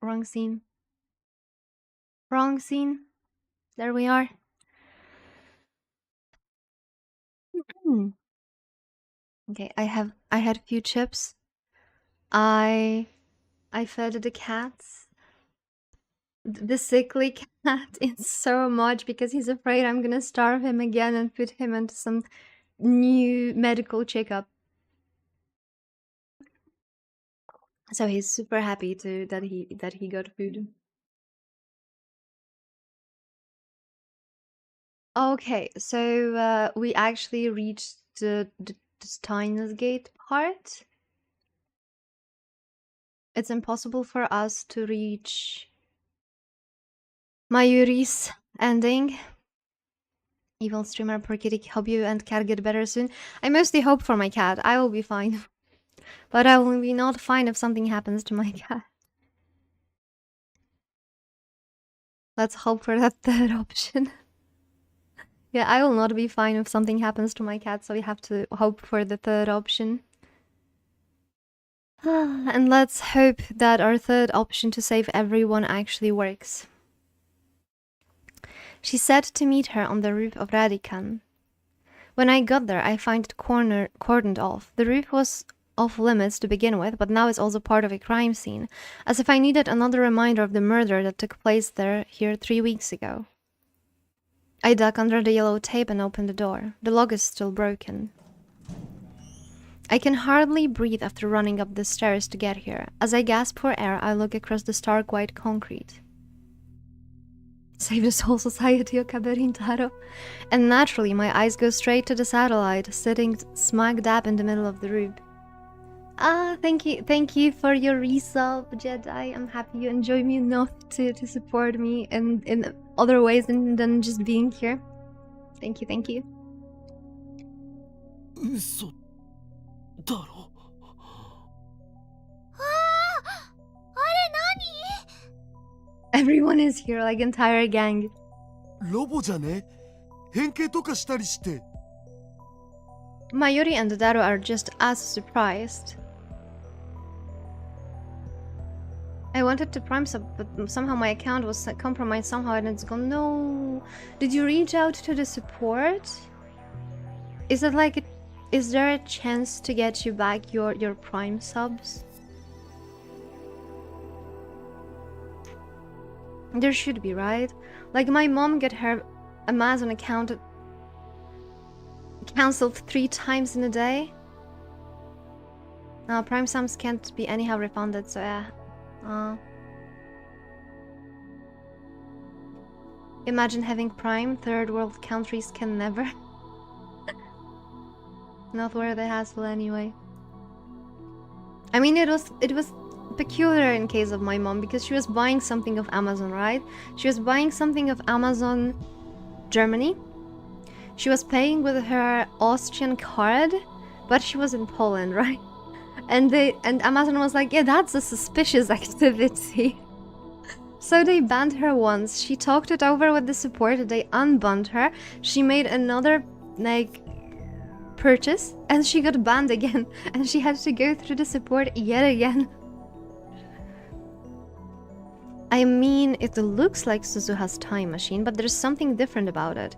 wrong scene. Wrong scene. There we are. Hmm. Okay, I had a few chips. I fed the cats. The sickly cat in so much because he's afraid I'm gonna starve him again and put him into some new medical checkup. So he's super happy to that he got food. Okay, so we actually reached the Steins gate part. It's impossible for us to reach Mayuri's ending. Evil streamer, poor kitty, hope you and cat get better soon. I mostly hope for my cat. I will be fine. But I will be not fine if something happens to my cat. Let's hope for that third option. Yeah, I will not be fine if something happens to my cat, so we have to hope for the third option. And let's hope that our third option to save everyone actually works. She said to meet her on the roof of Radican. When I got there, I find it cordoned off. The roof was off limits to begin with, but now it's also part of a crime scene, as if I needed another reminder of the murder that took place here 3 weeks ago. I duck under the yellow tape and open the door. The lock is still broken. I can hardly breathe after running up the stairs to get here. As I gasp for air, I look across the stark white concrete. Save the Soul Society of Kaberin Taro. And naturally, my eyes go straight to the satellite, sitting smack dab in the middle of the room. Thank you for your resub, Jedi. I'm happy you enjoy me enough to support me in other ways than just being here. Thank you. 嘘だろ。Everyone is here, like entire gang. ロボじゃね？変形とかしたりして。 Mayuri and Daro are just as surprised. I wanted to prime sub, but somehow my account was compromised somehow and it's gone. No. Did you reach out to the support? Is it like is there a chance to get you back your prime subs? There should be, right? Like my mom got her Amazon account cancelled 3 times in a day. Prime subs can't be anyhow refunded, so yeah. Imagine having Prime. Third world countries can never. Not worth the hassle anyway. I mean, it was peculiar in case of my mom because she was buying something of Amazon, right? She was buying something of Amazon Germany. She was paying with her Austrian card, but she was in Poland, right? And Amazon was like, yeah, that's a suspicious activity. So they banned her once. She talked it over with the support. They unbanned her. She made another like purchase and she got banned again. And she had to go through the support yet again. I mean, it looks like Suzuha's time machine, but there's something different about it.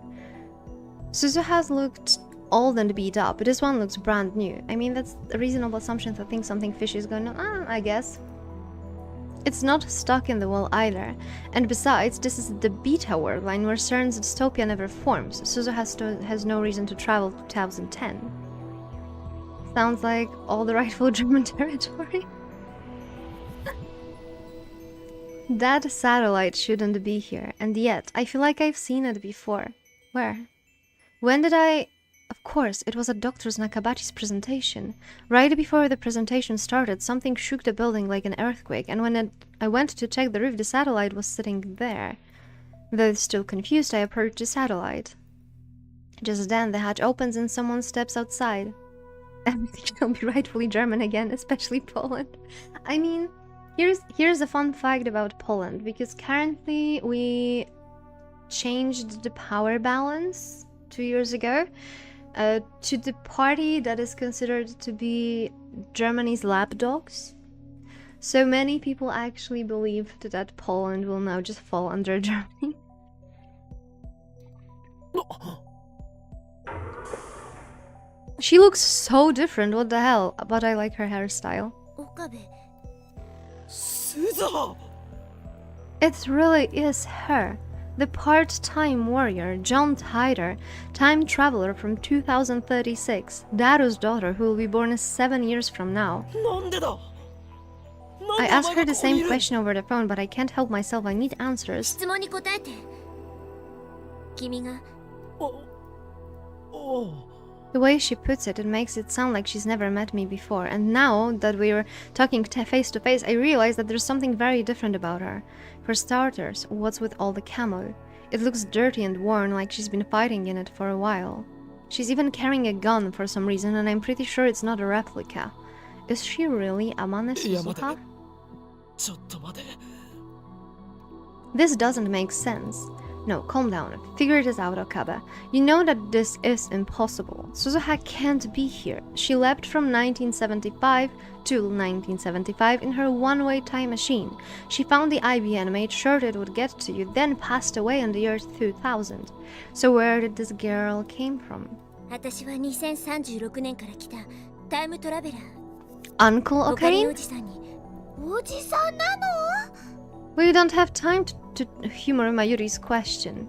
Suzuha's looked old and beat up. This one looks brand new. I mean, that's a reasonable assumption to think something fishy is going on, I guess. It's not stuck in the wall either. And besides, this is the beta world line where CERN's dystopia never forms. Suzuha has no reason to travel to 2010. Sounds like all the rightful German territory. That satellite shouldn't be here, and yet I feel like I've seen it before. Where? When did I... Of course, it was at Dr. Nakabachi's presentation. Right before the presentation started, something shook the building like an earthquake, and when I went to check the roof, the satellite was sitting there. Though still confused, I approached the satellite. Just then, the hatch opens and someone steps outside. Everything will be rightfully German again, especially Poland. I mean, here's a fun fact about Poland, because currently we changed the power balance 2 years ago. To the party that is considered to be Germany's lapdogs. So many people actually believed that Poland will now just fall under Germany. She looks so different, what the hell? But I like her hairstyle. Suzuha! It really is her. The part-time warrior, John Tider, time traveler from 2036, Daru's daughter who will be born 7 years from now. I asked her the same question over the phone, but I can't help myself, I need answers. 質問に答えて。君が The way she puts it, it makes it sound like she's never met me before, and now that we're talking face to face, I realize that there's something very different about her. For starters, what's with all the camo? It looks dirty and worn, like she's been fighting in it for a while. She's even carrying a gun for some reason, and I'm pretty sure it's not a replica. Is she really Amane Suzuha? This doesn't make sense. No, calm down. Figure this out, Okabe. You know that this is impossible. Suzuha can't be here. She left from 1975 to 1975 in her one-way time machine. She found the IBN, made sure it would get to you, then passed away in the year 2000. So where did this girl came from? 私は2036年から来たタイムトラベラー。 Uncle おかり Okarin? おじさんに。おじさんなの？ We don't have time to humor Mayuri's question.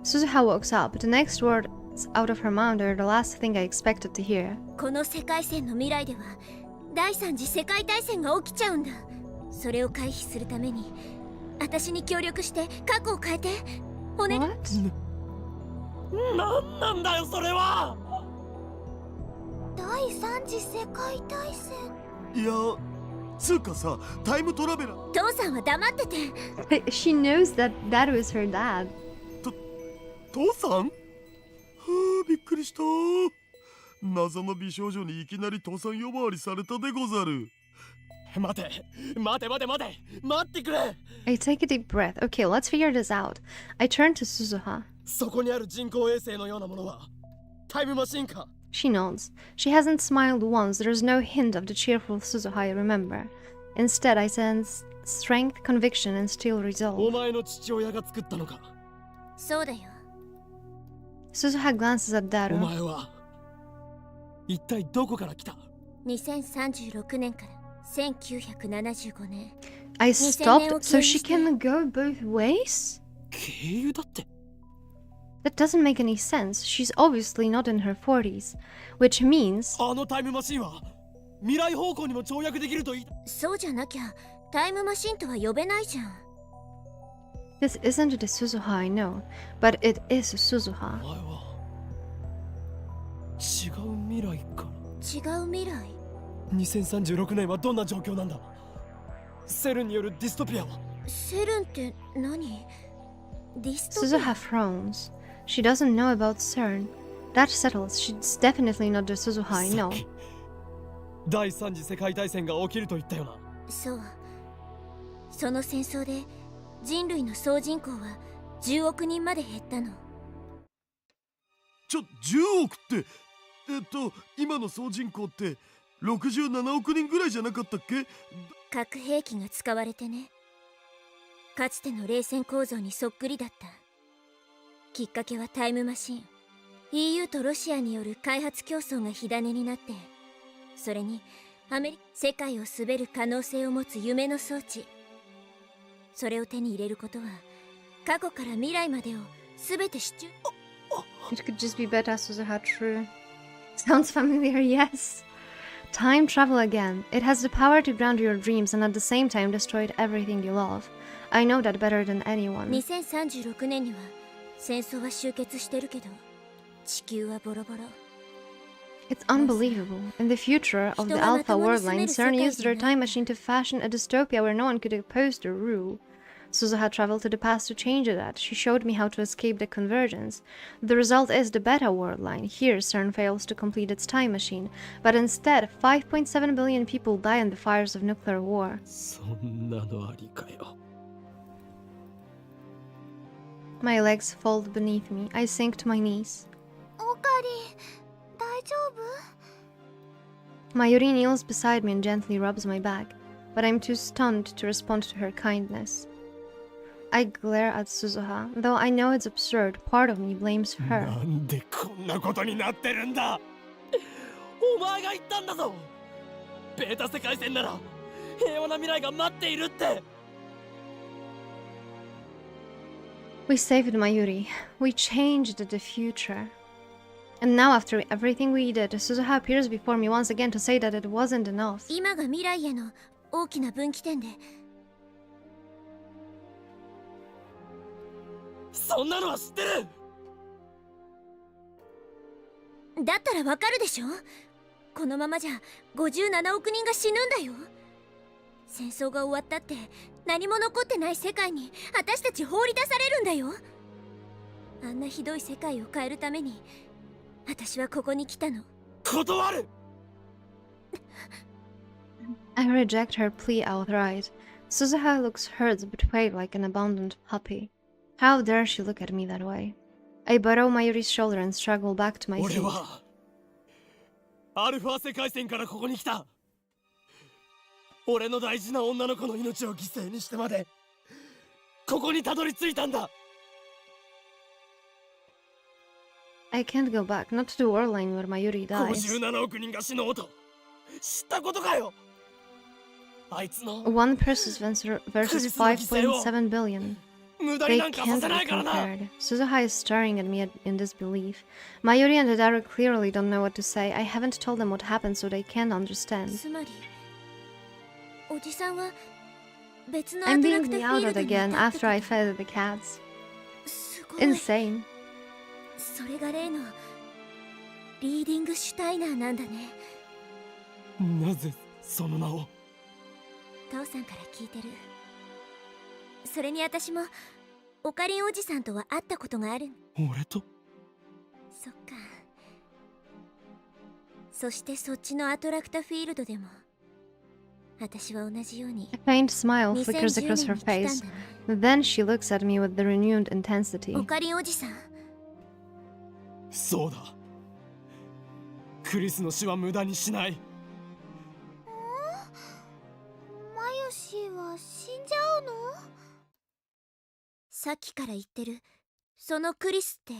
Suzuha walks up. The next words out of her mouth are the last thing I expected to hear. この世界線の未来では第三次世界大戦が起きちゃうんだ。それを回避するために私に協力して過去を変えて。おね。 What? なんなんだよそれは。第三次世界大戦。いや、つうかさ、タイムトラベラー。父さんは黙ってて。 She knows that that was her dad. 父さん？はあ、びっくりした。謎の美少女にいきなり父さん呼ばわりされたでござる。待て、待て待て待て、待ってくれ。I take a deep breath. Okay, let's figure this out. I turn to Suzuha. そこにある人工衛星のようなものはタイムマシンか。 She nods. She hasn't smiled once. There's no hint of the cheerful Suzuha I remember. Instead, I sense strength, conviction, and still お resolve. 前の父親が作ったのか。そうだよ。 Suzuha glances at お Daru. 前は一体どこから来た。2036年から1975年。 I stopped so she can go both ways? 経由だって。 That doesn't make any sense. She's obviously not in her 40s, which means あのタイムマシンは未来方向にも跳躍できると言い。そうじゃなきゃタイムマシンとは呼べないじゃん。 this isn't the Suzuha I know, but it is お Suzuha. 前は違う未来か。違う未来。 2036年はどんな状況なんだ。セルンによるディストピアは。セルンって何？ディストピ Suzuha ア。 frowns. She doesn't know about CERN. That settles. She's definitely not the Suzuha I さ know. っき第三次世界大戦が起きると言ったよな。そう。その戦争で人類の総人口は10億人まで減ったの。10億って今の総人口って67億人ぐらいじゃなかったっけ。核兵器が使われてね。かつての冷戦構造にそっくりだった。きっかけはタイムマシン。EU とロシアによる開発競争が火種になって、それに世界を滑る可能性を持つ夢の装置。それを手に入れることは過去から未来までを全て知っちゅう。 It could just be better Suzuha true. Sounds familiar, yes. Time travel again. It has the power to ground your dreams and at the same time destroy everything you love. I know that better than anyone. 2036年には戦争は終結してるけど、地球はボロボロ。 It's unbelievable. In the future of the Alpha World Line, CERN used their time machine to fashion a dystopia where no one could oppose their rule. Suzuha traveled to the past to change that. She showed me how to escape the convergence. The result is the Beta World Line. Here, CERN fails to complete its time machine, but instead, 5.7 billion people die in the fires of nuclear war. そんなのありかよ。 My legs fold beneath me. I sink to my knees. おかり、大丈夫？ Mayuri kneels beside me and gently rubs my back. but I'm too stunned to respond to her kindness. I glare at Suzuha, though I know it's absurd. Part of me blames な her. んでこんなことになってるんだ。お前が言ったんだぞ。ベータ世界線なら平和な未来が待っているって。 We saved Mayuri. We changed the future. And now, after everything we did, Suzuha appears before me once again to say that it wasn't enough. 今が未来への大きな分岐点で、そんなのは知ってる。だったらわかるでしょ。このままじゃ57億人が死ぬんだよ。戦争が終わったって何も残ってない世界に私たち放り出されるんだよ。あんなひどい世界を変えるために私はここに来たの。断る。 I reject her plea outright. Suzuha looks hurt, betrayed like an abandoned puppy. How dare she look at me that way? I burrow Mayuri's shoulder and struggle back to my 俺 feet. はアルファ世界線からここに来た。俺の大事な女の子の命を犠牲にしてまでここにたどり着いたんだ。 I can't go back, not to the world line where Mayuri dies. 57億人が死のうと知ったことかよ。あいつの One person versus 5.7 billion. 無駄に They なんかさ can't せない be からな。 compared. Suzuha is staring at me in disbelief. Mayuri and Adaru clearly don't know what to say. I haven't told them what happened, so they can't understand. つまりおじさんは別のア I'm トラ being クタフィー meowed ル at ドにい again たってこ after I と。 fed the cats. すごい。 Insane. それが例のリーディングシュタイナーなんだね。なぜその名を。父さんから聞いてる。それに私もオカリンおじさんとは会ったことがある。俺と。そっか。そしてそっちのアトラクタフィールドでも私は同じように A faint smile flickers 2010 across 年 her に来たん face. だね。 Then she looks at me with the renewed オ intensity. カリンおじさん、そうだ。クリスの死は無駄にしない。マヨシは死んじゃうの？さっきから言ってるそのクリスって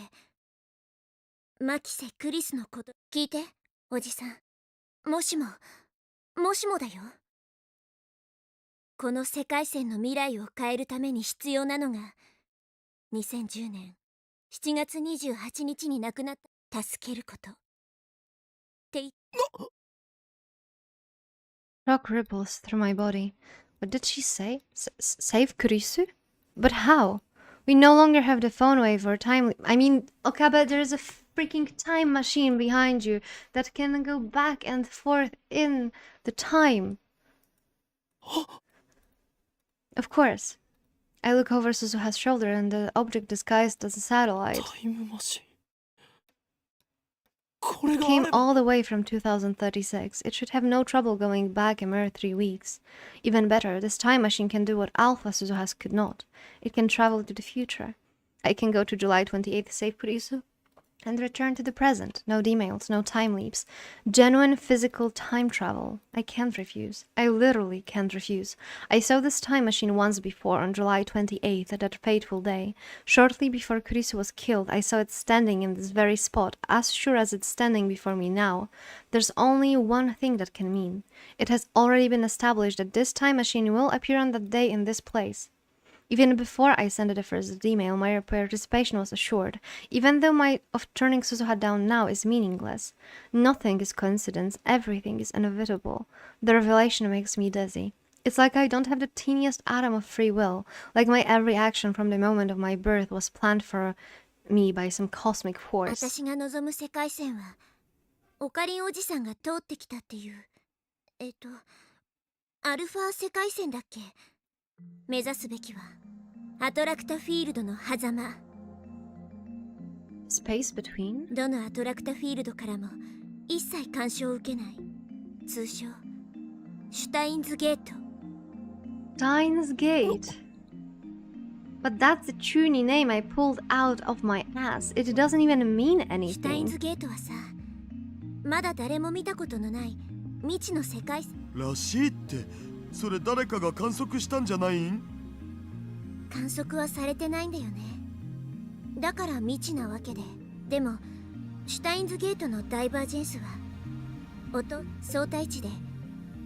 マキセ・クリスのこと聞いて、おじさん。もしもだよ。この世界線の未来を変えるために必要なのが2010年7月28日に亡くなった助けることって言っ Shock ripples through my body. What did she say? Save Kurisu? But how? We no longer have the phone wave or time. I mean, Okabe, there's a freaking time machine behind you that can go back and forth in the time. Of course. I look over Suzuha's shoulder and the object disguised as a satellite タイムマシン。これがあ came れば。 all the way from 2036. It should have no trouble going back a mere 3 weeks. Even better, this time machine can do what Alpha Suzuha's could not. It can travel to the future. I can go to July 28th, save Kurisu, and return to the present. No emails, no time leaps. Genuine physical time travel. I can't refuse. I literally can't refuse. I saw this time machine once before on July 28th, at that fateful day. Shortly before Kurisu was killed, I saw it standing in this very spot, as sure as it's standing before me now. There's only one thing that can mean. It has already been established that this time machine will appear on that day in this place. Even before I sent the first email, my participation was assured, even though my of turning Suzuha down now is meaningless. Nothing is coincidence, everything is inevitable. The revelation makes me dizzy. It's like I don't have the teeniest atom of free will, like my every action from the moment of my birth was planned for me by some cosmic た。 force. 私が望む世界線はオカリンおじさんが通ってきたっていうアルファ世界線だっけ。目指すべきはアトラクタフィールドの狭間。 Space between? どのアトラクタフィールドからも一切干渉を受けない、通称シュタインズゲート。 Steins Gate. But that's a chuny name I pulled out of my ass. It doesn't even mean シュタイン anything. ズゲートはさ、まだ誰も見たことのない未知の世界線。らしいってそれ誰かが観測したんじゃないん？観測はされてないんだよね。だから未知なわけで。でもシュタインズゲートのダイバージェンスは音相対値で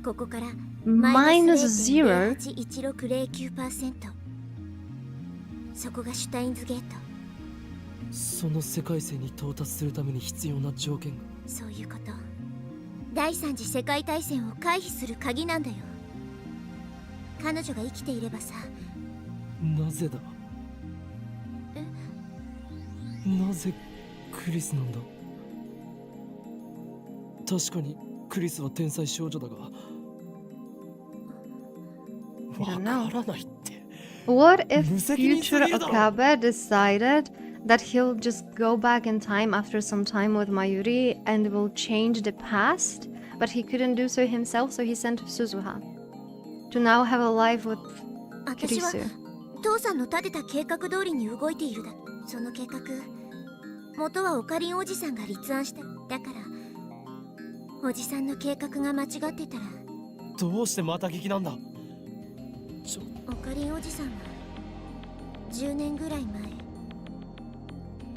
ここからMinus 0? 0.081609%。そこがシュタインズゲート。その世界線に到達するために必要な条件が。そういうこと。第三次世界大戦を回避する鍵なんだよ。彼女が生きていればさ。なぜだ？なぜクリスなんだ？確かにクリスは天才少女だが、わからないって。What if 無責任す future ぎるだろ。 Okabe decided that he'll just go back in time after some time with Mayuri and will change the past? But he couldn't do so himself, so he sent Suzuha to now have a life with 私は Kirisu. 父さんの立てた計画通りに動いているだ。その計画、元はオカリンおじさんが立案した。だからおじさんの計画が間違ってたら。どうしてまた劇なんだ？オカリンおじさんは10年ぐらい前、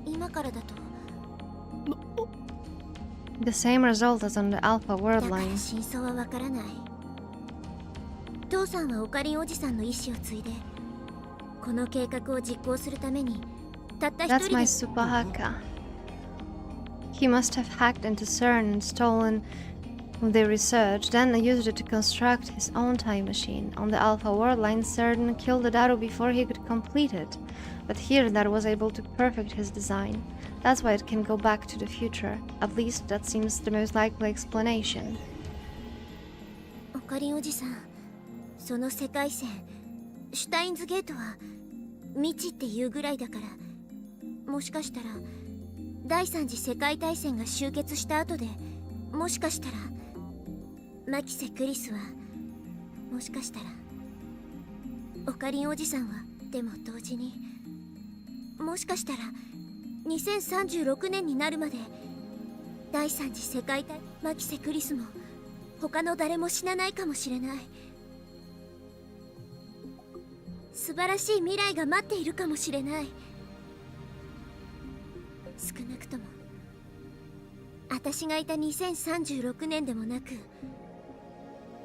今からだと。 The same result as on the Alpha だ World から line. 真相はわからない。父さんはオカリンおじさんの意志を継いでこの計画を実行するためにたった一 That's 人 my で。 super hacker. He must have hacked into CERN and stolen their research, then used it to construct his own time machine. On the Alpha World line, CERN killed the Daru before he could complete it. But here, Daru was able to perfect his design. That's why it can go back to the future. At least that seems the most likely explanation. オカリンおじさん、その世界線シュタインズゲートは未知っていうぐらいだから、もしかしたら第三次世界大戦が終結した後で、もしかしたらマキセ・クリスは、もしかしたらオカリンおじさんは、でも同時にもしかしたら2036年になるまで第三次世界大、マキセ・クリスも他の誰も死なないかもしれない。素晴らしい未来が待っているかもしれない。少なくとも私がいた2036年でもなく、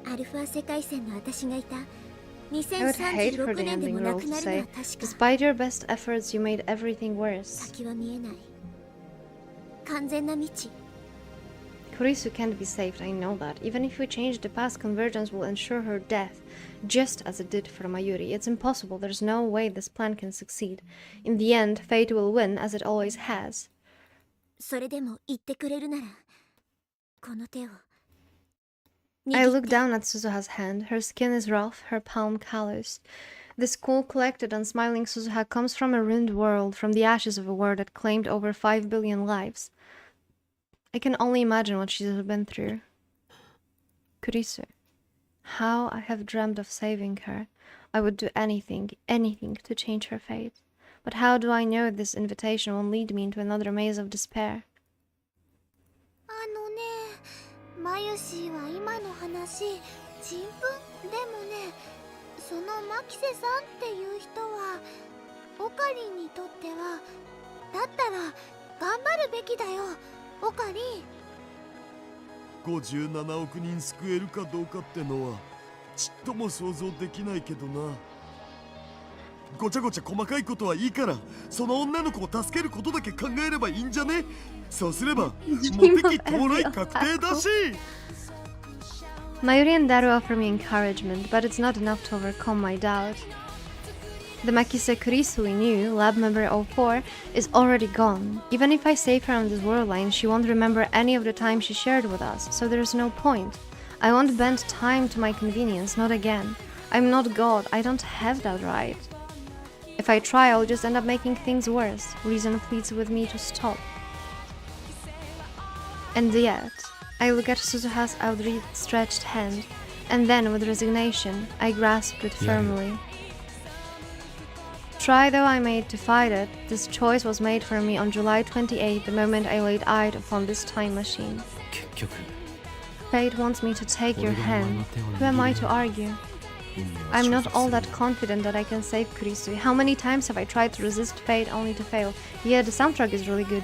アルファ世界線の私がいた I would hate for 2036 the 年でも ending な role く to なるの say, は確か。 despite your best efforts, you made everything worse. 先は見えない。完全な未知。 Kurisu can't be saved, I know that. Even if we change the past, convergence will ensure her death, just as it did for Mayuri. It's impossible, there's no way this plan can succeed. In the end, fate will win, as it always has. それでも言ってくれるなら、この手を I 握 look って。 down at Suzuha's hand. Her skin is rough, her palm calloused. This cool, collected, and smiling Suzuha comes from a ruined world, from the ashes of a war that claimed over 5 billion lives. I can only imagine what she's been through. Kurisu. How I have dreamt of saving her. I would do anything, anything to change her fate. But how do I know this invitation won't lead me into another maze of despair? マユシーは今の話、ちんぷんでもね、そのマキセさんっていう人はオカリンにとっては、だったら頑張るべきだよ、オカリン。57億人救えるかどうかってのはちっとも想像できないけどな。ごちゃごちゃ細かいことはいいから、その女の子を助けることだけ考えればいいんじゃね？そうすればモテ期到来確定だし。 Mayuri and Daru offer me encouragement, but it's not enough to overcome my doubt. The Makise Kurisu we knew, lab member 04, is already gone. Even if I save her on this world line, she won't remember any of the time she shared with us, so there's no point. I won't bend time to my convenience, not again. I'm not God, I don't have that right. If I try, I'll just end up making things worse. Reason pleads with me to stop. And yet, I look at Suzuha's outstretched hand, and then with resignation, I grasped it firmly. Try though I made to fight it, this choice was made for me on July 28th, the moment I laid eyes upon this time machine. 結局 Fate wants me to take your hand. Who am I to argue? I'm not all that confident that I can save Kurisu. How many times have I tried to resist fate only to fail? Yeah, the soundtrack is really good.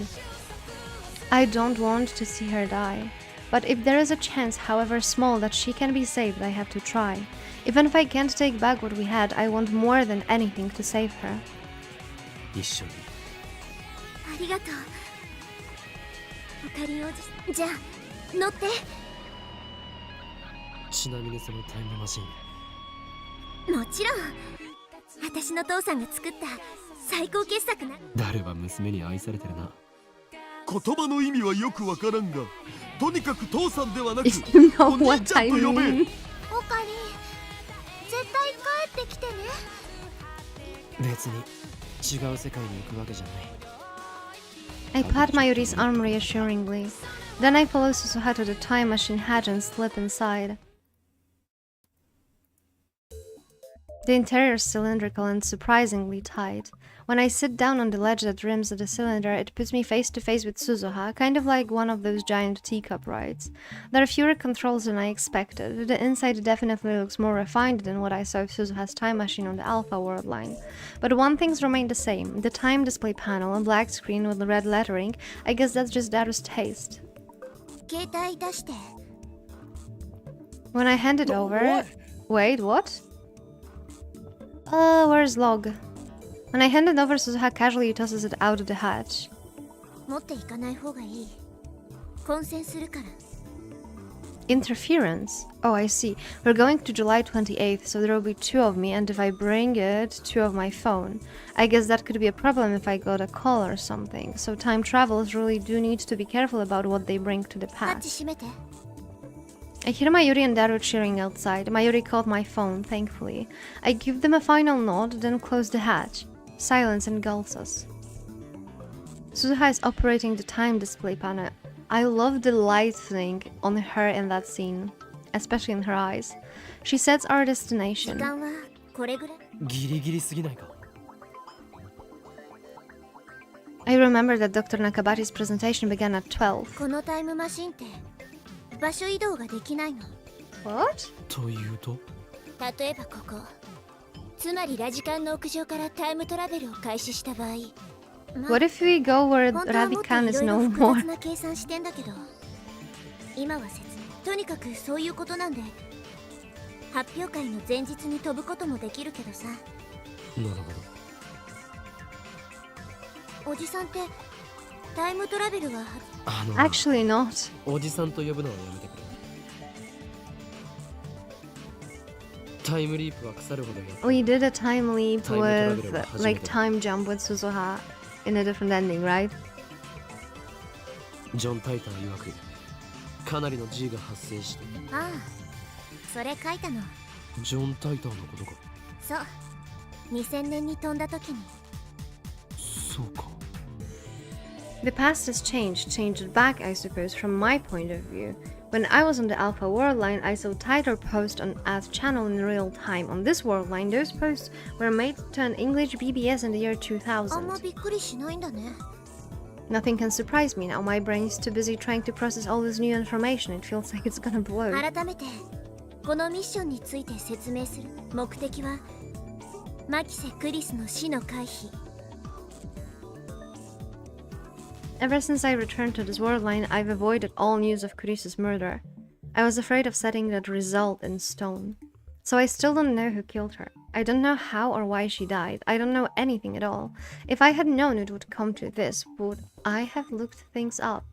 I don't want to see her die. But if there is a chance, however small, that she can be saved, I have to try. Even if I can't take back what we had, I want more than anything to save her. 一緒にありがとう。オカリンおじじゃあ乗って。ちなみにそのタイムマシンもちろん私の父さんが作った最高傑作な。誰は娘に愛されてるな。言葉の意味はよくわからんが、とにかく父さんではなく If you know お兄 what ちゃ I んと呼べ。 mean. オカリン絶対帰ってきてね。別に違う世界に行くわけじゃない。 I pat Mayuri's arm reassuringly. Then I follow Susuha to the time machine hatch and slip inside. The interior is cylindrical and surprisingly tight. When I sit down on the ledge that rims the cylinder, it puts me face to face with Suzuha, kind of like one of those giant teacup rides. There are fewer controls than I expected. The inside definitely looks more refined than what I saw of Suzuha's time machine on the Alpha World line. But one thing's remained the same. The time display panel, a black screen with red lettering. I guess that's just Daru's taste. 携帯出して。 When I hand it over... What? Wait, what? Where's log? When I hand it over, Suzuha casually tosses it out of the hatch. 持っていかない方がいい。混戦するから。 Interference? Oh, I see. We're going to July 28th, so there will be 2 of me, and if I bring it, 2 of my phone. I guess that could be a problem if I got a call or something. So time travelers really do need to be careful about what they bring to the ハッチ past. 閉めて。 I hear Mayuri and Daru cheering outside. Mayuri called my phone, thankfully. I give them a final nod, then close the hatch. Silence engulfs us. Suzuha is operating the time display panel. I love the lighting on her in that scene, especially in her eyes. She sets our 時 destination. 間はこれぐらい。ギリギリすぎないか。 I remember that Dr. Nakabachi's presentation began at 12. このタイムマシンって場所移動ができないの。 What? というと例えばここ。つまりラジカンの屋上からタイムトラベルを開始した場合。What if we go where 本当はもっと Radican い is ろいろ no 複 more? 雑な計算してんだけど、今は説明。とにかくそういうことなんで、発表会の前日に飛ぶこともできるけどさ。なるほど。おじさんってタイムトラベルはあの Actually not. おじさんと呼ぶのはやめてくれ。タイムリープは腐るほどやった。 We did a time leap Time with, travelは初めて。 like, time jump with Suzuha in a different ending, right? ジョン・タイター曰くかなりの G が発生して。ああ、それ書いたの。ジョン・タイターのことか。そう。2000年に飛んだ時に。そうか。 The past has changed back, I suppose, from my point of view. When I was on the Alpha World line, I saw tighter posts on Earth channel in real time. On this world line, those posts were made to an English BBS in the year あんま 2000. びっくりしないんだね。 Nothing can surprise me now. My brain is too busy trying to process all this new information. It feels like it's gonna blow. 改めてこのミッションについて説明する。目的はマキセ・クリスの死の回避。 Ever since I returned to this world line, I've avoided all news of Kurisa's murder. I was afraid of setting that result in stone. So I still don't know who killed her. I don't know how or why she died. I don't know anything at all. If I had known it would come to this, would I have looked things up?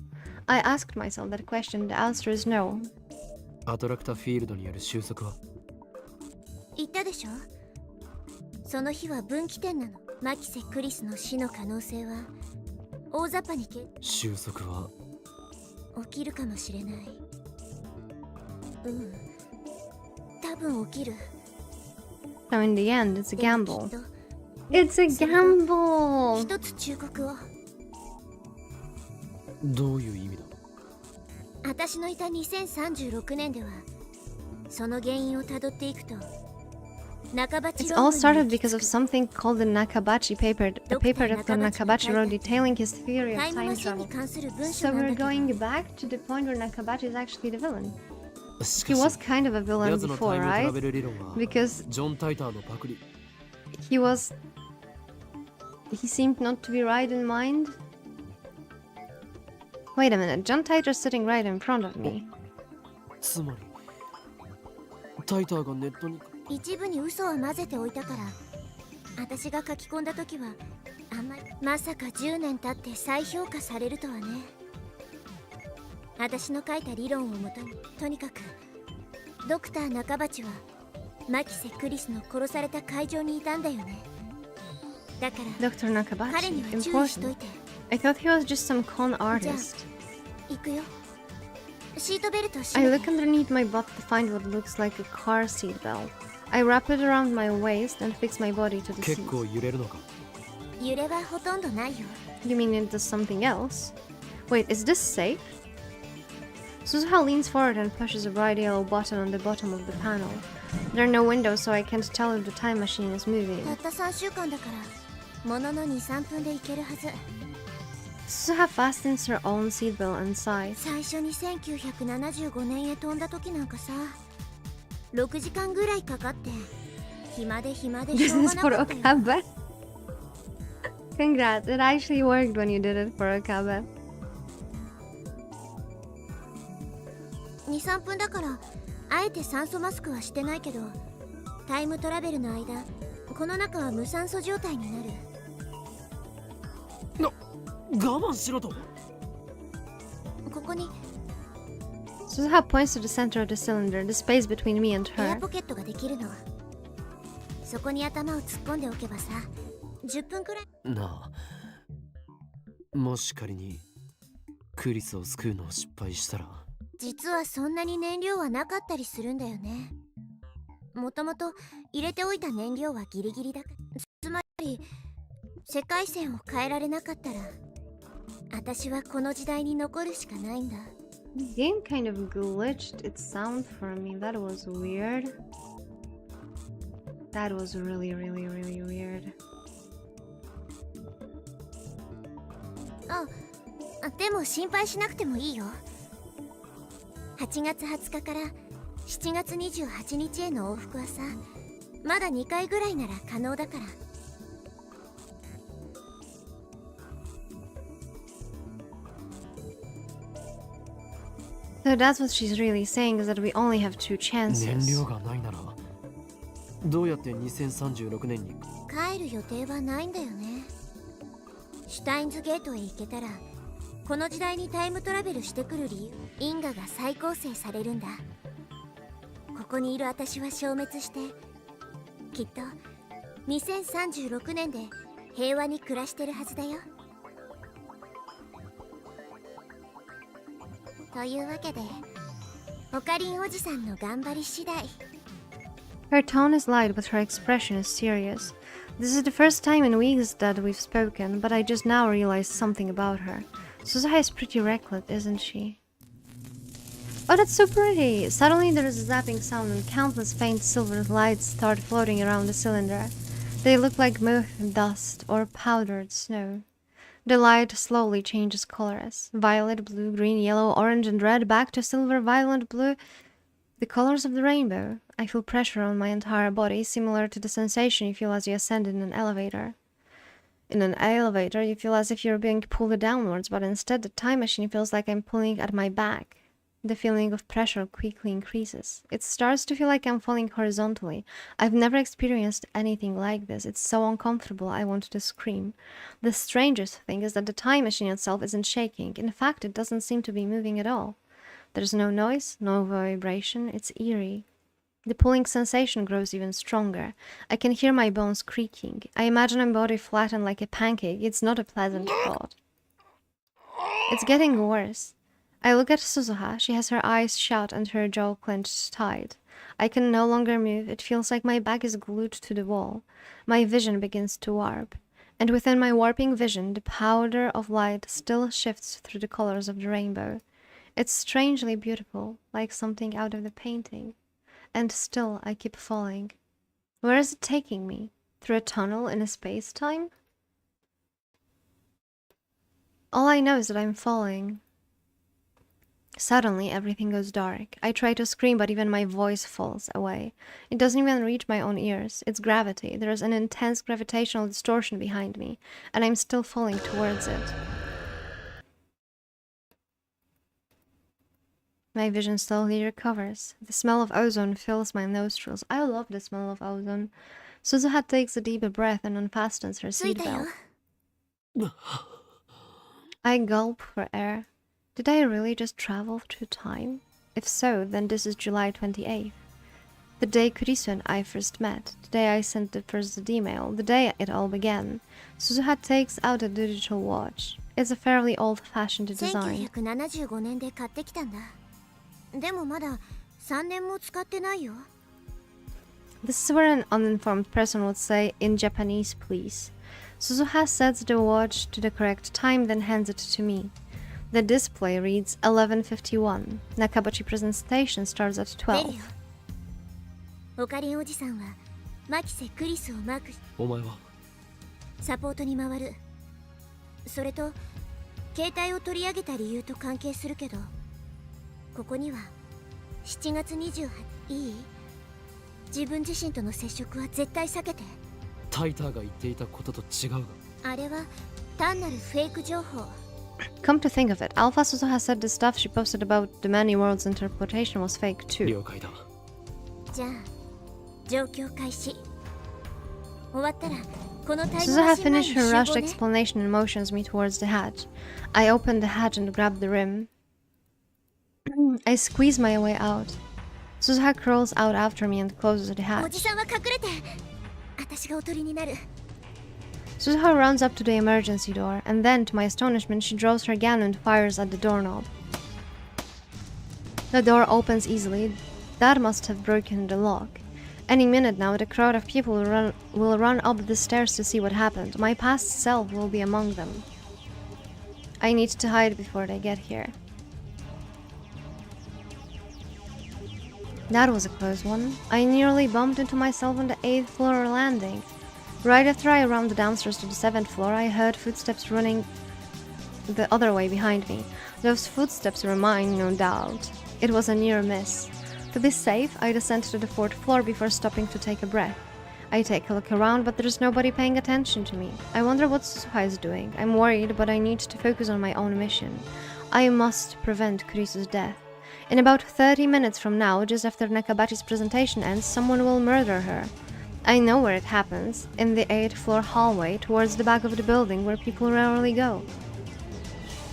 I asked myself that question. The answer is no. アトラクターフィールドによる収束は言ったでしょ。その日は分岐点なの。マキセ・クリスの死の可能性は大雑把に収束は起きるかもしれない。うん。多分起きる。 So in the end, it's a でも gamble. きっと It's a gamble! 一つ忠告を。どういう意味だ。私のいた2036年ではその原因をたどっていくと中鉢 It's 論 all 文 started に行き because 着 of く。 something called the Nakabachi paper, a paper that Nakabachi wrote detailing his theory タ of イムマ time シンに travel. 関する文 So 章なん we're だけど going back to the point where Nakabachi is actually the villain. He was kind of a villain 奴のタ before, イムトラ right? ベル理論は Because ジョン・タイターのパクリ。 he seemed not to be right in mind. Wait a minute, John Titor's sitting right in front of me. つまりタイターがネットに。一部に嘘は混ぜておいたから、私が書き込んだ時はあんまり。まさか10年経って再評価されるとはね。私の書いた理論をもとに、とにかくドクター中鉢はマキセ・クリスの殺された会場にいたんだよね。だから Dr. 彼に Nakabachi, は注意しとい important. て。 I thought he was just some con artist. 行くよ。シートベルト締 I め look て。 underneath my butt to find what looks like a car seat belt. I wrap it around my waist and fix my body to the 結 seat. 構揺れるのか。揺れはほとんどないよ。 You mean it does something else? Wait, is this safe? Suzuha leans forward and pushes a bright yellow button on the bottom of the panel. There are no windows, so I can't tell if the time machine is moving. たった3週間だからものの 2,3 分で行けるはず。 Suzuha fastens her own seatbelt and sighs. 最初に1975年へ飛んだ時なんかさ、6時間ぐらいかかって暇でしょ This うが is な for かったよ。 Okabe. Congrats, it actually worked when you did it for Okabe. 2,3 分だからあえて酸素マスクはしてないけど、タイムトラベルの間この中は無酸素状態になる。我慢しろと。ここに Suzuha points to the center of the cylinder, the space between me and エア her. ポケットができるの。そこに頭を突っ込んでおけばさ、10分くらい。なあ、もし仮にクリスを救うのを失敗したら。実はそんなに燃料はなかったりするんだよね。もともと入れておいた燃料はギリギリだから。つまり世界線を変えられなかったら、私はこの時代に残るしかないんだ。 The game kind of glitched its sound for me. That was weird. That was really weird. でも心配しなくてもいいよ。8月20日から7月28日への往復はさ、まだ2回ぐらいなら可能だから。So that's what she's really saying, is that we only have 2燃 chances. 料がないならどうやって2036年に。帰る予定はないんだよね。シュタインズゲートへ行けたら、この時代にタイムトラベルしてくる理由、因果が再構成されるんだ。ここにいる私は消滅して、きっと2036年で平和に暮らしてるはずだよ。というわけで、オカリンおじさんの頑張り次第。 Her tone is light, but her expression is serious. This is the first time in weeks that we've spoken, but I just now realized something about her. Suzuha is pretty reckless, isn't she? Oh, that's so pretty! Suddenly there is a zapping sound and countless faint silver lights start floating around the cylinder. They look like moth dust or powdered snow. The light slowly changes colors. Violet, blue, green, yellow, orange, and red, back to silver, violet, blue. The colors of the rainbow. I feel pressure on my entire body, similar to the sensation you feel as you ascend in an elevator. In an elevator, you feel as if you're being pulled downwards, but instead the time machine feels like I'm pulling at my back. The feeling of pressure quickly increases. It starts to feel like I'm falling horizontally. I've never experienced anything like this. It's so uncomfortable, I want to scream. The strangest thing is that the time machine itself isn't shaking. In fact, it doesn't seem to be moving at all. There's no noise, no vibration. It's eerie. The pulling sensation grows even stronger. I can hear my bones creaking. I imagine my body flattened like a pancake. It's not a pleasant thought. It's getting worse. I look at Suzuha. She has her eyes shut and her jaw clenched tight. I can no longer move. It feels like my back is glued to the wall. My vision begins to warp. And within my warping vision, the powder of light still shifts through the colors of the rainbow. It's strangely beautiful, like something out of the painting. And still I keep falling. Where is it taking me? Through a tunnel in a space-time? All I know is that I'm falling. Suddenly, everything goes dark. I try to scream, but even my voice falls away. It doesn't even reach my own ears. It's gravity. There is an intense gravitational distortion behind me, and I'm still falling towards it. My vision slowly recovers. The smell of ozone fills my nostrils. I love the smell of ozone. Suzuha takes a deep breath and unfastens her 着いたよ seatbelt. I gulp for air. Did I really just travel through time? If so, then this is July 28th. The day Kurisu and I first met. The day I sent the first email. The day it all began. Suzuha takes out a digital watch. It's a fairly old-fashioned design. 1975年で買ってきたんだでもまだ3年も使ってないよ This is where an uninformed person would say, in Japanese, please. Suzuha sets the watch to the correct time, then hands it to me. The display reads 11:51. Nakabachi presentation starts at 出る 12. よオカリンおじさんはマキセ・クリスをマークお前はサポートに回るそれと携帯を取り上げた理由と関係するけどここには7月28いい自分自身との接触は絶対避けてタイターが言っていたことと違うがあれは単なるフェイク情報 Come to think of it, Alpha Suzuha said the stuff she posted about the many worlds interpretation was fake too. 了解だじゃあ状況開始終わったらこのタイム Suzuha マシン前に finished 集 her 合 rushed ね explanation and motions me towards the hatch. I opened the hatch and grabbed the rim. I squeeze my way out. Suzuha crawls out after me and closes the おじ hatch. さんは隠れて私がおとりになる Suzuha runs up to the emergency door, and then, to my astonishment, she draws her gun and fires at the doorknob. The door opens easily. That must have broken the lock. Any minute now, the crowd of people will run up the stairs to see what happened. My past self will be among them. I need to hide before they get here. That was a close one. I nearly bumped into myself on the 8th floor landing. Right after I ran the downstairs to the 7th floor, I heard footsteps running the other way behind me. Those footsteps were mine, no doubt. It was a near miss. To be safe, I descend to the 4th floor before stopping to take a breath. I take a look around, but there's nobody paying attention to me. I wonder what Suzuha is doing. I'm worried, but I need to focus on my own mission. I must prevent Kurisu's death. In about 30 minutes from now, just after Nakabachi's presentation ends, someone will murder her. I know where it happens, in the 8th floor hallway towards the back of the building where people rarely go.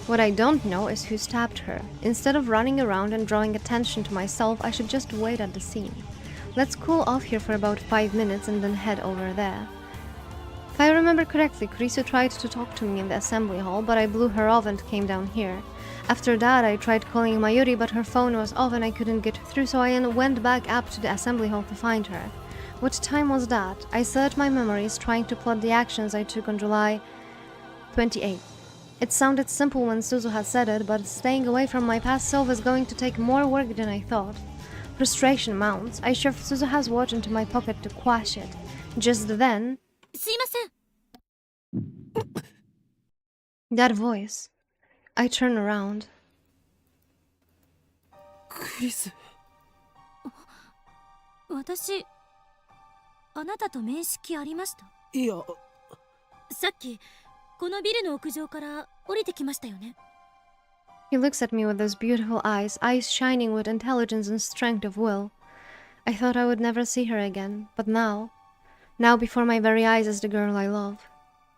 What I don't know is who stabbed her. Instead of running around and drawing attention to myself, I should just wait at the scene. Let's cool off here for about 5 minutes and then head over there. If I remember correctly, Kurisu tried to talk to me in the assembly hall, but I blew her off and came down here. After that, I tried calling Mayuri, but her phone was off and I couldn't get through, so I went back up to the assembly hall to find her. What time was that? I searched my memories, trying to plot the actions I took on July 28th. It sounded simple when Suzuha said it, but staying away from my past self is going to take more work than I thought. Frustration mounts. I shoved Suzuha's watch into my pocket to quash it. Just then, すいません that voice. I turn around. クリス私あなたと面識ありましたいやさっきこのビルの屋上から降りてきましたよね He looks at me with those beautiful eyes, eyes shining with intelligence and strength of will. I thought I would never see her again, but now before my very eyes is the girl I love.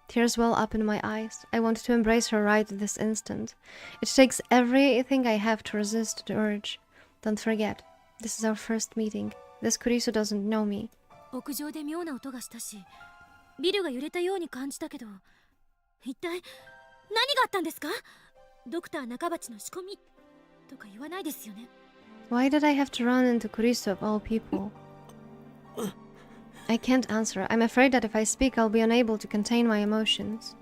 Tears well up in my eyes. I want to embrace her right at this instant. It takes everything I have to resist the urge. Don't forget, this is our first meeting. This Kurisu doesn't know me. 屋上で妙な音がしたしビルが揺れたように感じたけど一体何があったんですかドクター中鉢の仕込みとか言わないですよね Why did I have to run into Kurisu of all people? I can't answer. I'm afraid that if I speak, I'll be unable to contain my emotions.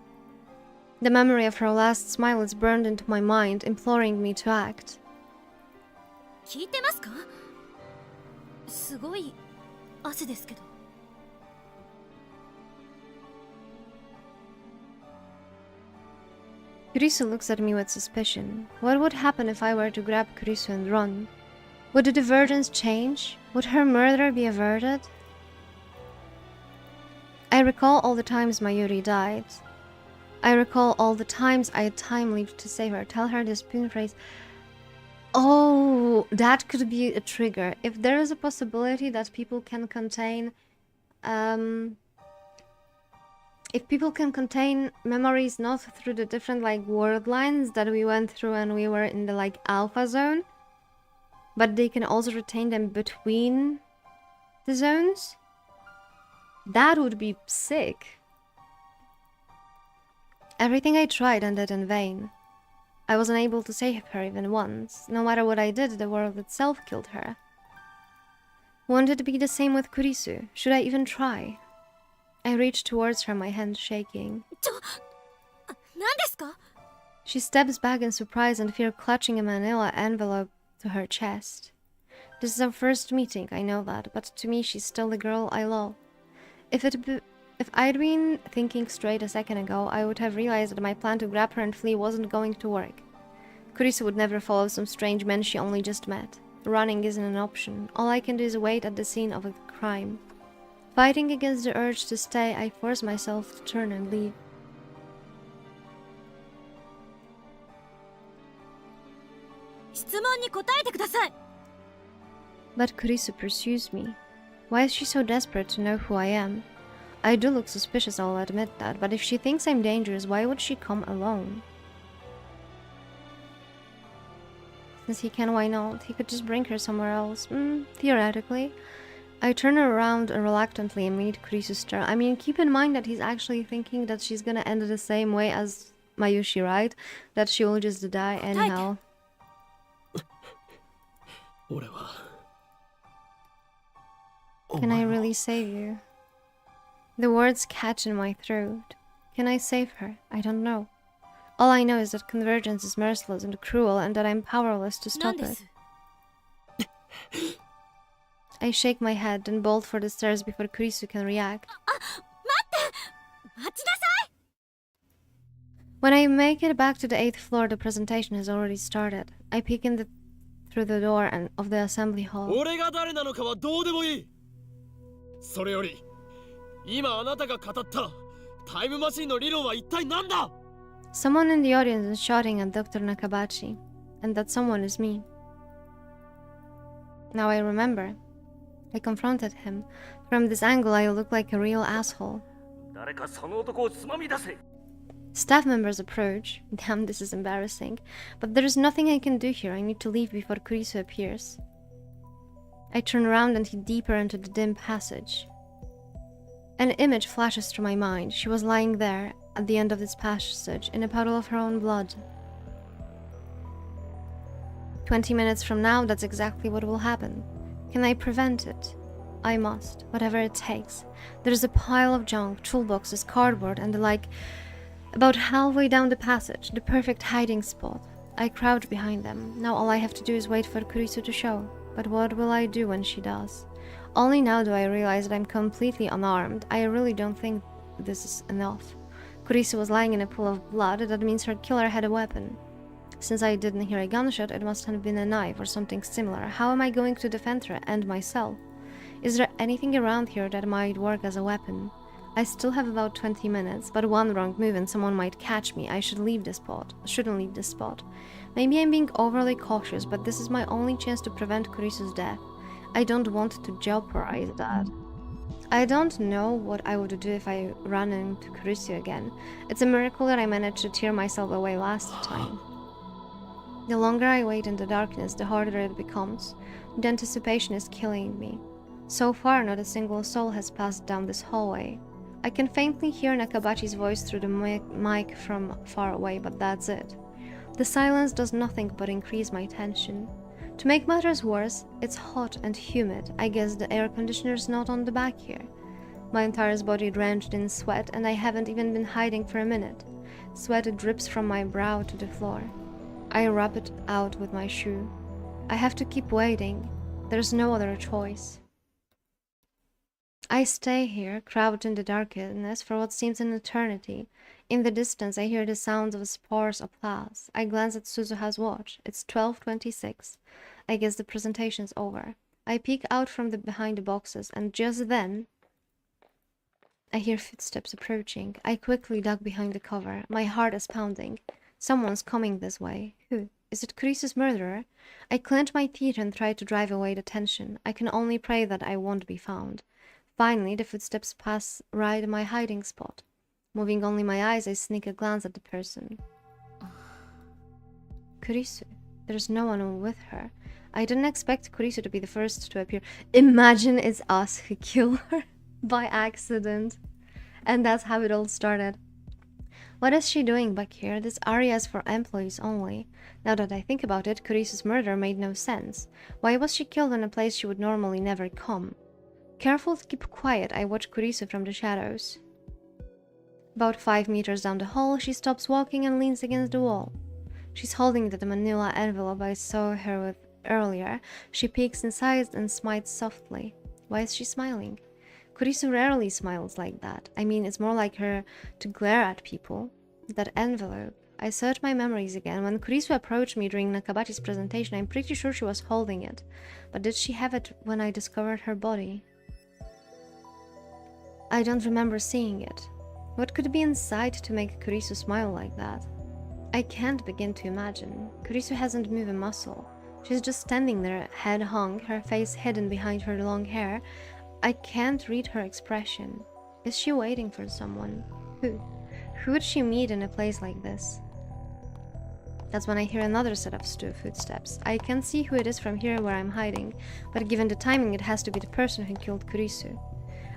The memory of her last smile is burned into my mind, imploring me to act. 聞いてますかすごい汗ですけど Kurisu looks at me with suspicion. What would happen if I were to grab Kurisu and run? Would the divergence change? Would her murder be averted? I recall all the times Mayuri died. I recall all the times I had time leave to save her, tell her the spoon phrase. Oh, that could be a trigger. If there is a possibility that people can contain if people can contain memories not through the different like world lines that we went through when we were in the like alpha zone, but they can also retain them between the zones, that would be sick. Everything I tried ended in vain. I wasn't able to save her even once. No matter what I did, the world itself killed her. Won't it be the same with Kurisu? Should I even try? I reached towards her, my hand shaking. 何ですか? She steps back in surprise and fear, clutching a manila envelope to her chest. This is our first meeting, I know that, but to me she's still the girl I love. If I'd been thinking straight a second ago, I would have realized that my plan to grab her and flee wasn't going to work. Kurisu would never follow some strange man she only just met. Running isn't an option. All I can do is wait at the scene of a crime. Fighting against the urge to stay, I force myself to turn and leave. But Kurisu pursues me. Why is she so desperate to know who I am? I do look suspicious, I'll admit that, but if she thinks I'm dangerous, why would she come alone? Since he can, why not? He could just bring her somewhere else. Theoretically. I turn around reluctantly and meet Kurisu's stare. I mean, keep in mind that he's actually thinking that she's gonna end the same way as Mayushi, right? That she will just die anyhow. Can I really save you? The words catch in my throat. Can I save her? I don't know. All I know is that convergence is merciless and cruel and that I'm powerless to stop it. I shake my head and bolt for the stairs before Kurisu can react. When I make it back to the 8th floor, the presentation has already started. I peek in through the door of the assembly hall. 俺が誰なのかはどうでもいい。それより、今あなたが語ったタイムマシンの理論は一体何だ? Someone in the audience is shouting at Dr. Nakabachi, and that someone is me. Now I remember. I confronted him. From this angle, I look like a real asshole. 誰かその男をつまみ出せ。 Staff members approach. Damn, this is embarrassing. But there is nothing I can do here. I need to leave before Kurisu appears. I turn around and head deeper into the dim passage. An image flashes through my mind. She was lying there, at the end of this passage, in a puddle of her own blood. 20 minutes from now, that's exactly what will happen. Can I prevent it? I must, whatever it takes. There's a pile of junk, toolboxes, cardboard, and the like, about halfway down the passage, the perfect hiding spot. I crouch behind them. Now all I have to do is wait for Kurisu to show. But what will I do when she does? Only now do I realize that I'm completely unarmed. I really don't think this is enough. Kurisu was lying in a pool of blood. That means her killer had a weapon. Since I didn't hear a gunshot, it must have been a knife or something similar. How am I going to defend her and myself? Is there anything around here that might work as a weapon? I still have about 20 minutes, but one wrong move and someone might catch me. I shouldn't leave this spot. Maybe I'm being overly cautious, but this is my only chance to prevent Kurisu's death. I don't want to jeopardize that. I don't know what I would do if I ran into Kurisu again. It's a miracle that I managed to tear myself away last time. The longer I wait in the darkness, the harder it becomes. The anticipation is killing me. So far, not a single soul has passed down this hallway. I can faintly hear Nakabachi's voice through the mic from far away, but that's it. The silence does nothing but increase my tension. To make matters worse, it's hot and humid. I guess the air conditioner's not on the back here. My entire body drenched in sweat, and I haven't even been hiding for a minute. Sweat drips from my brow to the floor. I rub it out with my shoe. I have to keep waiting. There's no other choice. I stay here, crouched in the darkness for what seems an eternity. In the distance, I hear the sounds of sparse applause. I glance at Suzuha's watch. It's 12:26. I guess the presentation's over. I peek out from behind the boxes, and just then I hear footsteps approaching. I quickly duck behind the cover. My heart is pounding. Someone's coming this way. Who? Is it Kurisu's murderer? I clench my teeth and try to drive away the tension. I can only pray that I won't be found. Finally, the footsteps pass right in my hiding spot. Moving only my eyes, I sneak a glance at the person. Kurisu. There's no one with her. I didn't expect Kurisu to be the first to appear. Imagine it's us who killed her by accident. And that's how it all started. What is she doing back here? This area is for employees only. Now that I think about it, Kurisu's murder made no sense. Why was she killed in a place she would normally never come? Careful to keep quiet, I watch Kurisu from the shadows. About 5 meters down the hall, she stops walking and leans against the wall. She's holding the manila envelope I saw her with earlier. She peeks inside and smiles softly. Why is she smiling? Kurisu rarely smiles like that. I mean, it's more like her to glare at people. That envelope. I search my memories again. When Kurisu approached me during Nakabachi's presentation, I'm pretty sure she was holding it. But did she have it when I discovered her body? I don't remember seeing it. What could be inside to make Kurisu smile like that? I can't begin to imagine. Kurisu hasn't moved a muscle. She's just standing there, head hung, her face hidden behind her long hair. I can't read her expression. Is she waiting for someone? Who? Who would she meet in a place like this? That's when I hear another set of footsteps. I can't see who it is from here where I'm hiding, but given the timing, it has to be the person who killed Kurisu.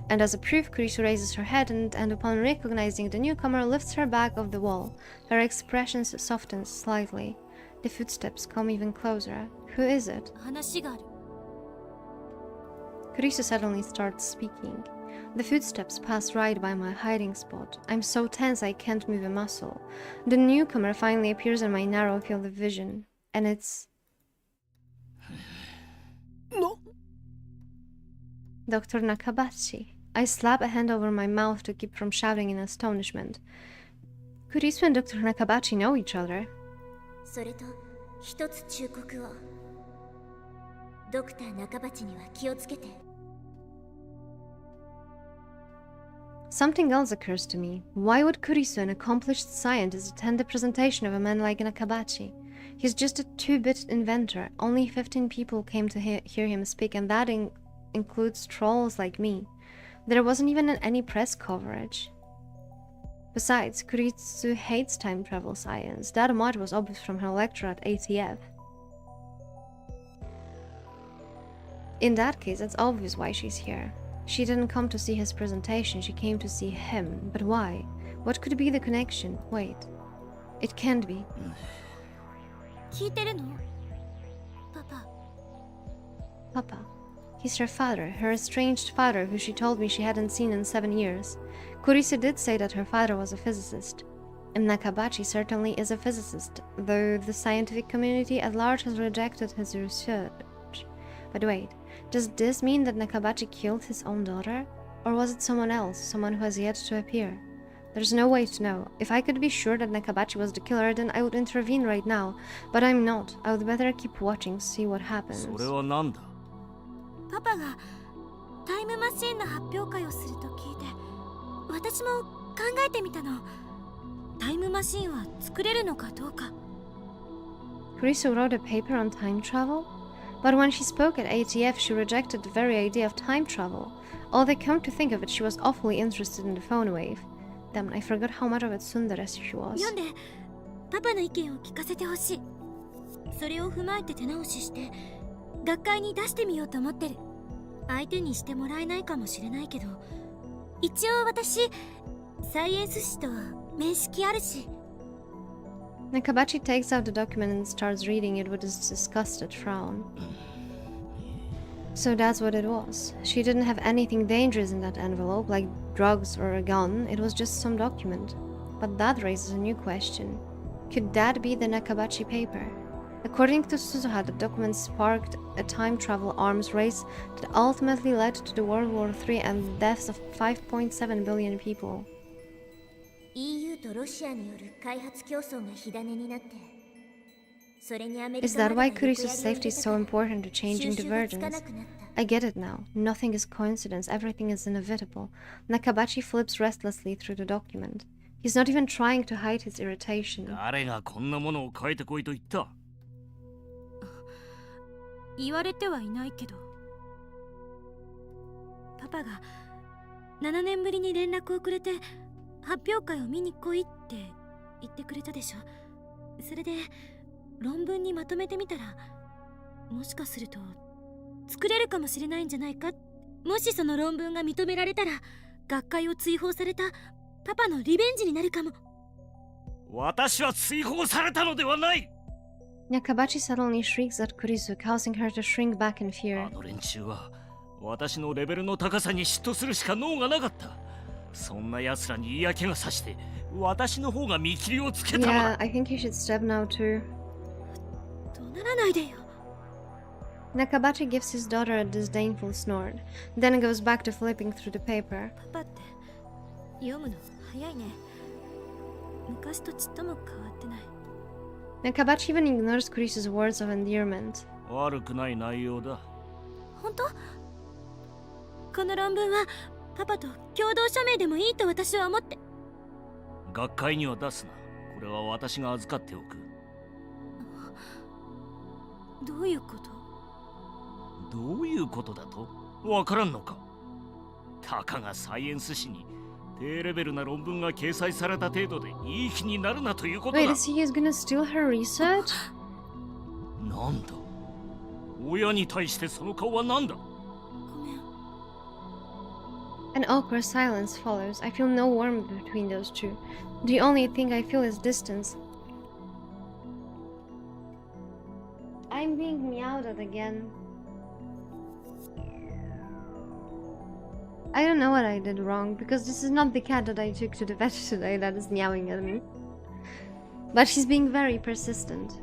And as a proof, Kurisu raises her head and upon recognizing the newcomer, lifts her back off the wall. Her expression softens slightly. The footsteps come even closer. Who is it? 話がある。 Kurisu suddenly starts speaking. The footsteps pass right by my hiding spot. I'm so tense I can't move a muscle. The newcomer finally appears in my narrow field of vision. And it's... No. Dr. Nakabachi. I slap a hand over my mouth to keep from shouting in astonishment. Kurisu and Dr. Nakabachi know each other. それと一つ忠告を。ドクター中鉢には気をつけて。 Something else occurs to me. Why would Kurisu, an accomplished scientist, attend the presentation of a man like Nakabachi? He's just a 2-bit inventor. Only 15 people came to hear him speak, and that includes trolls like me. There wasn't even any press coverage. Besides, Kurisu hates time travel science. That much was obvious from her lecture at ATF. In that case, it's obvious why she's here. She didn't come to see his presentation, she came to see him. But why? What could be the connection? Wait. It can't be. 聞いてるの？パパ。 Papa. He's her father, her estranged father who she told me she hadn't seen in 7 years. Kurisu did say that her father was a physicist. And Nakabachi certainly is a physicist, though the scientific community at large has rejected his research. But wait, does this mean that Nakabachi killed his own daughter? Or was it someone else, someone who has yet to appear? There's no way to know. If I could be sure that Nakabachi was the killer, then I would intervene right now. But I'm not. I would better keep watching, see what happens. それはなんだ。パパがタイムマシーンの発表会をすると聞いて、私も考えてみたの。タイムマシーンは作れるのかどうか。 Kurisu wrote a paper on time travel? But when she spoke at ATF, she rejected the very idea of time travel. Although come to think of it, she was awfully interested in the phone wave. Damn, I forgot how much of a tsundere she was. 読んで、パパの意見を聞かせてほしい。それを踏まえて手直しして、学会に出してみようと思ってる。相手にしてもらえないかもしれないけど、一応私、サイエンス誌と面識あるし。 Nakabachi takes out the document and starts reading it with a disgusted frown. So that's what it was. She didn't have anything dangerous in that envelope, like drugs or a gun. It was just some document. But that raises a new question. Could that be the Nakabachi paper? According to Suzuha, the document sparked a time travel arms race that ultimately led to the World War III and the deaths of 5.7 billion people. EU とロシアによる開発競争が火種になって、それにアメリ Is カ that まで why が横やりを Kuriso's 入れ safety is た so から important to 収 changing 拾 the がつか versions? なくなった。 I get it now. Nothing is coincidence. Everything is inevitable. Nakabachi flips restlessly through the document. He's not even trying to hide his irritation. 誰がこんなものを変えてこいと言った？言われてはいないけど、パパが7年ぶりに連絡をくれて発表会を見に来いって言ってくれたでしょ。それで論文にまとめてみたら、もしかすると作れるかもしれないんじゃないか。もしその論文が認められたら、学会を追放されたパパのリベンジになるかも。私は追放されたのではない。 Nakabachi suddenly shrieks at Kurisu, causing her to shrink back in あ fear. の連中は私のレベルの高さに嫉妬するしか能がなかった。そんな奴らに嫌気がさして私の方が見切りをつけたの Yeah, だ。 I think you should step now too. 怒鳴らないでよ。 Nakabachi gives his daughter a disdainful snort, then goes back to flipping through the paper. パパって読むの早いね。昔とちっとも変わってない。 Nakabachi even ignores Kurisu's words of endearment. 悪くない内容だ。本当？この論文はパパと共同署名でもいいと私は思って。学会には出すな。これは私が預かっておく。どういうこと？どういうことだと？わからんのか？たかがサイエンス誌に低レベルな論文が掲載された程度でいい気になるなということだ。 Wait, is he gonna steal her research? なんだ？親に対してその顔はなんだ？ ごめん。 An awkward silence follows. I feel no warmth between those two. The only thing I feel is distance. I'm being meowed at again. I don't know what I did wrong, because this is not the cat that I took to the vet today that is meowing at me. But she's being very persistent.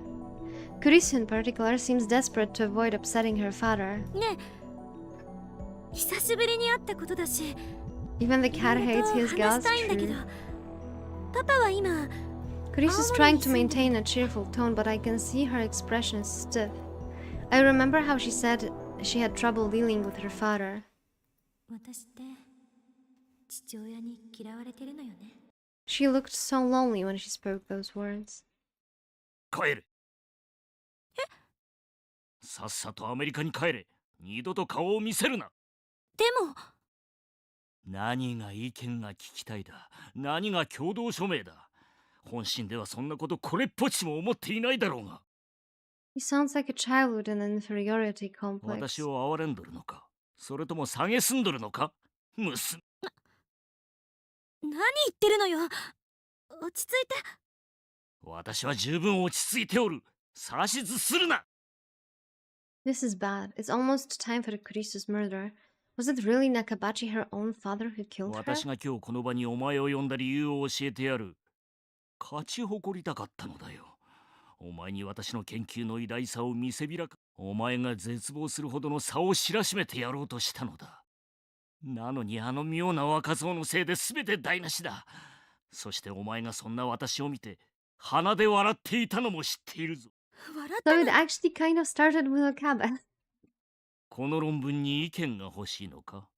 Kurisu in particular seems desperate to avoid upsetting her father. ねえ、久しぶりに会ったことだし、 Even the cat いろい hates ろ his 話 guts. したいんだけど、 True. パパは今 Kurisu's trying to maintain a cheerful tone, but I can see her expression is stiff. I remember how she said she had trouble dealing with her father. 私って父親に嫌われてるのよね。 She looked so lonely when she spoke those words. 帰れ。さっさとアメリカに帰れ。二度と顔を見せるな。でも何が意見が聞きたいだ。何が共同署名だ。本心ではそんなことこれっぽっちも思っていないだろうが。He sounds like a child with an inferiority complex. 私を哀れんどるのか、それとも蔑んどるのか。娘。何言ってるのよ。落ち着いて。私は十分落ち着いておる。指図するな。 This is bad. It's almost time for the Kurisu's murder. Was it really Nakabachi, her own father, who killed her? 私が今日この場にお前を呼んだ理由を教えてやる。勝ち誇りたかったのだよ。お前に私の研究の偉大さを見せびらか、お前が絶望するほどの差を知らしめてやろうとしたのだ。なのにあの妙な若造のせいで全て台無しだ。そしてお前がそんな私を見て鼻で笑っていたのも知っているぞ。笑った So の it actually kind of started with a cabin. この論文に意見が欲しいのか？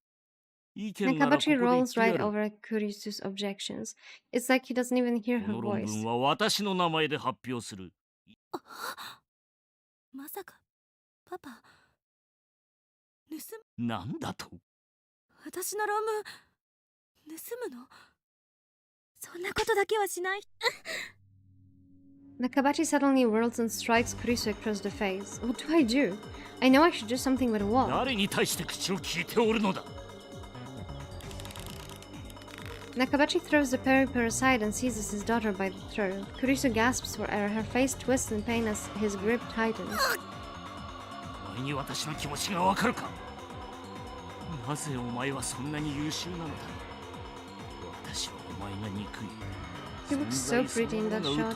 意見ならここ Nakabachi で言っ rolls てや right る。 over Kurisu's objections. It's like he doesn't even hear こ her の論 voice. 文は私の名前で発表する。まさかパパ盗なんだと？私の論文盗むの？そんなことだけはしない。 Nakabachi suddenly whirls and strikes Kurisu across the face. What do I do? I know I should do something with a wall. 誰に対して口を聞いておるのだ。 Nakabachi throws the paper aside and seizes his daughter by the throat. Kurisu gasps for air, her face twists in pain as his grip tightens. お前に私の気持ちがわかるか？なぜお前はそんなに優秀なのだろう。私はお前が憎い。 He looks so pretty in that shot.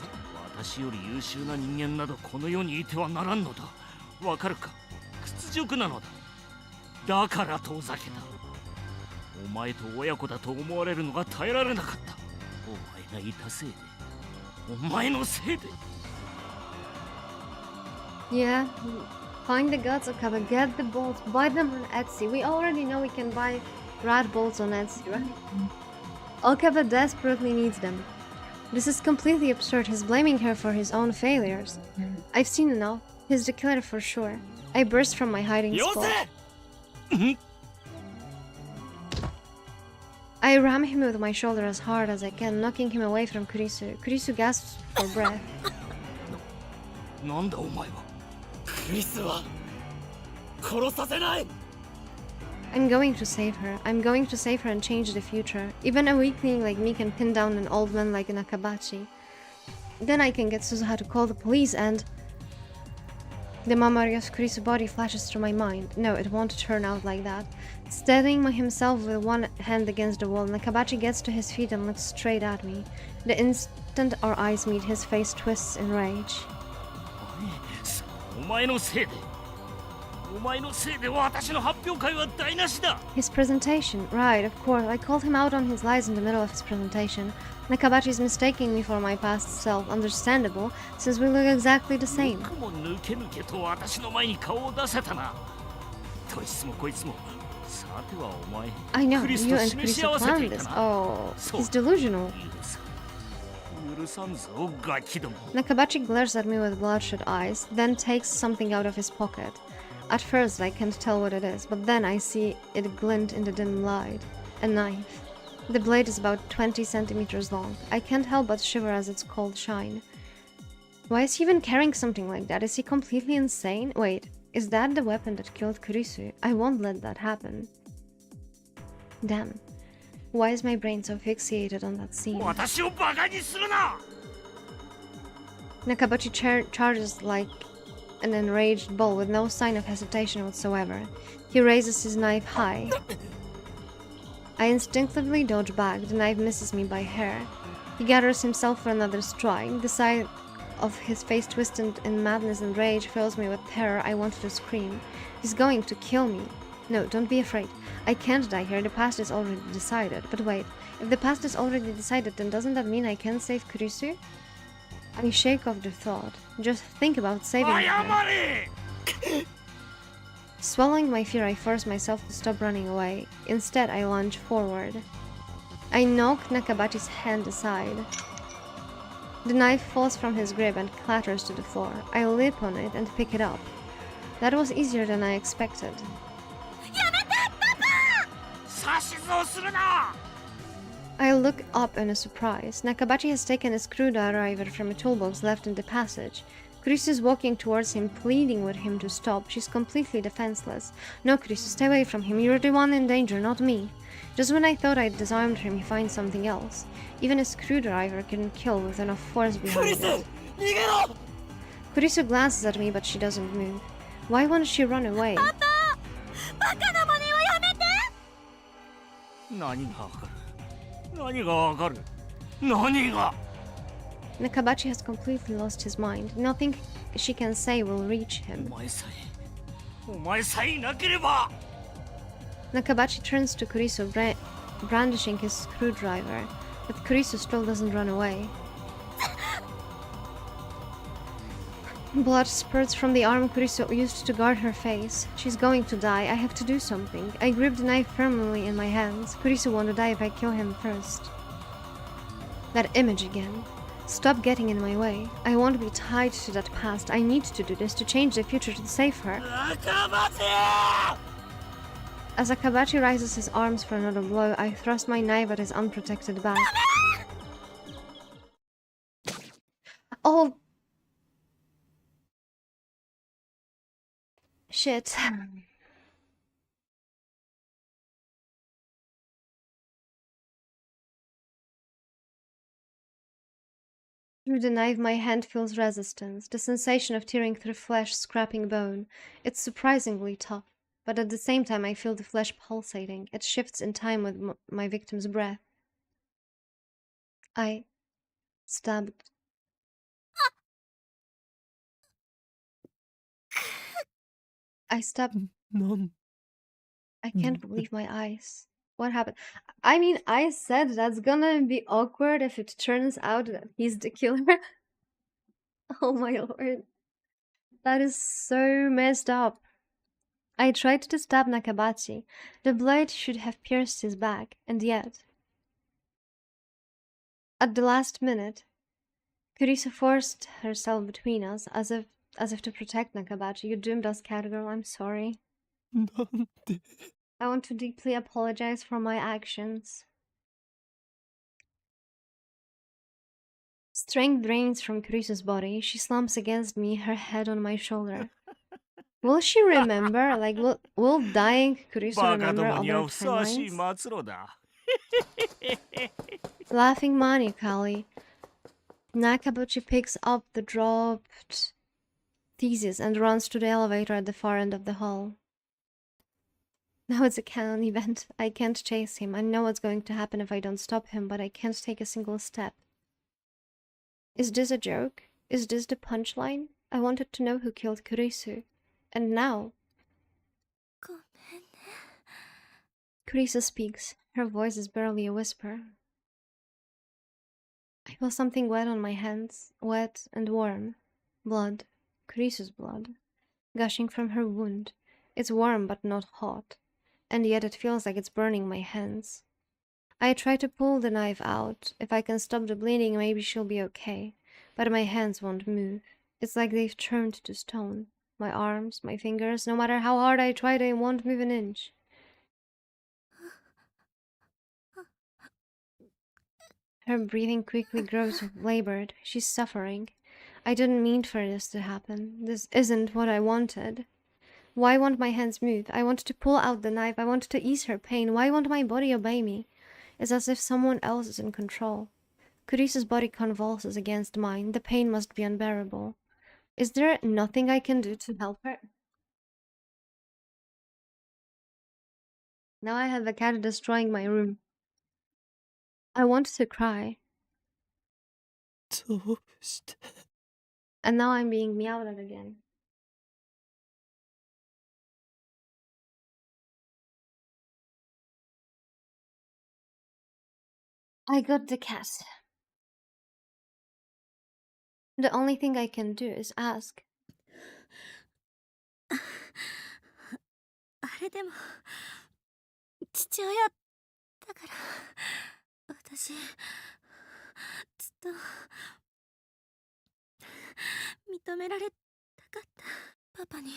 私より優秀な人間などこの世にいてはならんのだ。わかるか？屈辱なのだ。だから遠ざけた。お前と親子だと思われるのが耐えられなかった。お前がいたせいで、お前のせいで。 Yeah. Find the guts, Okaba, get the bolts, buy them on Etsy. We already know we can buy rat bolts on Etsy, right? Okaba desperately needs them. This is completely absurd. He's blaming her for his own failures. I've seen enough. He's declared for sure. I burst from my hiding spot. I ram him with my shoulder as hard as I can, knocking him away from Kurisu. Kurisu gasps for breath. なんだお前は。クリスは殺させない。 I'm going to save her. I'm going to save her and change the future. Even a weakling like me can pin down an old man like Nakabachi. Then I can get Suzuha to call the police and... The memory of Kurisu's body flashes through my mind. No, it won't turn out like that. Steadying himself with one hand against the wall, Nakabachi gets to his feet and looks straight at me. The instant our eyes meet, his face twists in rage. お前のせいで。お前のせいで私の発表会は台無しだ。 His presentation, right, of course. I called him out on his lies in the middle of his presentation. Nakabachi's mistaking me for my past self. Understandable, since we look exactly the same. よくも抜け抜けと私の前に顔を出せたな。どいつもこいつも。さてはお前。 I know, クリス you と and 示し Kurisu 合わせて planned いた this. な。 Oh, そう。 he's delusional. 許さんぞ、ガキども。 Nakabachi glares at me with bloodshot eyes, then takes something out of his pocket. At first, I can't tell what it is, but then I see it glint in the dim light. A knife. The blade is about 20 centimeters long. I can't help but shiver as its cold shine. Why is he even carrying something like that? Is he completely insane? Wait, is that the weapon that killed Kurisu? I won't let that happen. Damn. Why is my brain so fixated on that scene? 私をバカにするな。 Nakabachi charges like an enraged bull with no sign of hesitation whatsoever. He raises his knife high. I instinctively dodge back. The knife misses me by hair. He gathers himself for another strike. The sight of his face twisted in madness and rage fills me with terror. I wanted to scream. He's going to kill me. No, don't be afraid. I can't die here. The past is already decided. But wait, if the past is already decided, then doesn't that mean I can save Kurisu? I shake off the thought. Just think about saving her. 謝れ。 Swallowing my fear, I force myself to stop running away. Instead, I lunge forward. I knock Nakabachi's hand aside. The knife falls from his grip and clatters to the floor. I leap on it and pick it up. That was easier than I expected. 指図をするな。 I look up in a surprise. Nakabachi has taken a screwdriver from a toolbox left in the passage. Kurisu is walking towards him, pleading with him to stop. She's completely defenseless. No, Kurisu, stay away from him. You're the one in danger, not me. Just when I thought I'd disarmed him, he finds something else. Even a screwdriver couldn't kill with enough force behind it. Kurisu glances at me, but she doesn't move. Why won't she run away? バカな真似はやめて。何がわかる。何がわかる。何が。 Nakabachi has completely lost his mind. Nothing she can say will reach him. お前さえいなければ。 Nakabachi turns to Kurisu, brandishing his screwdriver, but Kurisu still doesn't run away. Blood spurts from the arm Kurisu used to guard her face. She's going to die. I have to do something. I grip the knife firmly in my hands. Kurisu won't die if I kill him first. That image again. Stop getting in my way. I won't be tied to that past. I need to do this to change the future to save her. As Akabachi raises his arms for another blow, I thrust my knife at his unprotected back. Oh! Shit. Through the knife, my hand feels resistance, the sensation of tearing through flesh, scraping bone. It's surprisingly tough, but at the same time I feel the flesh pulsating. It shifts in time with my victim's breath. I stabbed I stopped. なん I can't believe my eyes. What happened? I mean, I said that's gonna be awkward if it turns out that he's the killer. Oh my lord. That is so messed up. I tried to stab Nakabachi. The blade should have pierced his back, and yet. At the last minute, Kurisu forced herself between us as if to protect Nakabachi. You doomed us, Catgirl. I'm sorry. なんて I want to deeply apologize for my actions. Strength drains from Kurisu's body. She slumps against me, her head on my shoulder. Will she remember? Like, will dying Kurisu バカ remember どもには other ふさわしい timelines? 末路だ。 Laughing maniacally, Nakabuchi picks up the dropped thesis and runs to the elevator at the far end of the hall. Now it's a canon event. I can't chase him. I know what's going to happen if I don't stop him, but I can't take a single step. Is this a joke? Is this the punchline? I wanted to know who killed Kurisu. And now... ごめんね。 Kurisu speaks. Her voice is barely a whisper. I feel something wet on my hands. Wet and warm. Blood. Kurisu's blood. Gushing from her wound. It's warm but not hot. And yet it feels like it's burning my hands. I try to pull the knife out. If I can stop the bleeding, maybe she'll be okay. But my hands won't move. It's like they've turned to stone. My arms, my fingers, no matter how hard I try, they won't move an inch. Her breathing quickly grows labored. She's suffering. I didn't mean for this to happen. This isn't what I wanted. Why won't my hands move? I want to pull out the knife. I want to ease her pain. Why won't my body obey me? It's as if someone else is in control. Kurisu's body convulses against mine. The pain must be unbearable. Is there nothing I can do to help her? Now I have a cat destroying my room. I want to cry. どうして And now I'm being meowed at again. I got the cat. The only thing I can do is ask. あれでも父親だから私ずっと認められたかった。パパに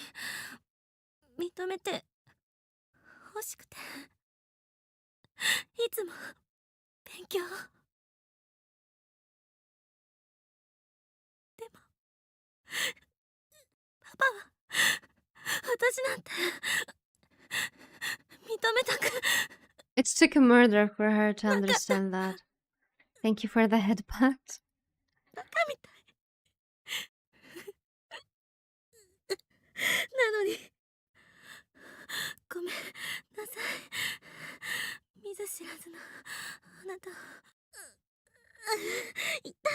認めて欲しくていつも勉強。でもパパは私なんて認めたく It took a murder for her to understand that. Thank you for the headbutt. バカみたいなのにごめんなさい。見ず知らずのあなたをいた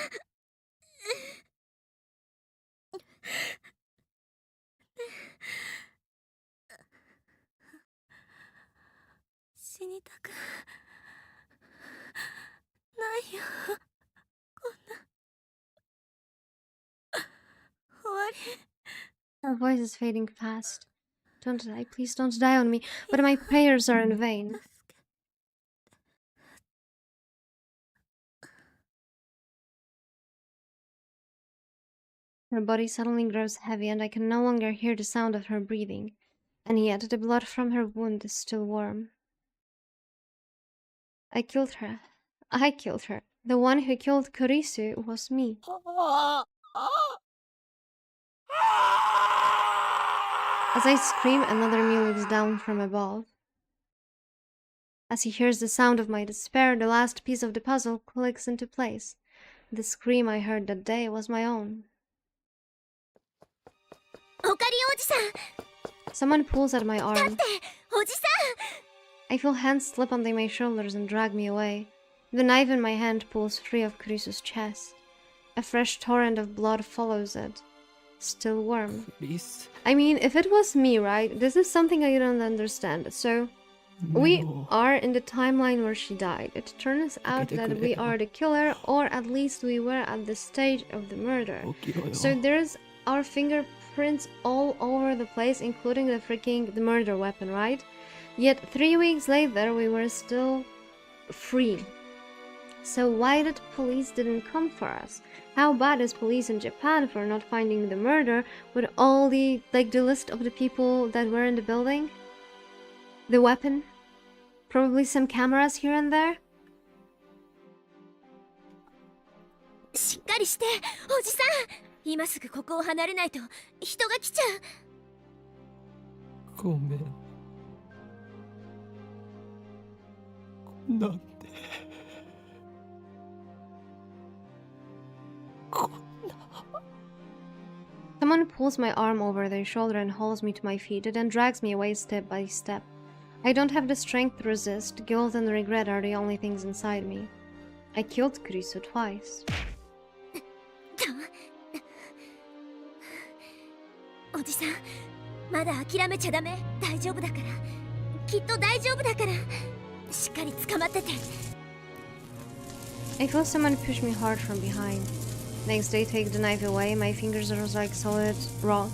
死にたくないよ。こんな終わり。 Her voice is fading fast. Don't die, please don't die on me. But my prayers are in vain. Her body suddenly grows heavy, and I can no longer hear the sound of her breathing. And yet the blood from her wound is still warm. I killed her. I killed her. The one who killed Kurisu was me. As I scream, another me looks down from above. As he hears the sound of my despair, the last piece of the puzzle clicks into place. The scream I heard that day was my own. オカリンおじさん Someone pulls at my arm. おじさ I feel hands slip onto my shoulders and drag me away. The knife in my hand pulls free of Kurisu's chest. A fresh torrent of blood follows it. still warm. クリス I mean, if it was me, right? This is something I don't understand. So, で we も are in the timeline where she died. It turns out that we are the killer, or at least we were at the stage of the murder. 起きろよ So there's our fingerprints all over the place, including the murder weapon, right? Yet 3 weeks later, we were still free. So why did police didn't come for us? How bad is police in Japan for not finding the murder with all the list of the people that were in the building? The weapon? Probably some cameras here and there? しっかりしておじさん。今すぐここを離れないと人が来ちゃう。ごめんなんでこんな Someone pulls my arm over their shoulder and hauls me to my feet, and then drags me away step by step. I don't have the strength to resist. Guilt and regret are the only things inside me. I killed Kurisu twice. おじさん、まだ諦めちゃダメ。大丈夫だから。きっと大丈夫だから。しっかり捕まってて。I feel someone push me hard from behind. Next, they take the knife away. My fingers are like solid rock.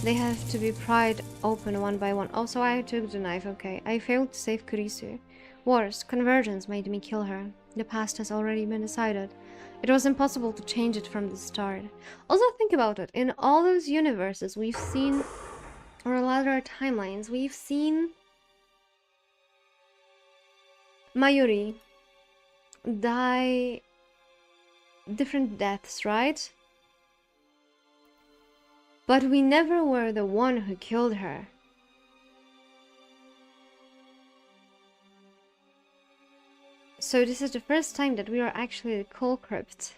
They have to be pried open one by one. Also, I took the knife, okay. I failed to save Kurisu. Worse, convergence made me kill her. The past has already been decided. It was impossible to change it from the start. Also, think about it. In all those universes we've seen, or rather timelines, we've seen Mayuri die different deaths, right? But we never were the one who killed her. So this is the first time that we are actually the culprit.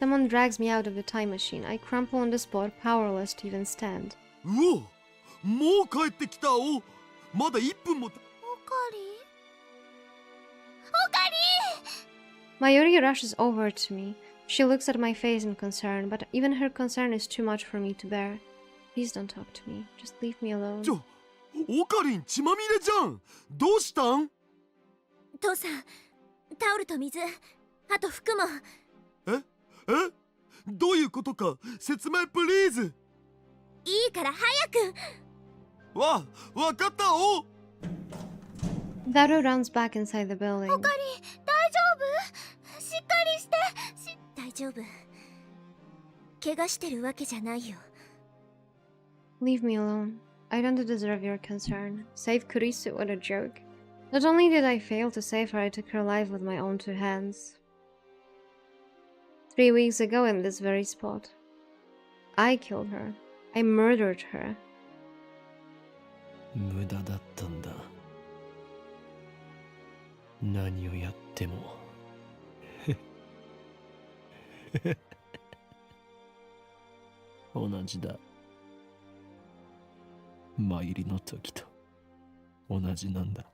Someone drags me out of the time machine. I crumple on the spot, powerless to even stand. うお、もう帰ってきたお。まだ1分も。おかりおかり Mayuri rushes over to me. She looks at my face in concern, but even her concern is too much for me to bear. Please don't talk to me. Just leave me alone. ちょ、オカリン血まみれじゃん。どうしたん？父さん、タオルと水、あと服も。え？どういうことか説明プリーズ。いいから早く。わかったお。Daru runs back inside the building. おかり、大丈夫？しっかりして。大丈夫。怪我してるわけじゃないよ。Leave me alone. I don't deserve your concern. Save Kurisu, what a joke. Not only did I fail to save her, I took her life with my own 2 hands. 3 weeks ago in this very spot. I killed her. I murdered her. 無駄だったんだ何をやっても同じだ参りの時と同じなんだ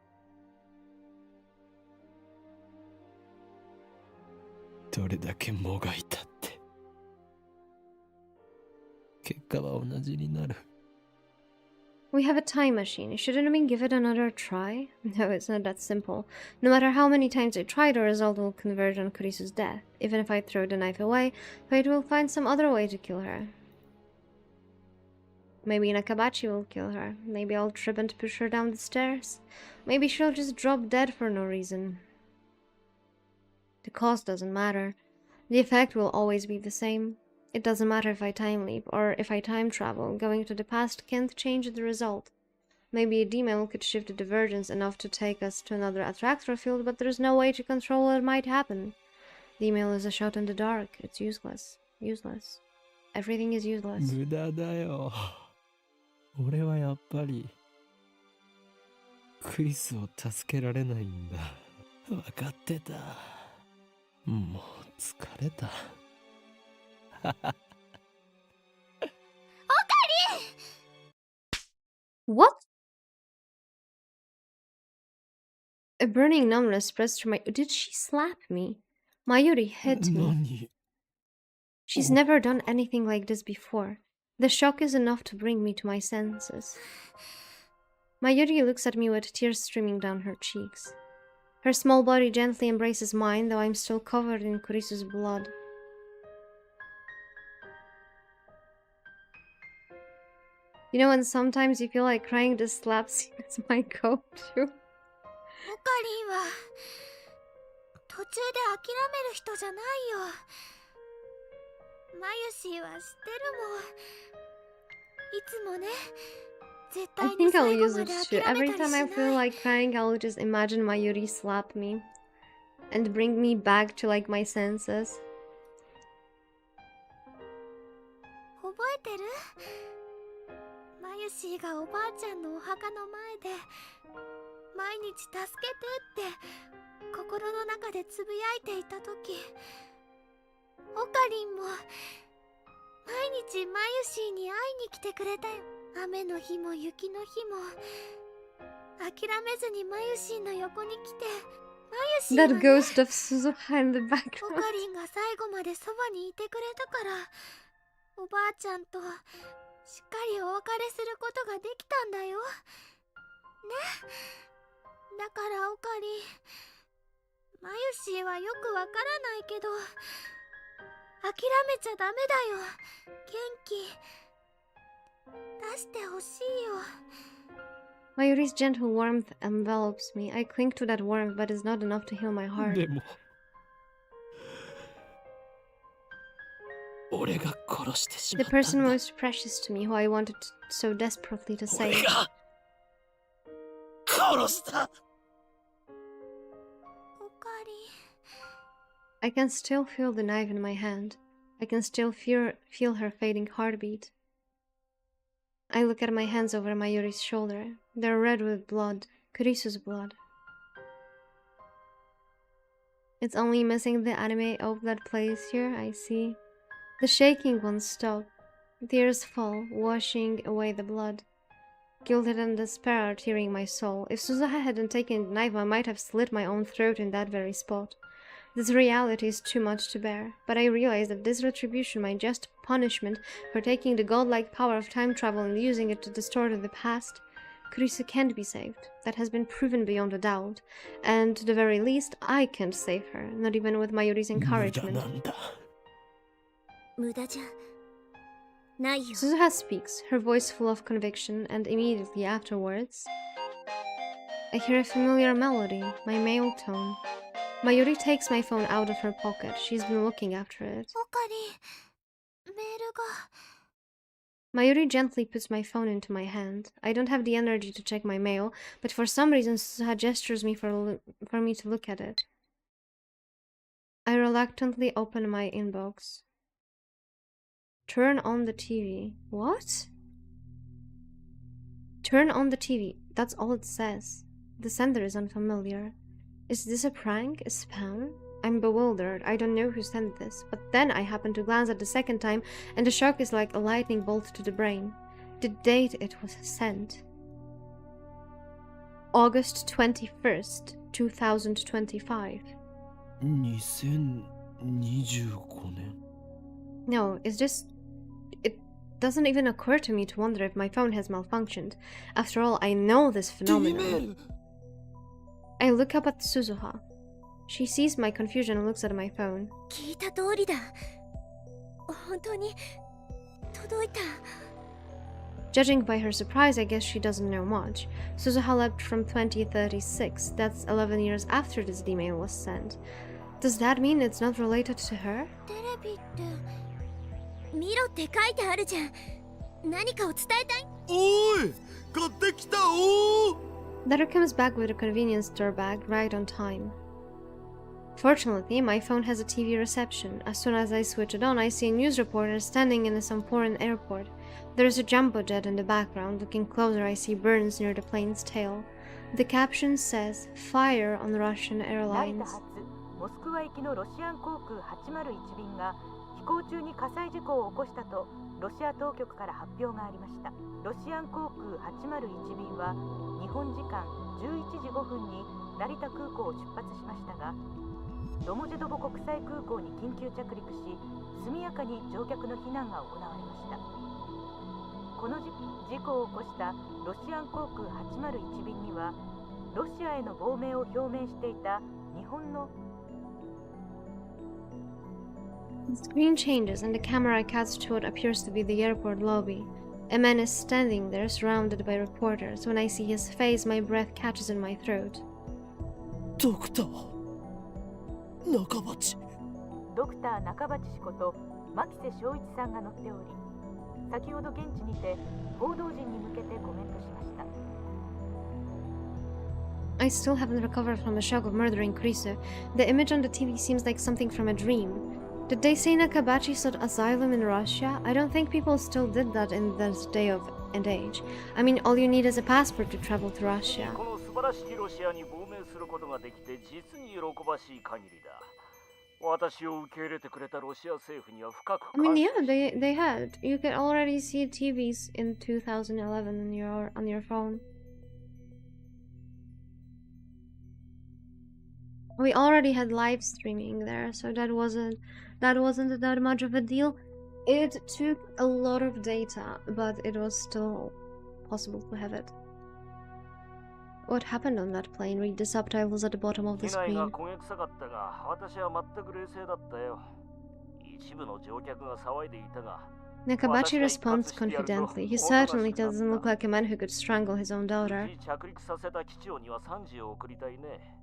どれだけもがいたって結果は同じになる We have a time machine. Shouldn't we give it another try? No, it's not that simple. No matter how many times I try, the result will converge on Kurisu's death. Even if I throw the knife away, fate will find some other way to kill her. Maybe Nakabachi will kill her. Maybe I'll trip and push her down the stairs. Maybe she'll just drop dead for no reason. The cause doesn't matter. The effect will always be the same. It doesn't matter if I time leap or if I time travel. Going to the past can't change the result. Maybe a demon could shift the divergence enough to take us to another attractor field, but there's no way to control what might happen. The email is a shot in the dark. It's useless. Useless. Everything is useless. 無駄だよ俺はやっぱりクリスを助けられないんだ分かってたもう疲れた What? A burning numbness spreads through my... Did she slap me? Mayuri hit me. 何 She's never done anything like this before. The shock is enough to bring me to my senses. Mayuri looks at me with tears streaming down her cheeks. Her small body gently embraces mine, though I'm still covered in Kurisu's blood. You know, and sometimes you feel like crying, this slap scene is my go-to. オカリンは途中で諦める人じゃないよ。マユシーは知ってるもん。いつもね、絶 I 対に think I'll 最後 use ま it で too. 諦め Every たり time I し feel ない。 like crying, I'll just imagine Mayuri slap me and bring me back to like my senses. 覚えてる？マユシーがおばあちゃんのお墓の前で毎日助けてって心の中でつぶやいていた時、オカリンも毎日マユシーに会いに来てくれたよ。雨の日も雪の日も諦めずにマユシーの横に来て、マユシーは That ね、 ghost of Suzuha in the オ background. カリンが最後までそばにいてくれたから、おばあちゃんとしっかりお別れすることができたんだよ。ね。だからオカリン、マユシーはよくわからないけど、諦めちゃダメだよ。元気出してほしいよ。 Mayuri's gentle warmth envelops me. I cling to that warmth, but it's not enough to heal my heart. でも俺が殺してしま The ったん person だ。 most precious to me, who I wanted so desperately to 俺 save. が殺した。オカリン、 I can still feel the knife in my hand. I can still feel her fading heartbeat. I look at my hands over Mayuri's shoulder. They're red with blood, Kurisu's blood. It's only missing the anime ope that plays here, I see. The shaking won't stop. Tears fall, washing away the blood. Guilt and despair are tearing my soul. If Suzuha hadn't taken the knife, I might have slit my own throat in that very spot. This reality is too much to bear, but I realize that this retribution, my just punishment for taking the godlike power of time travel and using it to distort the past, Kurisu can't be saved. That has been proven beyond a doubt, and to the very least, I can't save her, not even with Mayuri's 無駄 encouragement. なんだ。無駄じゃないよ。 Suzuha speaks, her voice full of conviction, and immediately afterwards, I hear a familiar melody, my male tone. Mayuri takes my phone out of her pocket. She's been looking after it. オカリン、メールが。 Mayuri gently puts my phone into my hand. I don't have the energy to check my mail, but for some reason Suzuha gestures me for me to look at it. I reluctantly open my inbox. Turn on the TV. What? Turn on the TV. That's all it says. The sender is unfamiliar. Is this a prank? A spam? I'm bewildered. I don't know who sent this. But then I happen to glance at the second time, and the shock is like a lightning bolt to the brain. The date it was sent. August 21st, 2025. 2025年。 No, it's just... It doesn't even occur to me to wonder if my phone has malfunctioned. After all, I know this メー phenomenon. ル。 I look up at Suzuha. She sees my confusion and looks at my phone. 聞いた通りだ。本当に届いた。 Judging by her surprise, I guess she doesn't know much. Suzuha left from 2036. That's 11 years after this email was sent. Does that mean it's not related to her? テレビって見ろって書いてあるじゃん。何かを伝えたい？おい、買ってきたおー。 Letter comes back with a convenience store bag right on time. Fortunately, my phone has a TV reception. As soon as I switch it on, I see a news reporter standing in some foreign airport. There is a jumbo jet in the background. Looking closer, I see burns near the plane's tail. The caption says, "Fire on Russian 成田 airlines." 発モスクワ行きのロシアン航空801便が飛行中に火災事故を起こしたとロシア当局から発表がありました。ロシアン航空801便は日本時間11時5分に成田空港を出発しましたが、ドモジェドボ国際空港に緊急着陸し、速やかに乗客の避難が行われました。この事故を起こしたロシアン航空801便には、ロシアへの亡命を表明していた日本の The screen changes and the camera cuts to what appears to be the airport lobby. A man is standing there, surrounded by reporters. When I see his face, my breath catches in my throat. ドクター中鉢。ドクター中鉢氏こと牧瀬正一さんが乗っており、先ほど現地にて報道陣に向けてコメントしました。 I still haven't recovered from the shock of murdering Kurisu. The image on the TV seems like something from a dream. Did they say Nakabachi sought asylum in Russia? I don't think people still did that in this day and age. I mean, all you need is a passport to travel to Russia. この素晴らしきロシアに亡命することができて実に喜ばしい限りだ。私を受け入れてくれたロシア政府には深く I mean, 感謝 yeah, they had. You could already see TVs in 2011 on your phone. We already had live streaming there, so that wasn't that much of a deal. It took a lot of data, but it was still possible to have it. What happened on that plane? Read the subtitles at the bottom of the 機内が screen. 焦げ臭かったが、私は全く冷静だったよ。一部の乗客が騒いでいたが、 Nakabachi responds confidently. He certainly doesn't look like a man who could strangle his own daughter. 無事着陸させた機長には賛辞を送りたいね。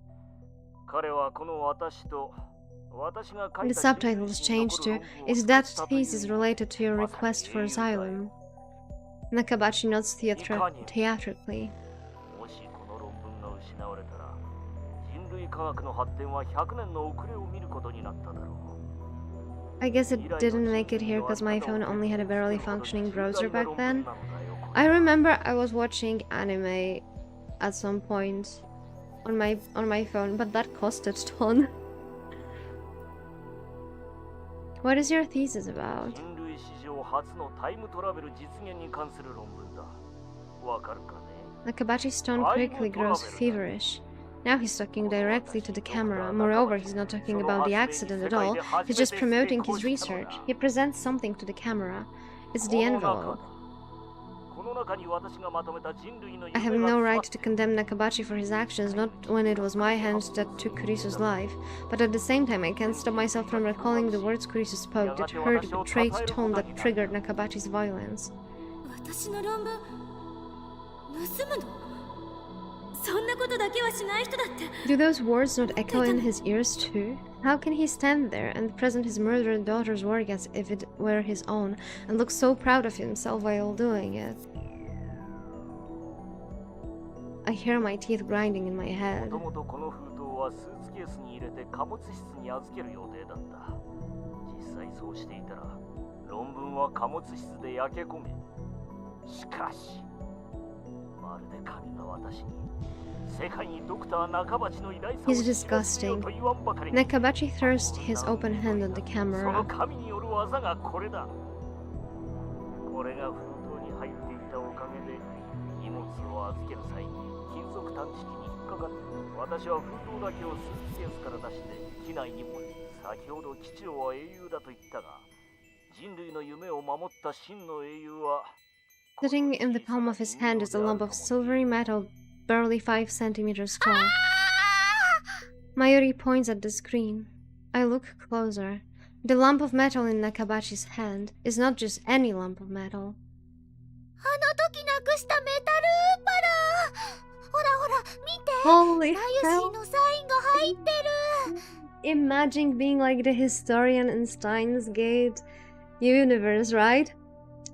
彼はこの私と私が書い The た subtitles changed to, "Is that thesis related to your request for asylum?" Nakabachi nods theatrically. もしこの論文が失われたら、人類科学の発展は100年の遅れを見ることになっただろう。 I guess it didn't make it here because my phone only had a barely functioning browser back then. I remember I was watching anime at some point on my phone, but that cost a ton. What is your thesis about? 人類史上初のタイムトラベル実現に関する論文だ。わかるかね？ Nakabachi's tone quickly grows feverish. Now he's talking directly to the camera. Moreover, he's not talking about the accident at all. He's just promoting his research. He presents something to the camera. It's the envelope. I have no right to condemn Nakabachi for his actions, not when it was my hand that took Kurisu's life. But at the same time, I can't stop myself from recalling the words Kurisu spoke, that hurt, betrayed tone that triggered Nakabachi's violence. 私の論文盗むの？そんなことだけはしない人だって。 Do those words not echo in his ears too? How can he stand there and present his murdered daughter's work as if it were his own, and look so proud of himself while doing it? I hear my teeth grinding in my head. もともとこの封筒はスーツケースに入れて貨物室に預ける予定だった。実際そうしていたら、論文は貨物室で焼け焦げ。しかし、まるで神が私に。 He's disgusting. Nakabachi thrust his open hand on the camera. Sitting in the palm of his hand is a lump of silvery metal barely 5 centimeters tall. Mayuri points at the screen. I look closer. The lump of metal in Nakabachi's hand is not just any lump of metal. あの時なくしたメタルパラ。ほらほら見て。 Holy ナユシ hell! のサインが入ってる。 Imagine being like the historian in Steins universe, right?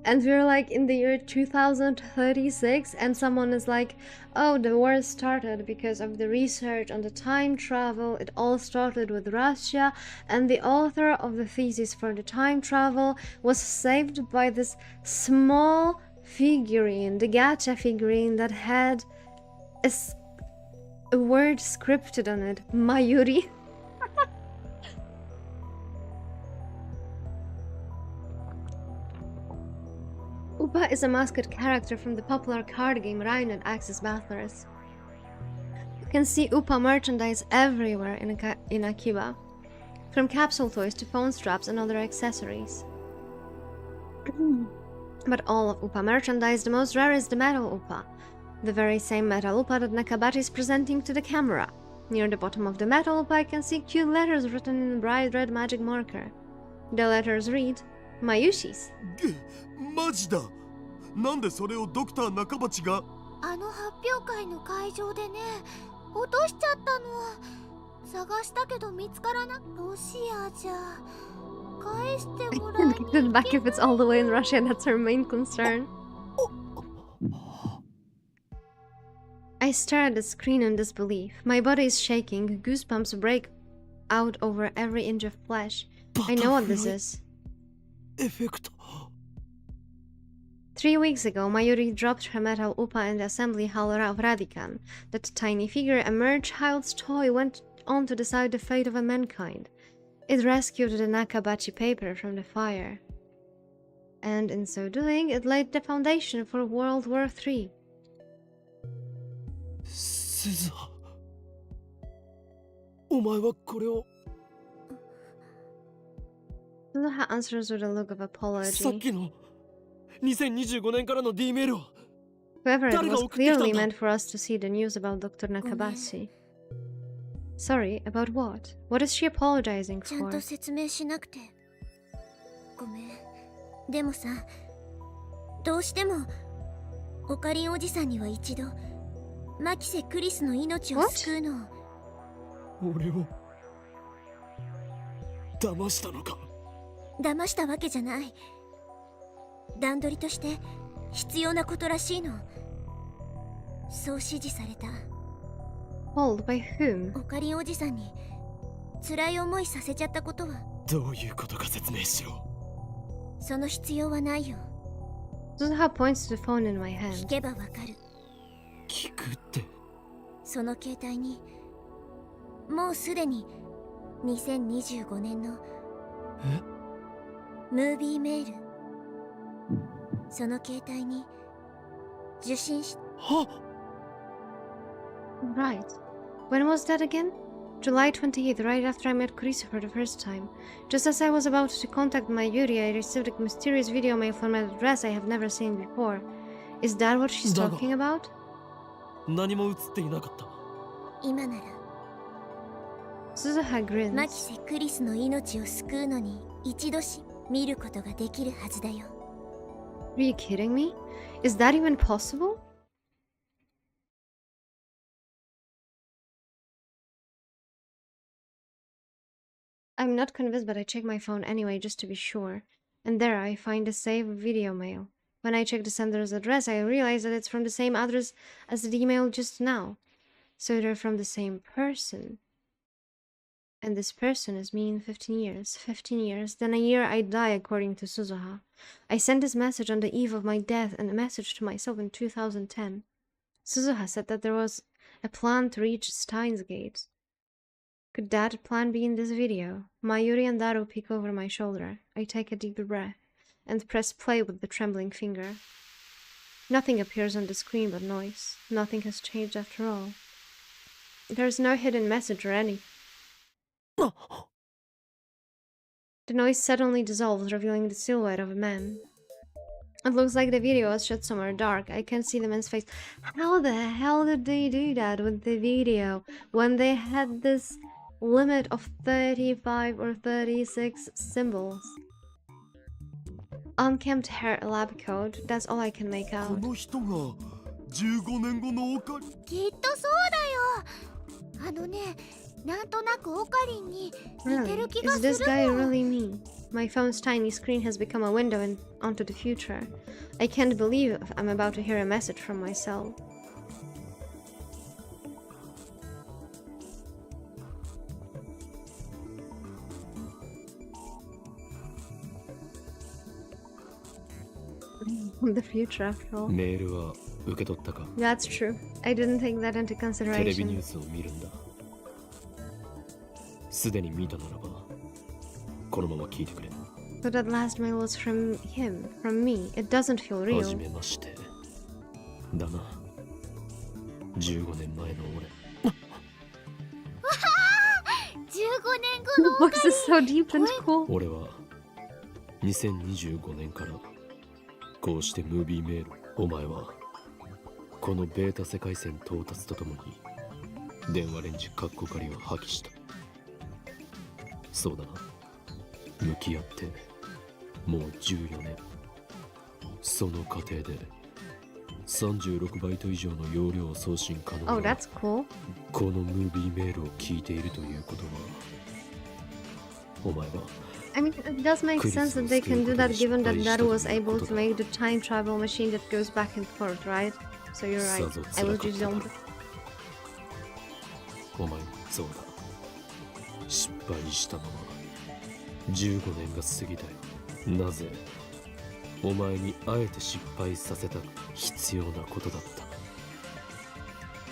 And we're like in the year 2036 and someone is like, oh, the war started because of the research on the time travel. It all started with Russia, and the author of the thesis for the time travel was saved by this small figurine, the gacha figurine that had a word scripted on it, Mayuri. Upa is a mascot character from the popular card game Rhino and Axis Battlers. You can see Upa merchandise everywhere in Akiba. From capsule toys to phone straps and other accessories. But all of Upa merchandise, the most rare is the metal Upa. The very same metal Upa that Nakabachi is presenting to the camera. Near the bottom of the metal Upa I can see cute letters written in bright red magic marker. The letters read, Mayushi's. マジだ。なんでそれをドクター中鉢が。あの発表会の会場でね、落としちゃったの。探したけど見つからな。ロシアじゃ。返してもらえない。 Get it back if it's all the way in Russia, that's her main concern. I stare at the screen in disbelief. My body is shaking, goosebumps break out over every inch of flesh. I know what this is. エフェクト。 3 weeks ago, Mayuri dropped her metal Upa in the assembly hall of Radican. That tiny figure, a mere child's toy, went on to decide the fate of a mankind. It rescued the Nakabachi paper from the fire. And in so doing, it laid the foundation for World War III. 鈴葉。お前はこれを。 Suzuha answers with a look of さっ apology. きの2025年からの D メールは。 Whoever it was 誰が送ってきたんだ？ clearly meant for us to see the news about Dr. Nakabashi. Sorry, about what? What is she apologizing ちゃん for? と説明しなくてごめん。でもさ、どうしてもオカリンおじさんには一度マキセ・クリスの命を What? 救うのを。俺を騙したのか。騙したわけじゃない。段取りとして必要なことらしいの。そう指示された。 Told by whom? オカリンおじさんに辛い思いさせちゃったことは。どういうことか説明しろ。その必要はないよ。 Suzuha points to the phone in my 聞 hand. けばわかる。聞くって。その携帯にもうすでに2025年のムービーメール。その携帯に受信し。はっ。 Right. When was that again? July 28th, right after I met Kurisa for the first time. Just as I was about to contact Mayuri, I received a mysterious video mail from an address I have never seen before. Is that what she's だが talking about? 何も映っていなかった。今なら Suzuha マキ grins. セ・クリスの命を救うのに一度見ることができるはずだよ。 Are you kidding me? Is that even possible? I'm not convinced, but I check my phone anyway just to be sure. And there I find a saved video mail. When I check the sender's address, I realize that it's from the same address as the email just now. So they're from the same person. And this person is me in 15 years. 15 years. Then a year I die, according to Suzuha. I sent this message on the eve of my death and a message to myself in 2010. Suzuha said that there was a plan to reach Steins Gate. Could that plan be in this video? Mayuri and Daru peek over my shoulder. I take a deep breath and press play with the trembling finger. Nothing appears on the screen but noise. Nothing has changed after all. There's no hidden message or anything. The noise suddenly dissolves, revealing the silhouette of a man. It looks like the video was shot somewhere dark. I can't see the man's face. How the hell did they do that with the video when they had this limit of 35 or 36 symbols? Unkempt hair lab coat. That's all I can make こ out. の人が15年後のオカリ。きっとそうだよ。あのね、なんとなくオカリンに似てる Really? 気が Is す this る guy の。 really me? My phone's tiny screen has become a window onto the future. I can't believe I'm about to hear a message from myself. The future, after all. メールは受け取ったか。 That's true. I didn't take that into テレビニュ consideration. ースを見るんだ。すでに見たならば、このまま聞いてくれ。 But that last mail was from him, from me. It doesn't feel はじ real. めまして。だな。15年前の俺。15年後 voice is so deep and cool. 俺は2025年からこうしてムービーメール、お前はこのベータ世界線到達とともに電話レンジカッコ仮を破棄した。そうだな、向き合ってもう14年。その過程で36バイト以上の容量を送信可能 Oh, な that's cool. このムービーメールを聞いているということは、お前は I mean, it does make sense that they can do that given that Daru was able to make the time travel machine that goes back and forth, right? So you're right. I was just dumb. お前、そうだ。失敗したまま15年が過ぎたよ。なぜお前にあえて失敗させた必要なことだった。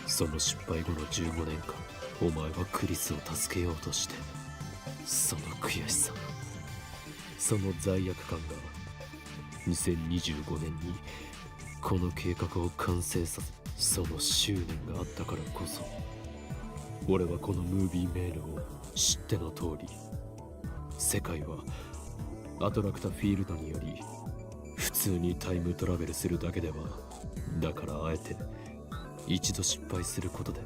その失敗後の15年間、お前はクリスを助けようとして、その悔しさ、その罪悪感が2025年にこの計画を完成させ、その執念があったからこそ、俺はこのムービーメールを知っての通り、世界はアトラクタフィールドにより普通にタイムトラベルするだけでは、だからあえて一度失敗することで、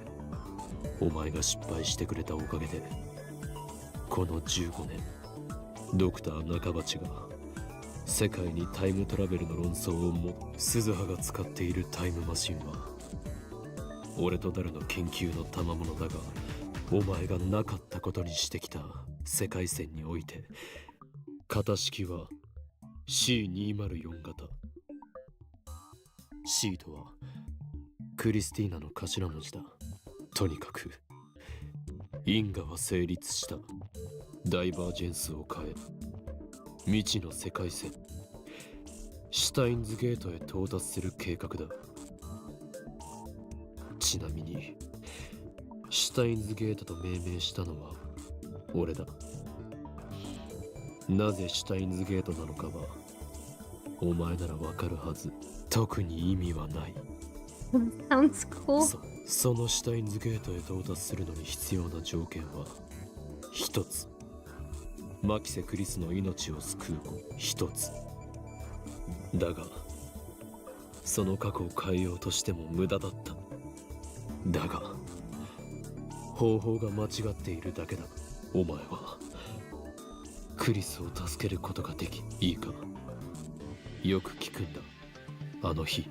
お前が失敗してくれたおかげで、この15年ドクター中鉢が世界にタイムトラベルの論争をも鈴葉が使っているタイムマシンは俺とダルの研究の賜物だが、お前がなかったことにしてきた世界線において、型式は C204 型。 C とはクリスティーナの頭文字だ。とにかく因果は成立した。ダイバージェンスを変え、未知の世界線シュタインズゲートへ到達する計画だ。ちなみにシュタインズゲートと命名したのは俺だ。なぜシュタインズゲートなのかはお前ならわかるはず。特に意味はない。Sounds cool. そのシュタインズゲートへ到達するのに必要な条件は一つ。マキセ・クリスの命を救う一つ。だがその過去を変えようとしても無駄だった。だが方法が間違っているだけだ。お前はクリスを助けることができ、いいか、よく聞くんだ。あの日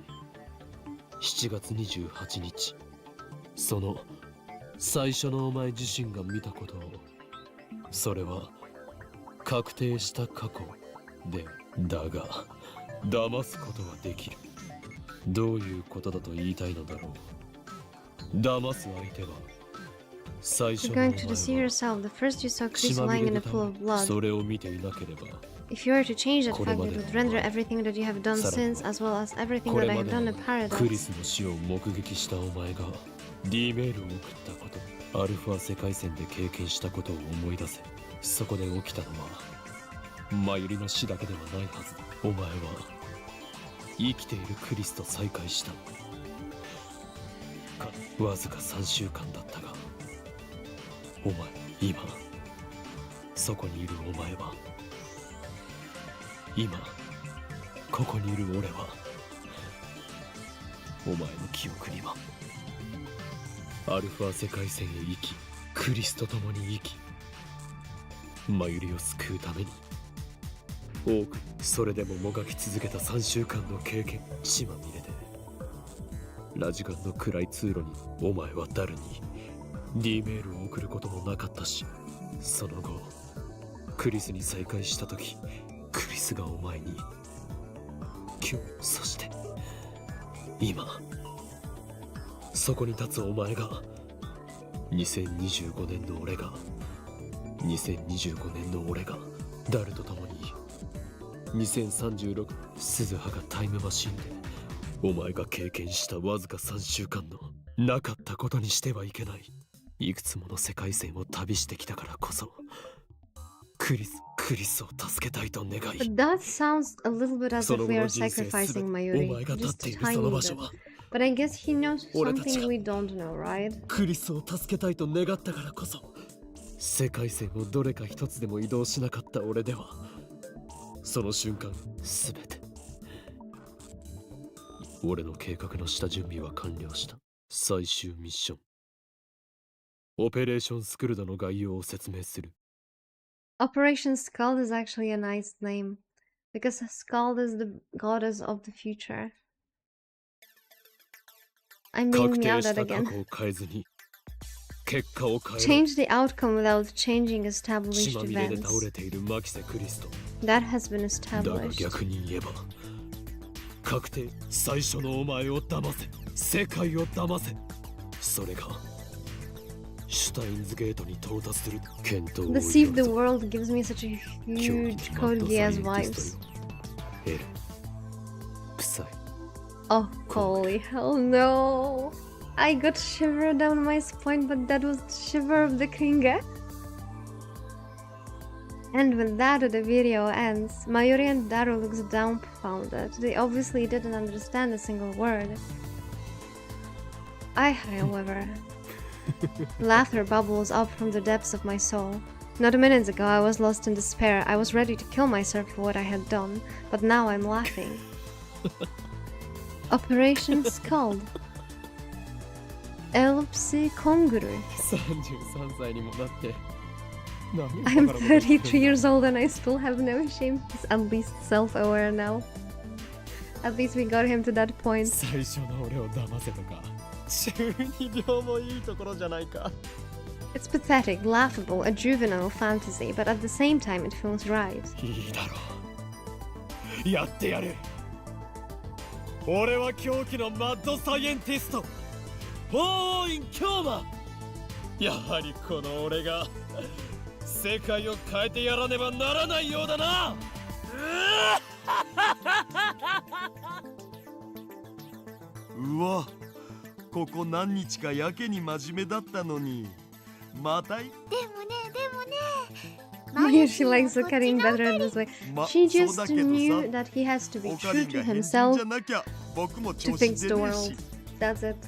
7月28日、その最初のお前自身が見たことを、それは確定した過去で、だが騙すことはできる。どういうことだと言いたいのだろう。騙す相手は最初 You're のお going 前 to deceive は yourself. The first you saw Chris 血ま lying み in れ a で pool of た blood. それを見ていなければ、 If you were to change that これ fact, ま it で would の render everything that you have done さらに since, as well as everything こ that れ I ま have で done, の a クリ paradox. スの死を目撃したお前が D メールを送ったこと、アルファ世界線で経験したことを思い出せ。そこで起きたのはマユリの死だけではないはずだ。お前は生きているクリスと再会した。わずか3週間だったが、お前今そこにいるお前は、今ここにいる俺は、お前の記憶にはアルファ世界線へ生き、クリスと共に生き、マユリを救うために多く、それでももがき続けた3週間の経験、血まみれでラジカンの暗い通路にお前は誰に D メールを送ることもなかったし、その後クリスに再会した時、クリスがお前に今日、そして今そこに立つお前が2025年の俺が2025年の俺がダルと共に2036、鈴葉がタイムマシンでお前が経験したわずか3週間のなかったことにしてはいけない。いくつもの世界線を旅してきたからこそ、クリスを助けたいと願い、 But that sounds a little bit as そ if の we 後 are の人生すべ sacrificing てお前 Mayuri. が立っ Just て a いるそ tiny の場 bit. 所は But I guess he knows 俺たち something が we don't know, right? クリスを助けたいと願ったからこそ、世界線をどれか一つでも移動しなかった俺では、その瞬間すべて俺の計画の下準備は完了した。最終ミッション、オペレーションスクルドの概要を説明する。 Operation Skald is actually a nice name, because Skald is the goddess of the future. I'm 確 being 定 meowed し at た過 again. 去を変えずに結果を変えろ。 Change the outcome without changing 血 established まみれで倒 events. れているマキセ・クリスト。 That has been だが established. 逆に言えば、確定最初のお前を騙せ、世界を騙せ。それがシュタインズゲートに到達する検討を Deceive the 挑むぞ。 world gives me such a 狂 huge 気のマッ Code ドサイエ Geass ンティ vibes. ストよ。エル、臭い。 Oh, holy hell no! I got shiver down my spine, but that was the shiver of the Kringa. And with that, the video ends. Mayuri and Daru looks dumbfounded. They obviously didn't understand a single word. I, however, laughter bubbles up from the depths of my soul. Not minutes ago, I was lost in despair. I was ready to kill myself for what I had done, but now I'm laughing. Operation Scald. Elpsi Konguru. 33歳にもなって。 I'm 33 years old and I still have no shame. He's at least self-aware now. At least we got him to that point. 最初の俺を騙せとか、中二病もいいところじゃないか。 It's pathetic, laughable, a juvenile fantasy, but at the same time it feels right. いいだろう。やってやる。俺は狂気のマッドサイエンティスト、オーイン・キョーマ。やはりこの俺が世界を変えてやらねばならないようだな。うわ、ここ何日かやけに真面目だったのに、またでもねでもね Mayuri she likes Karin better this way. ま、 She そう just だけど knew さ、 that he has to be オカ true リン to が変人 himself じゃなきゃ僕も to 調子 fix 出 the ねえ world. し。 That's it.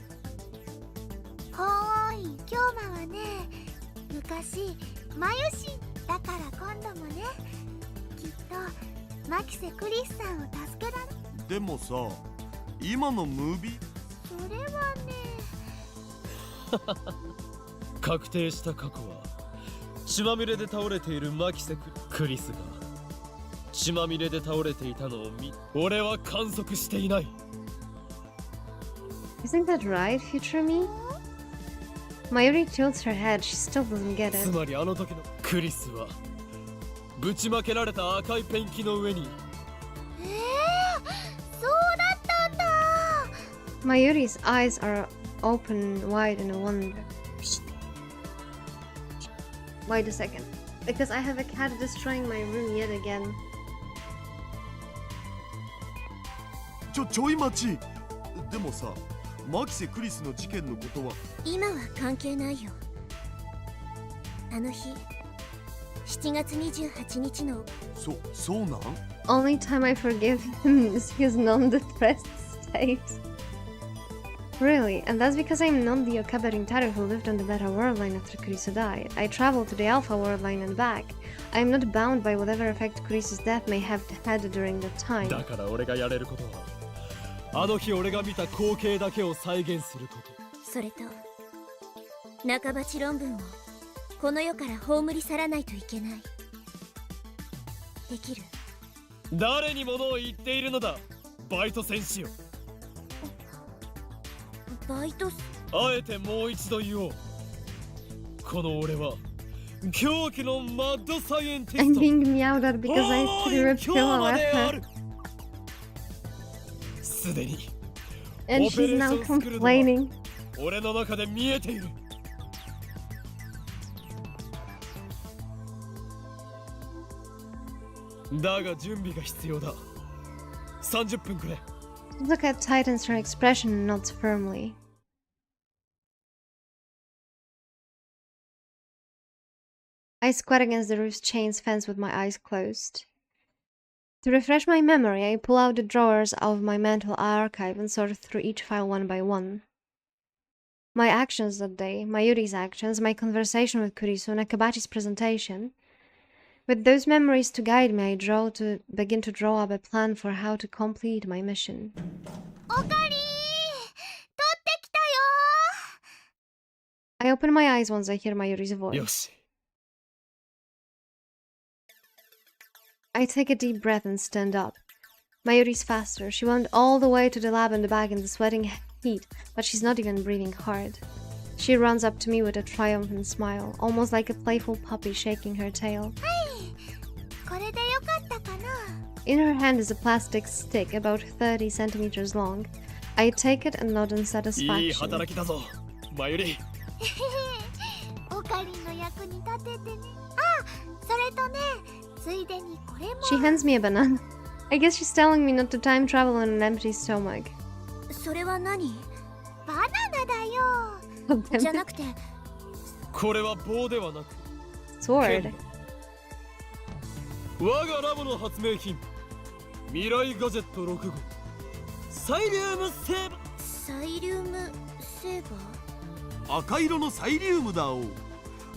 ほーい京馬はね昔マユシだから今度もねきっとマキセクリスさんを助けられ。でもさ、今のムービーそれはね確定した過去は血まみれで倒れているマキセクリスが血まみれで倒れていたのを俺は観測していない。 Isn't that right, future me? Mayuri tilts her head. She still doesn't get つ it. まりあの時のクリスはぶちまけられた赤いペンキの上にそうだったんだ。 Mayuri's eyes are open wide in wonder. Wait a second. Because I have a cat destroying my room yet again. ちょい待ち。でもさ、マキセ・クリスの事件のことは今は関係ないよ。あの日7月28日のそうなん？ Only time I forgive him is his non-depressed state. Really, and that's because I'm not the Okaba Rintaro who lived on the Beta world line after Kurisu died. I traveled to the Alpha world line and back. I am not bound by whatever effect Kurisu's death may have had during that time. だから俺がやれることはあの日俺が見た光景だけを再現すること。それと中鉢論文をこの世から葬り去らないといけない。できる？誰に物を言っているのだ、バイト戦士よ。バイトあえてもう一度言おう。この俺は狂気のマッドサイエンティ I'm スト being meowed at because I オー threw イ a ン・キョー pillow マ at であ her. る。すでに And オペ she's レーシ now ョンスクルドは complaining. 俺の中で見えている。だが準備が必要だ。30分くれ。 Look tightens her expression and nods firmly. I squat against the roof's chains fence with my eyes closed. To refresh my memory, I pull out the drawers of my mental archive and sort through each file one by one. My actions that day, Mayuri's actions, my conversation with Kurisu, Nakabachi's presentation. With those memories to guide me, I begin to draw up a plan for how to complete my mission. おかりー取ってきた I open my eyes once I hear Mayuri's voice. よし I take a deep breath and stand up. Mayuri's faster. She went all the way to the lab and back in the sweating heat, but she's not even breathing hard. She runs up to me with a triumphant smile, almost like a playful puppy shaking her tail. これでよかったかな In her hand is a plastic stick about 30 centimeters long. I take it and nod in いい satisfaction. 働きだぞマユリおかりんの役に立ててねあそれとねついでにこれも She hands me a banana. I guess she's telling me not to time travel on an empty stomach. それは何バナナだよじゃなくてこれは棒ではなく Sword. 我がラボの発明品未来ガジェット6号サイリウムセーバサイリウムセーバ赤色のサイリウムだおう。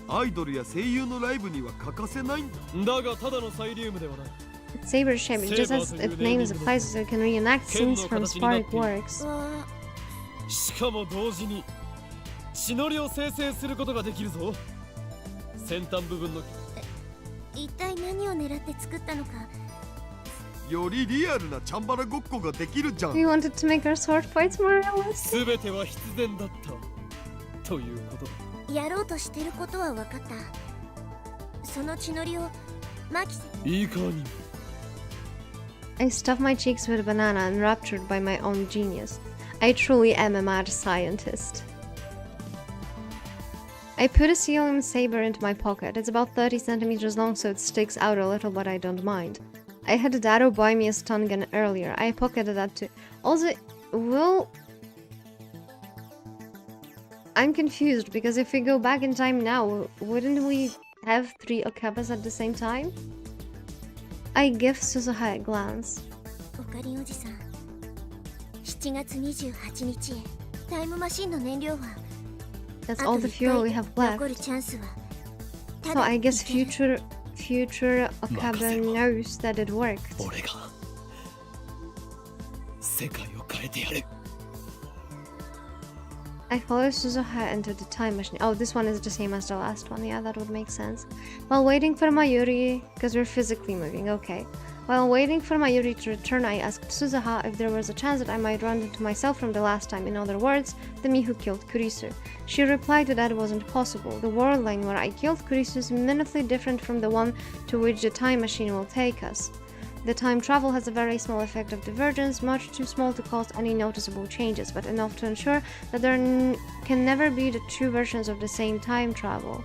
アイドルや声優のライブには欠かせないんだ。ーだがただのサイリウムではない Saber shaped, just as its name implies, so it can reenact scenes from Spark works. わしかも同時に血のりを生成することができるぞ先端部分の一体何を狙って作ったのかよりリアルなチャンバラごっこができるじゃん。 We wanted to make our sword fights more realistic. 全ては必然だったということだやろうとしてることは分かったその血のりをマキセいいかに I stuff my cheeks with a banana, enraptured by my own genius. I truly am a mad scientist. I put a ceiling saber into my pocket. It's about 30 centimeters long, so it sticks out a little, but I don't mind. I had Dado buy me a stun gun earlier. I pocketed that too. Also, I'm confused, because if we go back in time now, wouldn't we have 3 Okabas at the same time? I give Suzuha a glance. おかりんおじさん7月28日へタイムマシンの燃料は That's あ all と the 1 fuel 回 we have 残 left. るチャンスはた So だ I guess 一回 future Okaba knows that it worked. 俺が世界を変えてやる I follow Suzuha into the time machine. Oh, this one is the same as the last one. Yeah, that would make sense. While waiting for Mayuri, because we're physically moving, okay. While waiting for Mayuri to return, I asked Suzuha if there was a chance that I might run into myself from the last time. In other words, the me who killed Kurisu. She replied that that wasn't possible. The world line where I killed Kurisu is minutely different from the one to which the time machine will take us. The time travel has a very small effect of divergence, much too small to cause any noticeable changes, but enough to ensure that there can never be the two versions of the same time travel.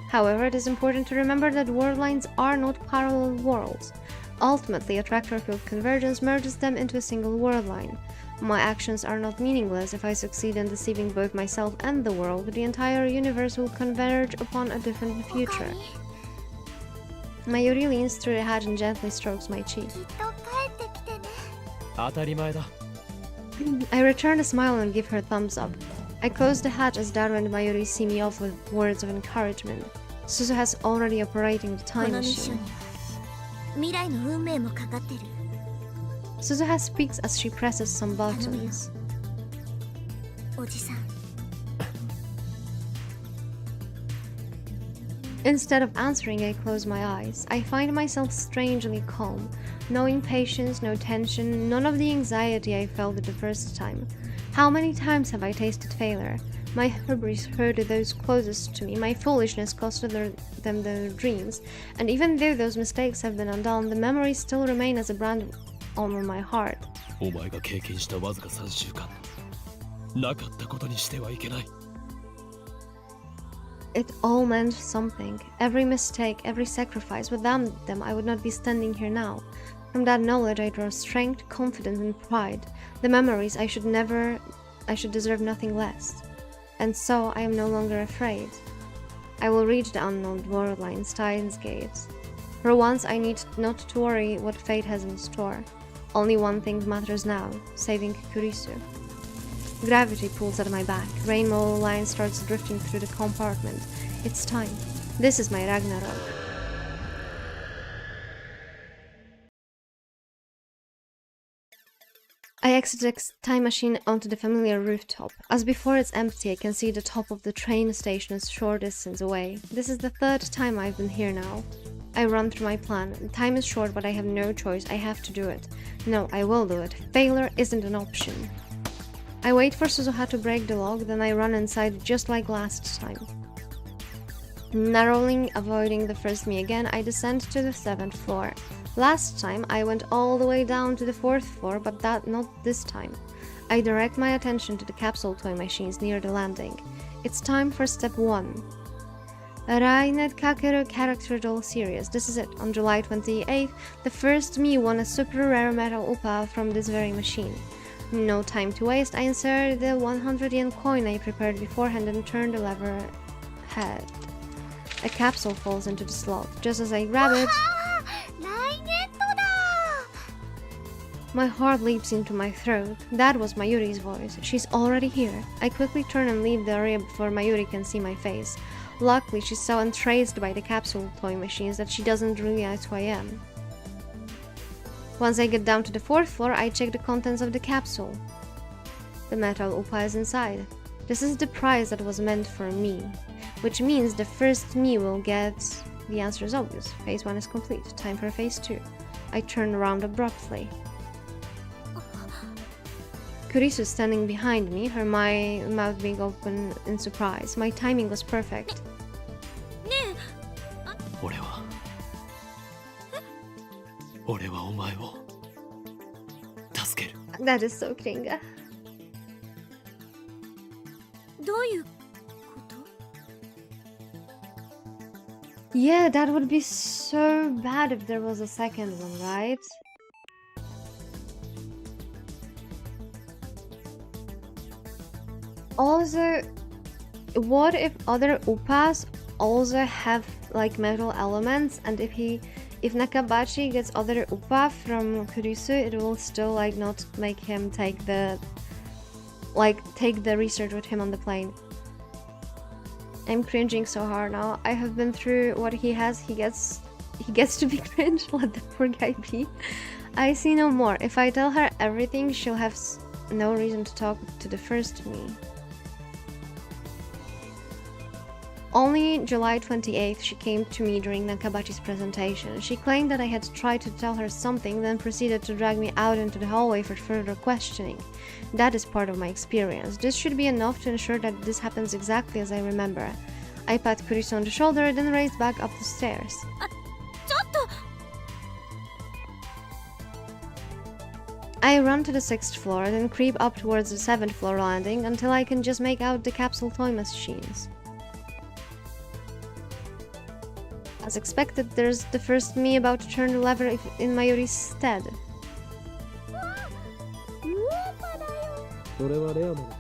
However, it is important to remember that world lines are not parallel worlds. Ultimately, attractor field convergence merges them into a single world line. My actions are not meaningless. If I succeed in deceiving both myself and the world, the entire universe will converge upon a different おか future. り Mayuri leans through the hatch and gently strokes my cheek. きっと帰ってきてね当たり前だ I return a smile and give her a thumbs up. I close the hatch as Daru and Mayuri see me off with words of encouragement. Suzu has already operating the こ time のミッション machine. には未来の運命もかかってる Suzuha speaks as she presses some buttons. おじさん Instead of answering, I close my eyes. I find myself strangely calm. No impatience, no tension, none of the anxiety I felt the first time. How many times have I tasted failure? My hubris hurted those closest to me. My foolishness costed them their dreams. And even though those mistakes have been undone, the memories still remain as a brand on my heart. お前が経験したわずか3週間なかったことにしてはいけない It all meant something. Every mistake, every sacrifice. Without them, I would not be standing here now. From that knowledge, I draw strength, confidence, and pride. The memories I should deserve nothing less. And so I am no longer afraid. I will reach the unknown world line, Steins gates. For once, I need not to worry what fate has in store. Only one thing matters now: saving Kurisu. Gravity pulls at my back. Rainbow line starts drifting through the compartment. It's time. This is my Ragnarok. I exit the time machine onto the familiar rooftop. As before it's empty, I can see the top of the train station a short distance away. This is the third time I've been here now. I run through my plan. Time is short, but I have no choice. I have to do it. No, I will do it. Failure isn't an option. I wait for Suzuha to break the lock, then I run inside just like last time. Narrowly avoiding the first me again, I descend to the 7th floor. Last time I went all the way down to the 4th floor, but not this time. I direct my attention to the capsule toy machines near the landing. It's time for step 1. Rainet Kakeru Character Doll Series. This is it. On July 28th, the first me won a super rare metal upa from this very machine. No time to waste, I insert the 100 yen coin I prepared beforehand and turn the lever head. A capsule falls into the slot. Just as I grab it, my heart leaps into my throat. That was Mayuri's voice. She's already here. I quickly turn and leave the area before Mayuri can see my face. Luckily, she's so entranced by the capsule toy machines that she doesn't realize who I am. Once I get down to the 4th floor, I check the contents of the capsule. The metal upa is inside. This is the prize that was meant for me, which means the first me will get... The answer is obvious. Phase 1 is complete. Time for phase 2. I turn around abruptly. Kurisu is standing behind me, her mouth being open in surprise. My timing was perfect. 俺はお前を助ける。 That is so Kringa. どういうこと？ Yeah, that would be so bad if there was a second one, right? Also, what if other upas also have like metal elements, and if Nakabachi gets other upa from Kurisu, it will still like not make him take the research with him on the plane. I'm cringing so hard now. I have been through what he has. He gets to be cringe. Let the poor guy be. I see no more. If I tell her everything, she'll have no reason to talk to the first me. Only July 28th she came to me during Nakabachi's presentation. She claimed that I had tried to tell her something, then proceeded to drag me out into the hallway for further questioning. That is part of my experience. This should be enough to ensure that this happens exactly as I remember. I pat Kurisu on the shoulder, then raced back up the stairs. I run to the 6th floor, then creep up towards the 7th floor landing until I can just make out the capsule toy machines. As expected, there's the first me about to turn the lever in Mayuri's stead. それはレアなのか？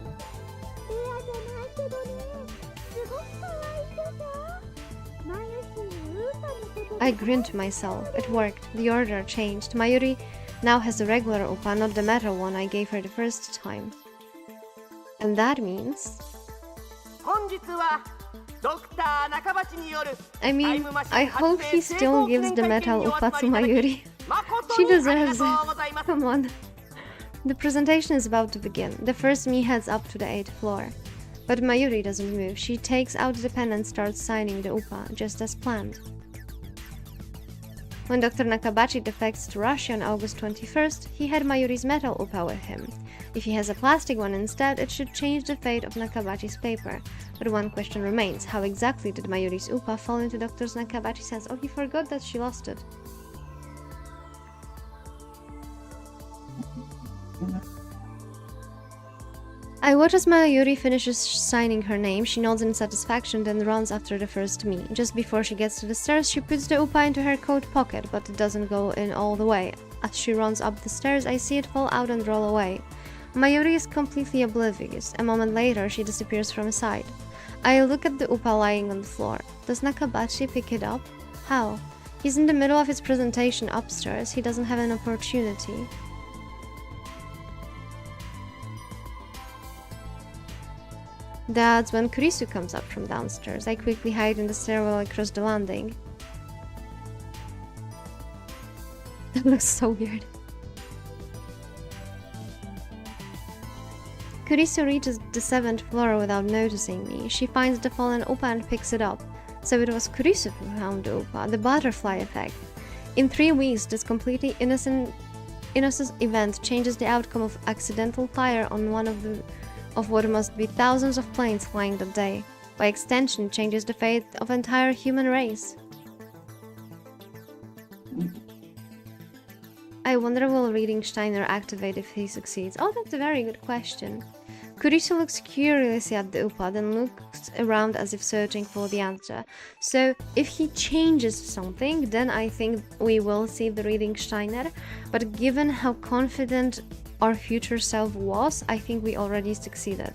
I grinned to myself. It worked. The order changed. Mayuri now has the regular upa, not the metal one I gave her the first time. And that means... I mean, I hope he still gives the metal upa to Mayuri. She deserves it. Come on. The presentation is about to begin. The first me heads up to the 8th floor. But Mayuri doesn't move. She takes out the pen and starts signing the upa, just as planned. When Dr. Nakabachi defects to Russia on August 21st, he had Mayuri's metal upa with him. If he has a plastic one instead, it should change the fate of Nakabachi's paper. But one question remains: how exactly did Mayuri's upa fall into Dr. Nakabachi's hands? Oh, he forgot that she lost it. I watch as Mayuri finishes signing her name. She nods in satisfaction, then runs after the first me. Just before she gets to the stairs, she puts the upa into her coat pocket, but it doesn't go in all the way. As she runs up the stairs, I see it fall out and roll away. Mayuri is completely oblivious. A moment later, she disappears from sight. I look at the upa lying on the floor. Does Nakabachi pick it up? How? He's in the middle of his presentation upstairs. He doesn't have an opportunity. That's when Kurisu comes up from downstairs. I quickly hide in the stairwell across the landing. That looks so weird. Kurisu reaches the 7th floor without noticing me. She finds the fallen Oppa and picks it up. So it was Kurisu who found the Oppa, the butterfly effect. In 3 weeks, this completely innocent event changes the outcome of accidental fire on one of what must be thousands of planes flying that day. By extension, changes the fate of entire human race. I wonder will reading Steiner activate if he succeeds? Oh, that's a very good question. Kurisu looks curiously at the Upa, then looks around as if searching for the answer. So, if he changes something, then I think we will see the reading Steiner. But given how confident our future self was, I think we already succeeded.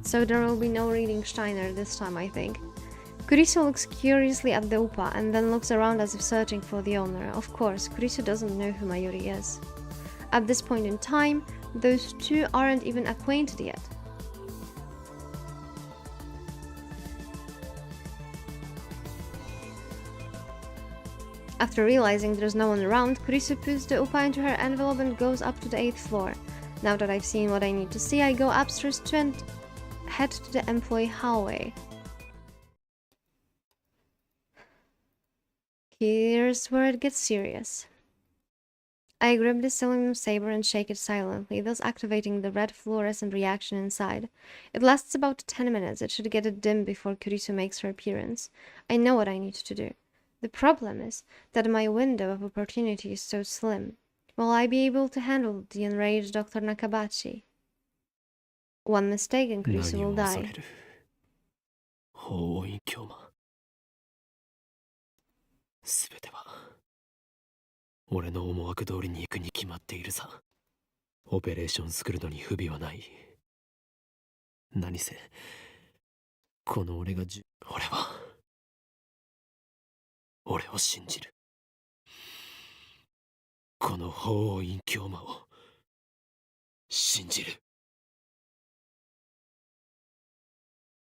So there will be no reading Steiner this time, I think. Kurisu looks curiously at the Upa and then looks around as if searching for the owner. Of course, Kurisu doesn't know who Mayuri is. At this point in time, those two aren't even acquainted yet. After realizing there's no one around, Kurisu puts the Upa into her envelope and goes up to the 8th floor. Now that I've seen what I need to see, I go upstairs and head to the employee hallway. Here's where it gets serious. I grab the selenium saber and shake it silently, thus activating the red fluorescent reaction inside. It lasts about 10 minutes. It should get dim before Kurisu makes her appearance. I know what I need to do. The problem is that my window of opportunity is so slim. Will I be able to handle the enraged Dr. Nakabachi? One mistake and Kurisu will die. すべては俺の思惑通りに行くに決まっているさ。オペレーションするのに不備はない。何せこの俺を信じる。この法王院教魔を信じる。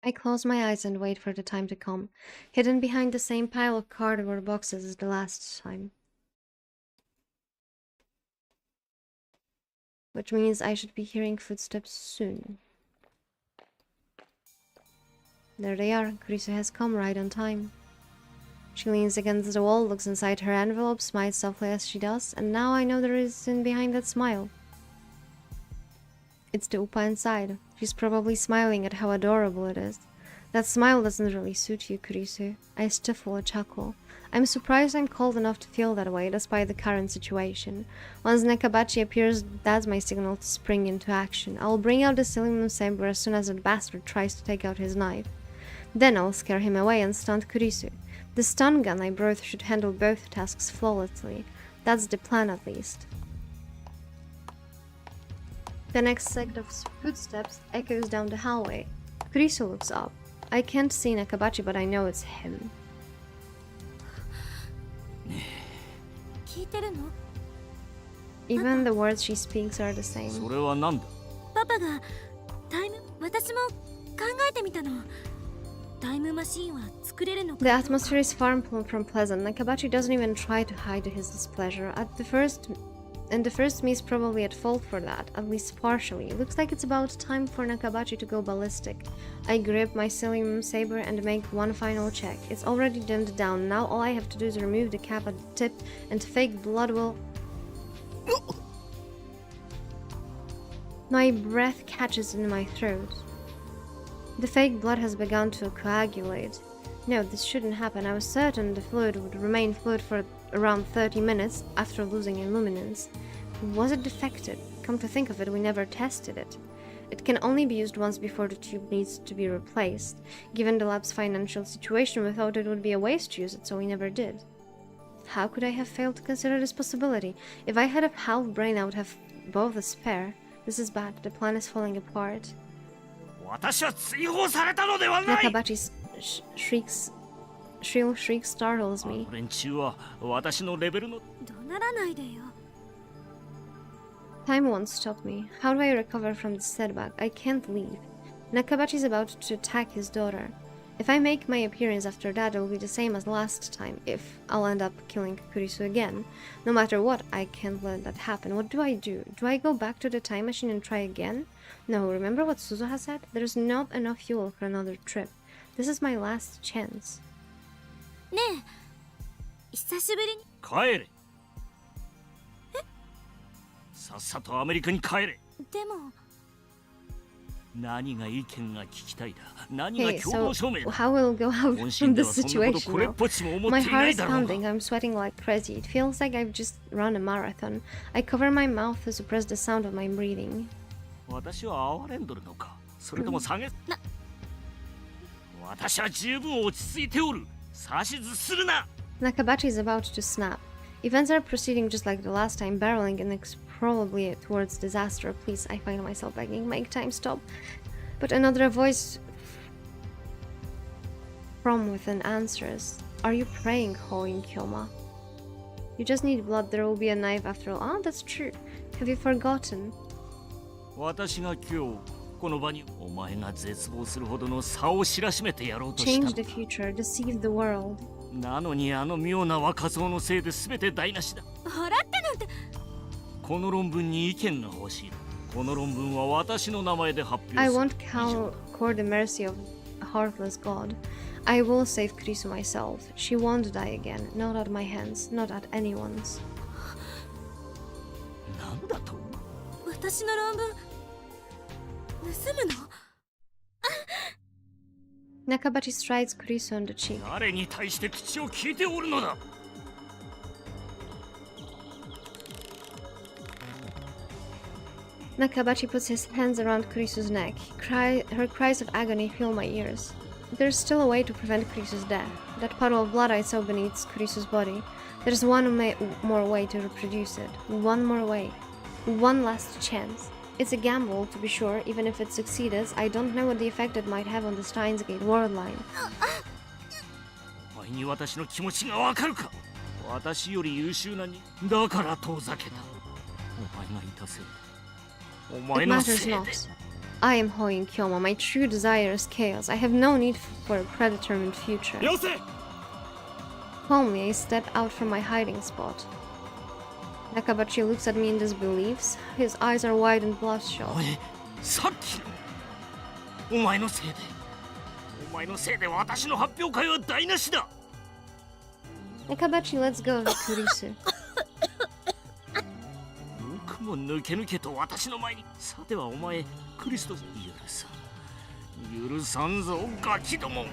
I close my eyes and wait for the time to come, hidden behind the same pile of cardboard boxes as the last time. Which means I should be hearing footsteps soon. There they are. Kurisu has come right on time. She leans against the wall, looks inside her envelope, smiles softly as she does, and now I know there is in behind that smile. It's the Upa inside. She's probably smiling at how adorable it is. That smile doesn't really suit you, Kurisu. I stifle a chuckle. I'm surprised I'm cold enough to feel that way, despite the current situation. Once Nakabachi appears, that's my signal to spring into action. I'll bring out the selenium saber as soon as that bastard tries to take out his knife. Then I'll scare him away and stun Kurisu. The stun gun I brought should handle both tasks flawlessly. That's the plan, at least. The next set of footsteps echoes down the hallway. Kurisu looks up. I can't see Nakabachi, but I know it's him. 聞いてるの？ Even the words she speaks are the same. それは何だ？パパが私も考えてみたの。タイムマシーンは作れるのか The atmosphere is far from pleasant. Nakabachi doesn't even try to hide his displeasure. And the first me is probably at fault for that, at least partially. It looks like it's about time for Nakabachi to go ballistic. I grip my selenium saber and make one final check. It's already dimmed down. Now all I have to do is remove the cap at the tip and fake blood will... My breath catches in my throat. The fake blood has begun to coagulate. No, this shouldn't happen. I was certain the fluid would remain fluid for around 30 minutes after losing illuminance. Was it defective? Come to think of it, we never tested it. It can only be used once before the tube needs to be replaced. Given the lab's financial situation, we thought it would be a waste to use it, so we never did. How could I have failed to consider this possibility? If I had a half brain, I would have both a spare. This is bad. The plan is falling apart. 私は追放されたのではない。 Nakabachi's shrill shriek startles me. 連中は私のレベルの。怒鳴らないでよ。Time won't stop me. How do I recover from this setback? I can't leave. Nakabachi is about to attack his daughter. If I make my appearance after that, it will be the same as last time, if I'll end up killing Kurisu again. No matter what, I can't let that happen. What do? Do I go back to the time machine and try again? No, remember what Suzuha said? There's not enough fuel for another trip. This is my last chance. ねえ、久しぶりに。帰れ。さっさとアメリカに帰れ。でも。何が意見が聞きたいだ。何が Hey, 共 so 同証明だ。 how will go out 本 from 心で this はそんなこと situation これっ now? ぽっちも思っ My てい heart ない is だろう pounding, が。 I'm sweating like crazy. It feels like I've just run a marathon. I cover my mouth to suppress the sound of my breathing. 私は哀れんどるのか。それとも下げ。私は十分落ち着いておる。指図するな。 Nakabachi is about to snap. Events are proceeding just like the last time, barreling inexorably towards disaster. Please, I find myself begging, make time stop. But another voice from within answers. Are you praying, Hoin Kyoma? You just need blood, there will be a knife after all. Ah, that's true. Have you forgotten? 私が今日この場にお前が絶望するほどの差を知らしめてやろうとした Change the future, deceive the world. なのにあの妙な若造のせいで全て台無しだ。払ってなんて。この論文に意見が欲しい。この論文は私の名前で発 I 表す won't る。 court the mercy of a heartless god. I will save Kurisu myself. She won't die again, not at my hands, not at anyone's. なんだと。私の論文盗むの。 Nakabachi strides Kurisu on the cheek. 誰に対して口を聞いておるのだ。 Nakabachi puts his hands around Kurisu's neck. Her cries of agony fill my ears. There's still a way to prevent Kurisu's death. That puddle of blood I saw beneath Kurisu's body. There's one more way to reproduce it. One more way. One last chance. It's a gamble, to be sure. Even if it succeeds, I don't know what the effect it might have on the Steins Gate world line. お前に私の気持ちがわかるか。私より優秀なに。だから遠ざけた。お前がいたせいで。お It 前のせ matters いで。 not. I am Hoin Kyoma. My true desire is chaos. I have no need for a predetermined future. よせ Calmly, I step out from my hiding spot. Nakabachi looks at me in disbelief. His eyes are wide and bloodshot. お前、さっきの。お前のせいで。お前のせいで私の発表会は台無しだ。 Nakabachi lets go of Kurisu. よくも抜け抜けと私の前に。さてはお前、クリスト許さん。許さんぞ、ガキども。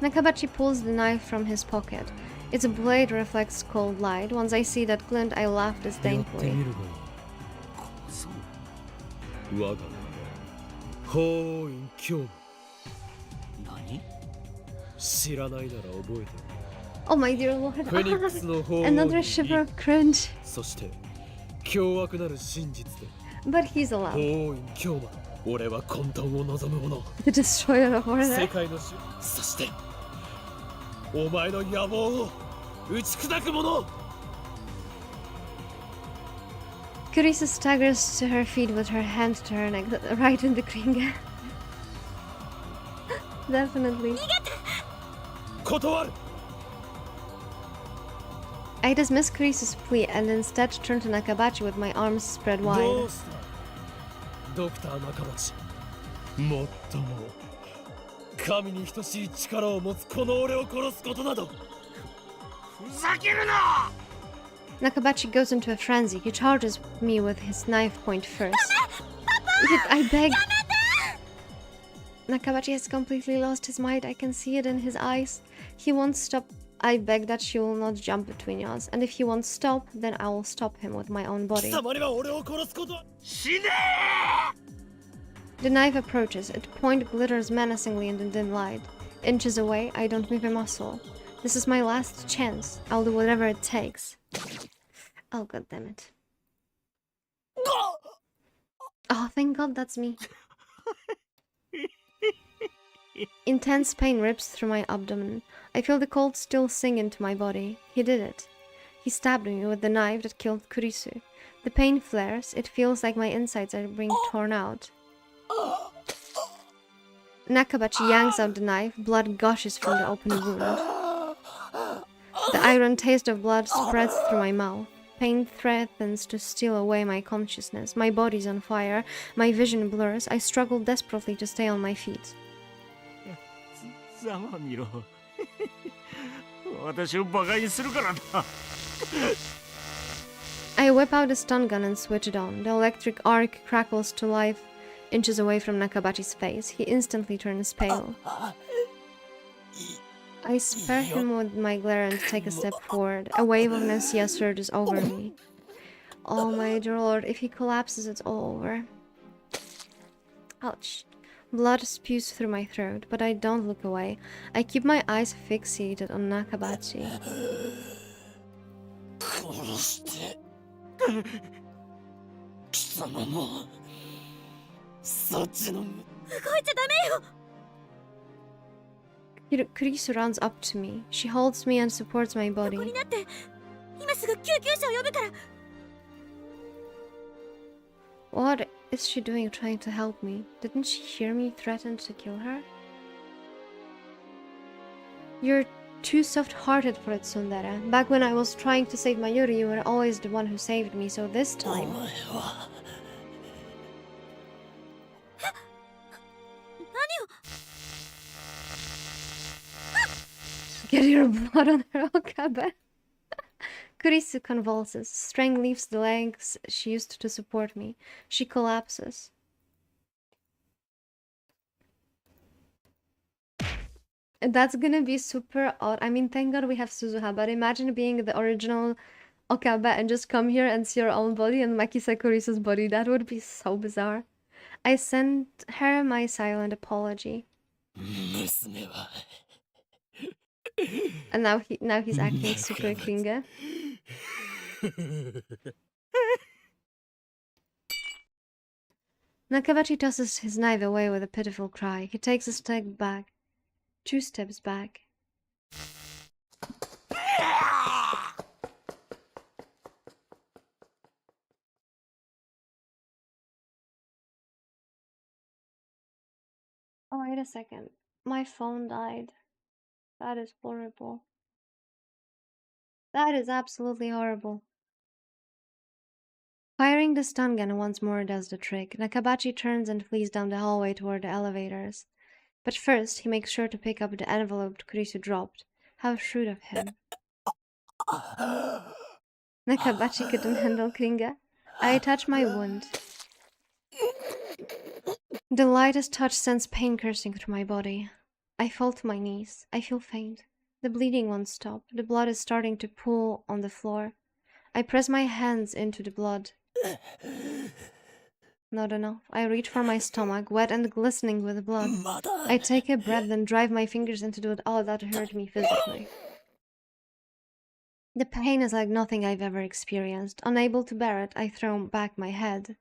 Nakabachi pulls the knife from his pocket. Its blade reflects cold light. Once I see that glint, I laugh やって disdainfully. みるがいい。そう。我が名は法院京何。知らないなら覚えて Oh my dear lord. フェニックスの法院 Another shiver of cringe. そして凶悪なる真実で But he's 法 allowed. 院京馬俺は混沌を望む者 The destroyer of 世 order. 界の主そしてお前の野望を打ち砕く者 Kurisu staggers to her feet with her hand to her neck, right in the green. Definitely. 断る I dismiss Kurisu's plea and instead turn to Nakabachi with my arms spread ど wide. うしたドクター中町もっとも神に等しい力を持つこの俺を殺すことなどふざけるな。 Nakabachi goes into a frenzy. He charges me with his knife point first. I beg. Nakabachi has completely lost his mind. I can see it in his eyes. He won't stop. I beg that she will not jump between us. And if he won't stop, then I will stop him with my own 貴 body. 様には俺を殺すことは死ね The knife approaches. Its point glitters menacingly in the dim light. Inches away, I don't move a muscle. This is my last chance. I'll do whatever it takes. Oh, god damn it. Oh, thank god that's me. Intense pain rips through my abdomen. I feel the cold still sink into my body. He did it. He stabbed me with the knife that killed Kurisu. The pain flares. It feels like my insides are being torn out. Nakabachi yanks out the knife. Blood gushes from the open wound. The iron taste of blood spreads through my mouth. Pain threatens to steal away my consciousness. My body's on fire. My vision blurs. I struggle desperately to stay on my feet. ざまみろ私をバカにするからだ I whip out a stun gun and switch it on. The electric arc crackles to life inches away from Nakabachi's face. He instantly turns pale. I spare him with my glare and take a step forward. A wave of nausea surges over me. Oh my dear lord, if he collapses, it's all over. Ouch. Blood spews through my throat, but I don't look away. I keep my eyes fixated on Nakabachi. 殺して貴様もそっちの動いちゃダメよ Kurisu runs up to me. She holds me and supports my 横 body. になって今すぐ救急車を呼ぶから What is she doing trying to help me? Didn't she hear me threaten to kill her? You're too soft-hearted for it, Sundara. Back when I was trying to save Mayuri, you were always the one who saved me, so this お time... 前は Get your blood on her, Okabe. Kurisu convulses. Strength leaves the legs she used to support me. She collapses. That's gonna be super odd. I mean, thank God we have Suzuha, but imagine being the original Okabe and just come here and see your own body and Makisa Kurisu's body. That would be so bizarre. I sent her my silent apology. 娘は And now he's acting super clingy. Nakabachi tosses his knife away with a pitiful cry. He takes a step back. 2 steps back. Oh, wait a second. My phone died. That is horrible. That is absolutely horrible. Firing the stun gun once more does the trick. Nakabachi turns and flees down the hallway toward the elevators. But first, he makes sure to pick up the envelope Kurisu dropped. How shrewd of him. Nakabachi couldn't handle Kringa. I touch my wound. The lightest touch sends pain coursing through my body. I fall to my knees. I feel faint. The bleeding won't stop. The blood is starting to pool on the floor. I press my hands into the blood. Not enough. I reach for my stomach, wet and glistening with blood. まだ I take a breath, then drive my fingers into it. Oh, that hurt me physically. The pain is like nothing I've ever experienced. Unable to bear it, I throw back my head.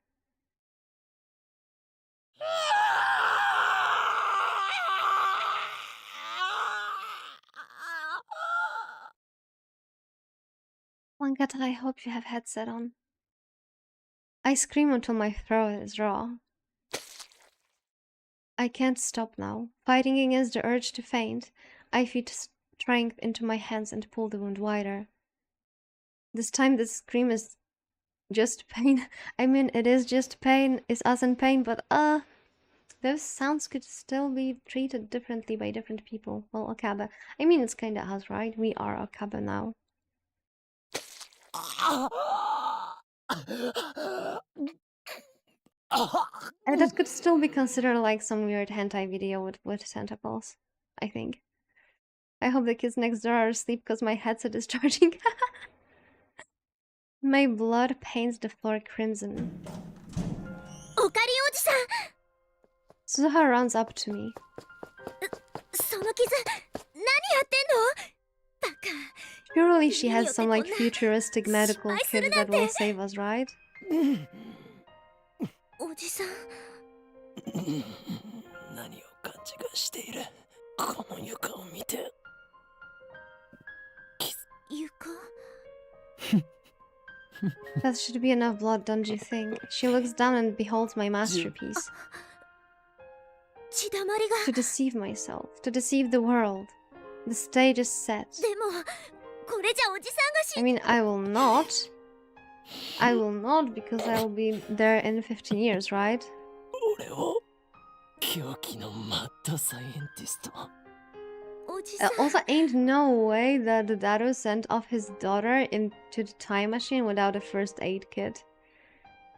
Wankata, I hope you have headset on. I scream until my throat is raw. I can't stop now. Fighting against the urge to faint, I feed strength into my hands and pull the wound wider. This time the scream is just pain. I mean, it is just pain. It's us in pain, but those sounds could still be treated differently by different people. Well, Okabe. I mean, it's kinda us, right? We are Okabe now. And that could still be considered like some weird hentai video with tentacles, I think. I hope the kids next door are asleep because my headset is charging. My blood paints the floor crimson. おかりおじさん Suzuha runs up to me. その傷何やってんのバカ Surely she has some like futuristic medical kit that will save us, right? おじさん何を勘違いしているこの床を見て床 That should be enough blood, don't you think? She looks down and beholds my masterpiece. 血だまりが To deceive myself, to deceive the world. The stage is set. でもこれじゃおじさんが死 I mean, I will not. I will not because I will be there in 15 years, right? 俺を狂気のマッドサイエンティスト。おじさん Also, ain't no way that the Dado sent off his daughter into the time machine without a first aid kit.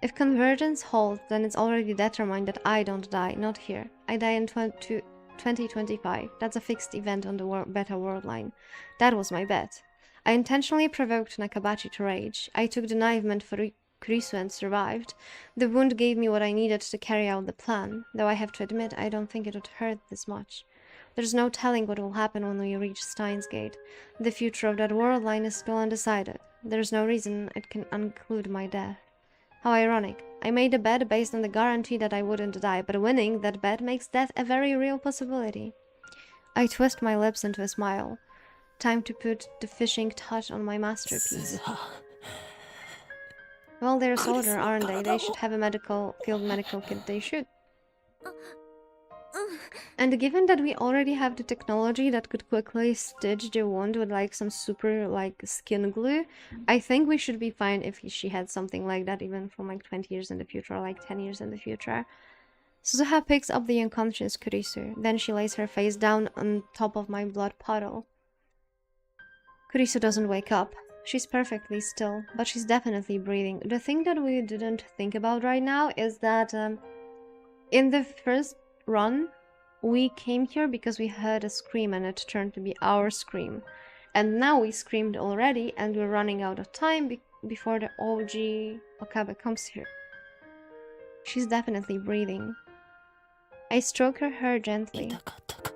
If convergence holds, then it's already determined that I don't die, not here. I die in 2025. That's a fixed event on the beta world line. That was my bet. I intentionally provoked Nakabachi to rage. I took the knife meant for Kurisu and survived. The wound gave me what I needed to carry out the plan, though I have to admit I don't think it would hurt this much. There's no telling what will happen when we reach Steins Gate. The future of that world line is still undecided. There's no reason it can include my death. How ironic. I made a bet based on the guarantee that I wouldn't die, but winning that bet makes death a very real possibility. I twist my lips into a smile. Time to put the finishing touch on my masterpiece. Well, they're a soldier, aren't they? They should have a field medical kit. They should. And given that we already have the technology that could quickly stitch the wound with like some super like skin glue, I think we should be fine if she had something like that even from like 20 years in the future or like 10 years in the future. Suzuha picks up the unconscious Kurisu. Then she lays her face down on top of my blood puddle. Kurisu doesn't wake up. She's perfectly still, but she's definitely breathing. The thing that we didn't think about right now is that in the first run, we came here because we heard a scream and it turned to be our scream. And now we screamed already and we're running out of time before the OG Okabe comes here. She's definitely breathing. I stroke her hair gently. 痛かったか。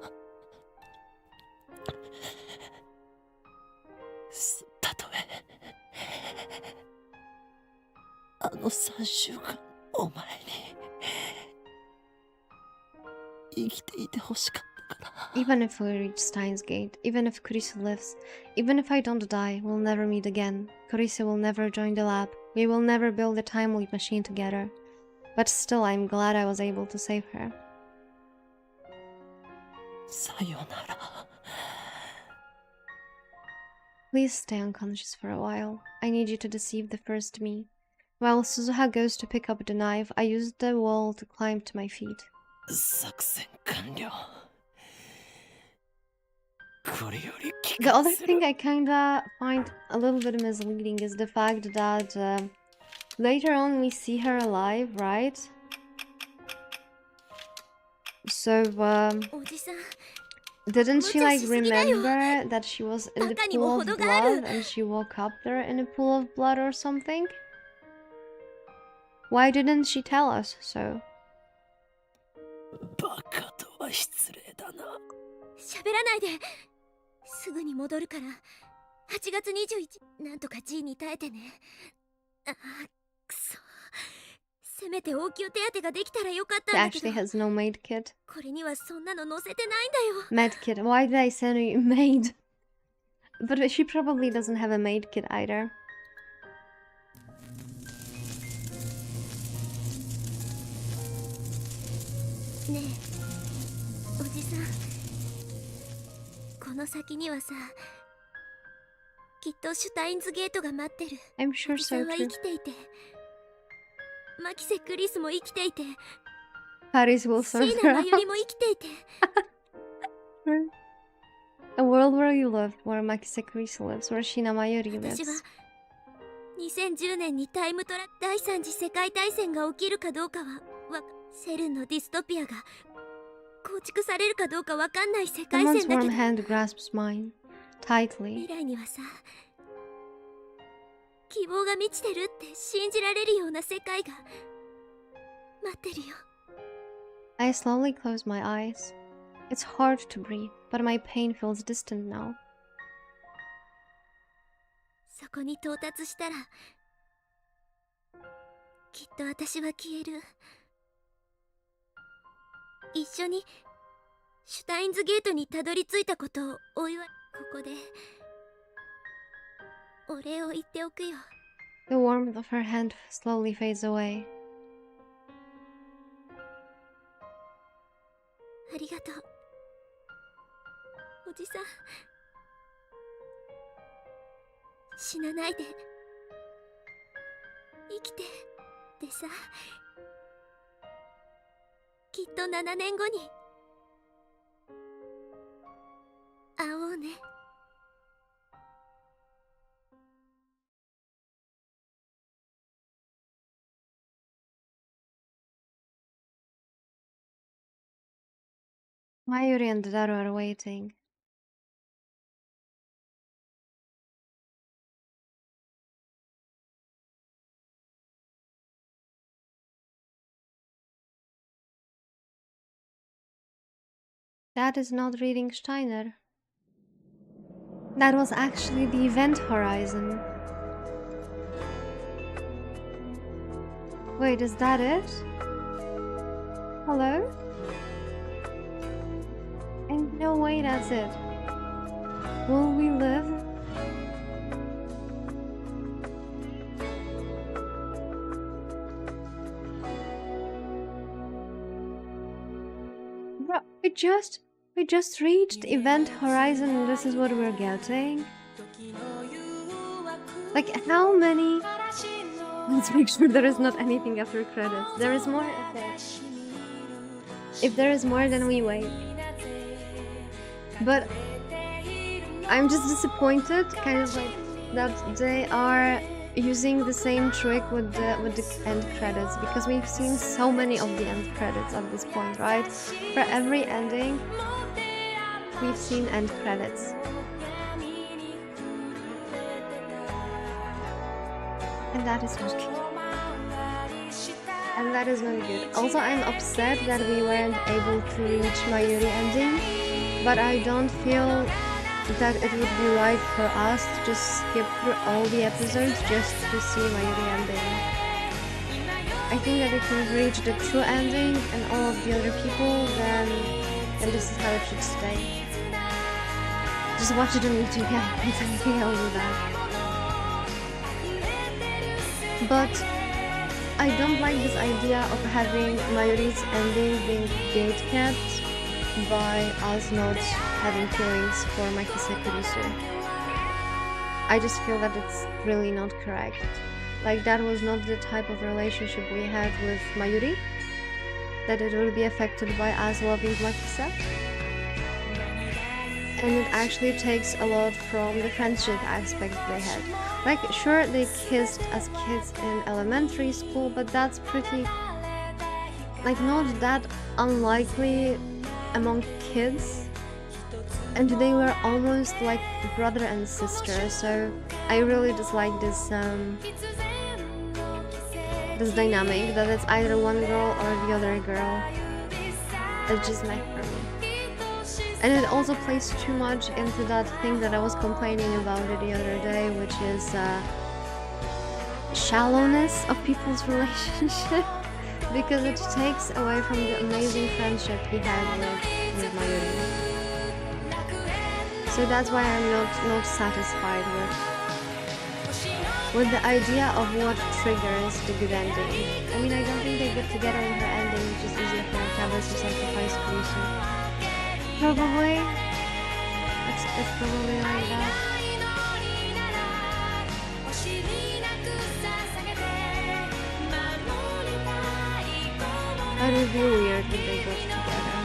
たとえあの3週間お前に生きていてほしかったから。 Even if we reach Steins Gate, even if Kurisu lives, even if I don't die, we'll never meet again. Kurisu will never join the lab. We will never build a time loop machine together. But still, I'm glad I was able to save her. さよなら。 Please stay unconscious for a while. I need you to deceive the first me. While Suzuha goes to pick up the knife, I use the wall to climb to my feet. 作戦完了。これより The other thing I kinda find a little bit misleading is the fact that later on we see her alive, right? So, おじさん didn't she like Mucha suicidio. remember that she was in the Baka ni pool mo of hodo ga blood aru. and she woke up there in a pool of blood or something? Why didn't she tell us so? バカとは失礼だな。喋らないですぐに戻るから8月21なんとか G に耐えてね。あーくそせめて応急手当てができたらよかった She んだけ actually ど has no maid kit. これにはそんなの載せてないんだよ。 Med kit. Why did I send you maid? But she probably doesn't have a maid kit either. ねえおじさんこの先にはさきっとシュタインズゲートが待ってる。 I'm お sure じさ so んは too. 生きていてマキセ・クリスも生きていて Paris will 椎 serve 名 her 真 out. 由里も生きていて A world where you live, where Makise Kurisu lives, where Shina Mayuri 私は lives. 2010年にタイムトラ第三次世界大戦が起きるかどうかはセルンのディストピアが構築されるかどうかわかんない世界 Someone's 線だけ warm ど hand grasps mine, tightly. 未来にはさ希望が満ちてるって信じられるような世界が待ってるよ。 I slowly close my eyes. It's hard to breathe, but my pain feels distant now. そこに到達したらきっと私は消える。一緒にシュタインズゲートにたどり着いたことをお祝いここでお礼を言っておくよ。The warmth of her hand slowly fades away. ありがとうおじさん。死なないで生きてってさ。きっと7年後に会おうね。Mayuri and Daru are waiting. That is not reading Steiner. That was actually the event horizon. Wait, is that it? Hello? And no way, that's it. Will we live? Bro, we just reached event horizon and this is what we're getting. Like how many? Let's make sure there is not anything after credits. There is more. Okay. If there is more, then we wait. But I'm just disappointed, kind of like that they are using the same trick with the end credits, because we've seen so many of the end credits at this point, right? For every ending, we've seen end credits. And that is not good. And that is not good. Also, I'm upset that we weren't able to reach Mayuri ending, but I don't feel that it would be right for us to just skip through all the episodes just to see Mayuri ending. I think that if we've reached the true ending and all of the other people, then this is how it should stay. Just watch it on YouTube, yeah, I think I'll do that. But I don't like this idea of having Mayuri's ending being gatekept by us not having feelings for Makise Kurisu. I just feel that it's really not correct. Like, that was not the type of relationship we had with Mayuri, that it will be affected by us loving Makise. And it actually takes a lot from the friendship aspect they had. Like, sure, they kissed as kids in elementary school, but that's pretty, like, not that unlikely among kids. And they were almost like brother and sister, so I really dislike this this dynamic, that it's either one girl or the other girl. It's just not for me. And it also plays too much into that thing that I was complaining about it the other day, which is shallowness of people's relationship, because it takes away from the amazing friendship he had with Mayuri. So that's why I'm not satisfied with the idea of what triggers the good ending. I mean, I don't think they get together in her ending, which is easier for Kabesu to sacrifice Kurisu. Probably. It's probably like that. That would be weird if they got together.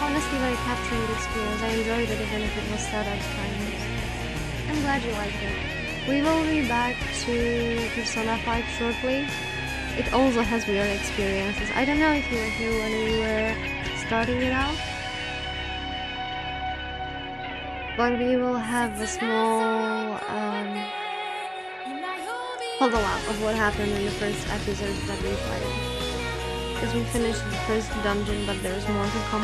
Honestly, very capturing the experience. I enjoyed it even if it was sad at times. I'm glad you liked it. We will be back to Persona 5 shortly. It also has weird experiences. I don't know if you were here when we were starting it out, but we will have a small follow up of what happened in the first episode that we played. Because we finished the first dungeon, but there's more to come.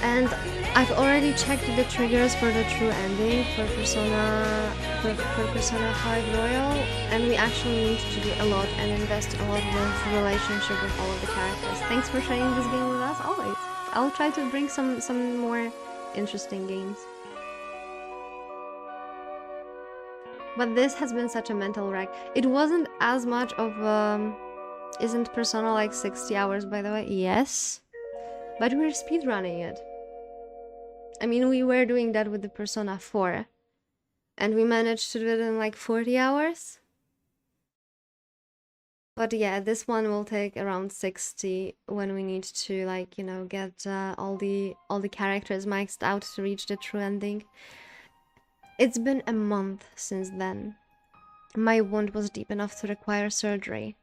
And I've already checked the triggers for the true ending for Persona 5 Royal, and we actually need to do a lot and invest a lot with the relationship with all of the characters. Thanks for sharing this game with us, always. I'll try to bring some more interesting games. But this has been such a mental wreck. It wasn't as much of isn't Persona like 60 hours, by the way? Yes. But we're speedrunning it. I mean, we were doing that with the Persona 4. And we managed to do it in like 40 hours. But yeah, this one will take around 60 when we need to, like, you know, get all the characters maxed out to reach the true ending. It's been a month since then. My wound was deep enough to require surgery.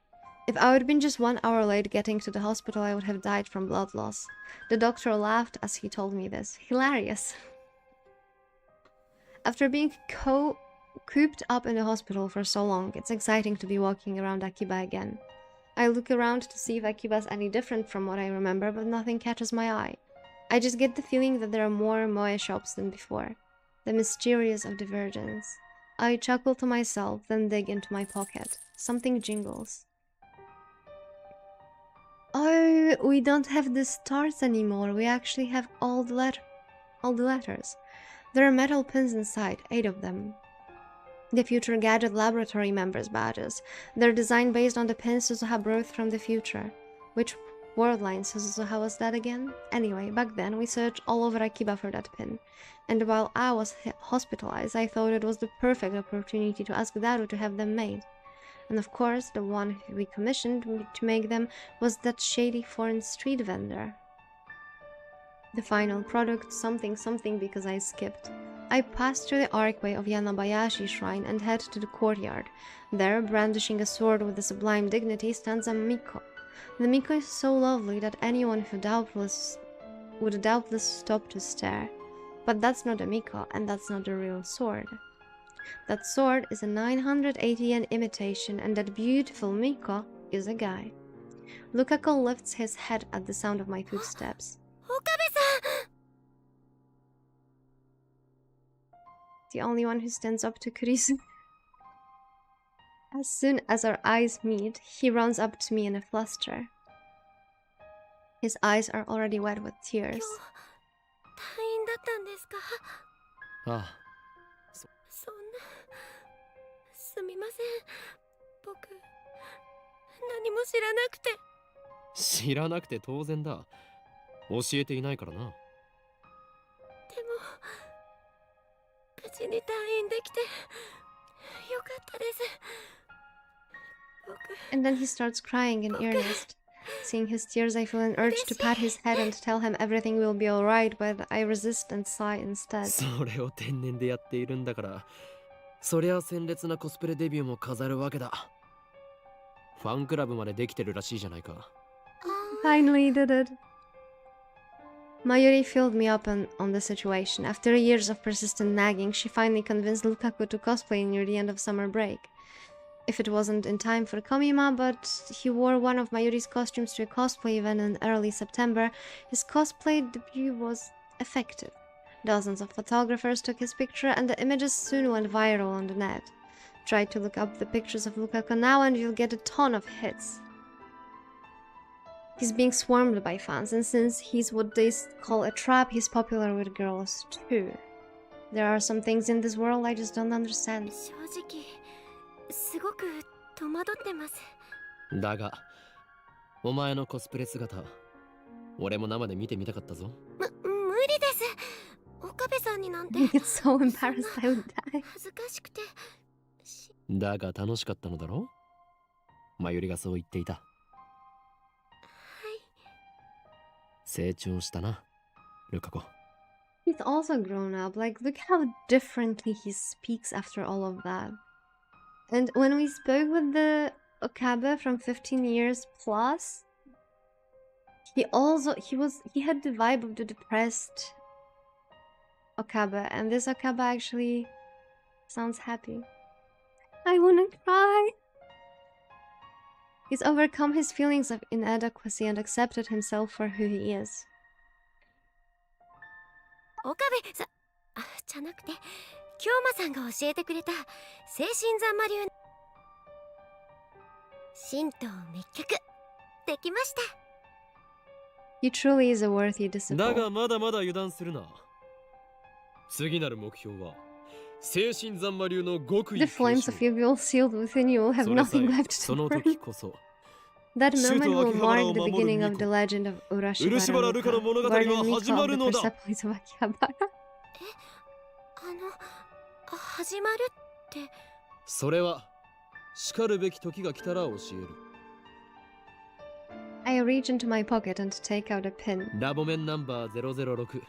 If I had been just 1 hour late getting to the hospital, I would have died from blood loss. The doctor laughed as he told me this. Hilarious. After being cooped up in the hospital for so long, it's exciting to be walking around Akiba again. I look around to see if Akiba's any different from what I remember, but nothing catches my eye. I just get the feeling that there are more moe shops than before. The mysterious of divergence. I chuckle to myself, then dig into my pocket. Something jingles. Oh, we don't have the stars anymore. We actually have all the letters. There are metal pins inside, 8 of them. The Future Gadget Laboratory members' badges. They're designed based on the pin Suzuha brought from the future. Which world line Suzuha was that again? Anyway, back then we searched all over Akiba for that pin. And while I was hospitalized, I thought it was the perfect opportunity to ask Daru to have them made. And of course, the one who we commissioned to make them was that shady foreign street vendor. The final product, something because I skipped. I passed through the archway of Yanabayashi Shrine and head to the courtyard. There, brandishing a sword with a sublime dignity, stands a Miko. The Miko is so lovely that anyone who would doubtless stop to stare. But that's not a Miko, and that's not a real sword. That sword is a 980 yen imitation, and that beautiful Miko is a guy. Lukako lifts his head at the sound of my footsteps. Okabe-san! The only one who stands up to Kurisu. As soon as our eyes meet, he runs up to me in a fluster. His eyes are already wet with tears. 退院だったんですか？ああ、そんな、すみません。僕、何も知らなくて。知らなくて当然だ。教えていないからな。でも、無事に退院できて、よかったです。僕、 And then he starts crying in earnest. Seeing his tears, I feel an urge to pat his head and tell him everything will be alright, but I resist and sigh instead. それを天然でやっているんだから、そりゃ鮮烈なコスプレデビューも飾るわけだ。ファンクラブまでできてるらしいじゃないか。Finally did it. Mayuri filled me up on the situation. After years of persistent nagging, she finally convinced Lukaku to cosplay near the end of summer break. If it wasn't in time for Komima, but he wore one of Mayuri's costumes to a cosplay event in early September, his cosplay debut was effective. Dozens of photographers took his picture, and the images soon went viral on the net. Try to look up the pictures of Lukaku now and you'll get a ton of hits. He's being swarmed by fans, and since he's what they call a trap, he's popular with girls too. There are some things in this world I just don't understand. 正直、すごく戸惑ってます。だが、お前のコスプレ姿、俺も生で見てみたかったぞ。無理です。岡部さんになんて。 I get so embarrassed I would die. 恥ずかしくて。だが楽しかったのだろう？マユリがそう言っていた。成長したな、ルカコ。He's also grown up. Like, look how differently he speaks after all of that. And when we spoke with the Okabe from 15 years plus, he had the vibe of the depressed Okabe, and this Okabe actually sounds happy. I wanna cry. He's overcome his feelings of inadequacy and accepted himself for who he is. 岡部さん、じゃなくて、京馬さんが教えてくれた精神残魔流神道滅却できました。He truly is a worthy だ disciple. がまだまだ油断するな。次なる目標は精神残魔流の極意 The 継 flames 承。 of evil sealed within you will have それさ nothing え left そ to の burn. 時こそ That 主と moment will 秋葉原を mark the 守る beginning of 巫 the 女 legend of 漆原 Urashibara ルカの Ruka, 物語 guardian は Miko 始ま of る the のだ。 Persepolis of Akihabara. 始まるって。それは叱るべき時が来たら教える。 I reach into my pocket and take out a pin. ラボメンナンバー006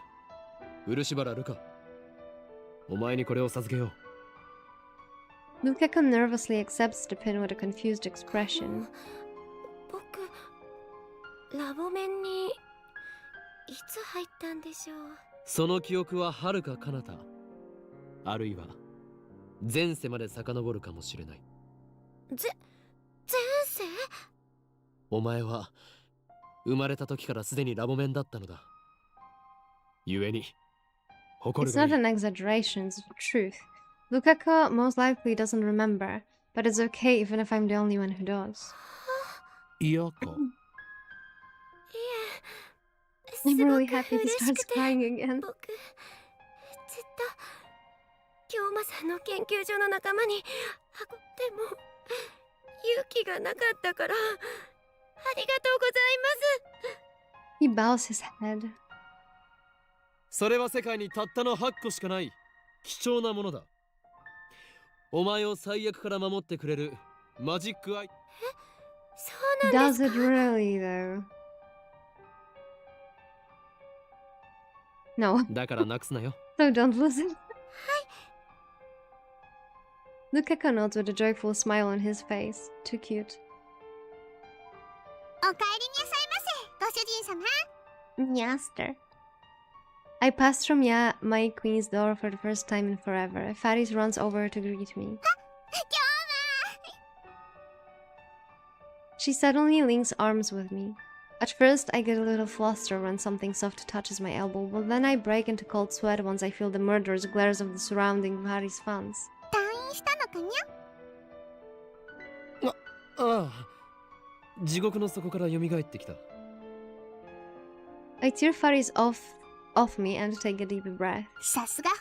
漆原ルカ、お前にこれを授けよう。 Lukako nervously accepts the pin with a confused expression. 僕、ラボメンにいつ入ったんでしょう。その記憶は遥か彼方、あるいは前世まで遡るかもしれない。前世？お前は生まれた時からすでにラボメンだったのだ。故に誇 It's るがい not い。 an exaggeration, it's the truth. Lukako most likely doesn't remember, but it's okay even if I'm the only one who does. 嫌か。いえ、す I'm ご really く happy he 嬉し starts くて。 crying again. 僕、ずっと京馬さんの研究所の仲間にでも勇気がなかったから。ありがとうございます。 He bows his head. それは世界にたったの8個しかない貴重なものだ。お前を最悪から守ってくれるマジックアイ。そうなん Does です it か？ really though? No, だからなくすなよ。 so don't lose it. Lukako nods with a joyful smile on his face. Too cute. おかえりなさいませ、ご主人様。 Nyaster. I pass through my queen's door for the first time in forever. Faris runs over to greet me. She suddenly links arms with me. At first, I get a little fluster when something soft touches my elbow, but then I break into cold sweat once I feel the murderous glares of the surrounding Faris fans. 退院したのかにゃ？ああ、地獄の底から蘇ってきた。 I tear Faris off me and take a deep breath. さすが法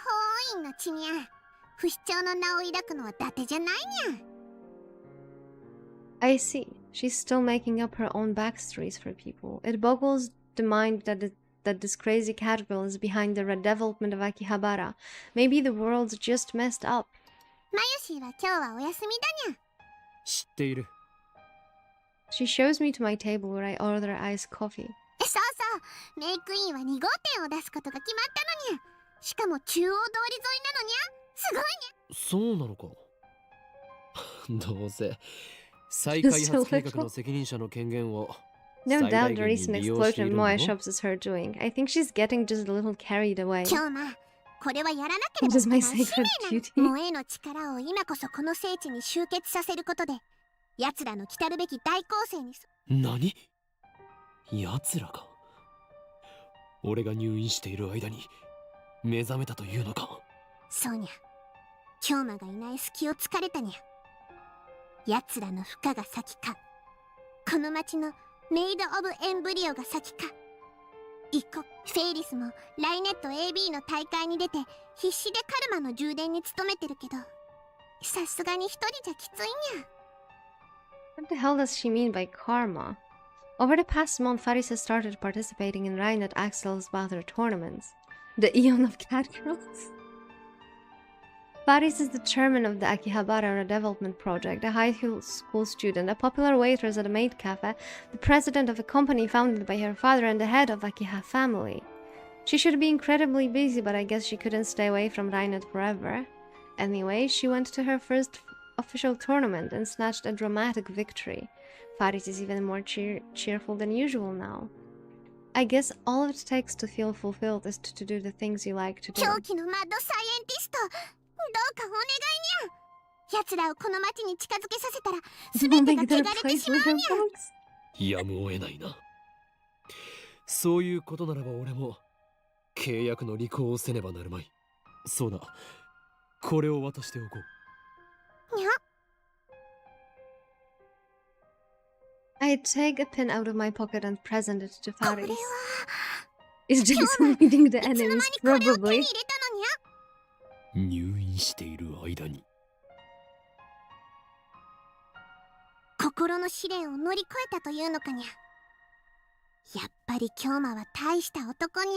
王院の血にゃ。不死鳥の名を抱くのは伊達じゃないにゃ。 I see. She's still making up her own backstories for people. It boggles the mind that this crazy catgirl is behind the redevelopment of Akihabara. Maybe the world's just messed up. マユシーは今日はお休みだにゃ。知っている。 She shows me to my table where I order iced coffee. そうそう、メイクインは2号店を出すことが決まったのにゃ。しかも中央通り沿いなのにゃ。すごいにゃ。そうなのか。どうせ再開発計画の責任者の権限を No 最 doubt 大 the 限に recent 利用してい explosion る in んだ Moai ろ。 shops is her doing. I think she's getting just a little carried away. 今日ま、これはやらなけれ It ば is いけ my ない使 sacred 命 duty. なの。萌えの力を今こそこの聖地に集結させることで、奴らの来たるべき大攻勢に何？奴らが俺が入院している間に目覚めたというのか。そうにゃ。京馬がいない隙を突かれたにゃ。奴らの負荷が先か、この町のメイド・オブ・エンブリオが先か。一個フェイリスもライネット AB の大会に出て必死でカルマの充電に努めてるけど、さすがに一人じゃきついにゃ。 What the hell does she mean by karma? Over the past month, Faris has started participating in Ryan at Axel's Battle tournaments. The Eon of Catgirls. Faris is the chairman of the Akihabara Redevelopment Project, a high school student, a popular waitress at a maid cafe, the president of a company founded by her father, and the head of Akiha family. She should be incredibly busy, but I guess she couldn't stay away from Rhinet forever. Anyway, she went to her first official tournament and snatched a dramatic victory. Faris is even more cheerful than usual now. I guess all it takes to feel fulfilled is to do the things you like to do. 狂気のマッドサイエンティスト、どうかお願いにゃ。奴らをこの町に近づけさせたら、すべ Don't てが make 汚 their れて place しまう with に her ゃ。 folks. やむを得ないな。そういうことならば俺も契約の履行をせねばなるまい。そうだ、これを渡しておこう。にゃ。I take a pin out of my pocket and present it to これ Faris. は Is 今日 Jason の reading the いつの間に enemies? これを手に Probably. 入れたのにゃ。入院している間に心の試練を乗り越えたというのかにゃ。やっぱり京馬は大した男に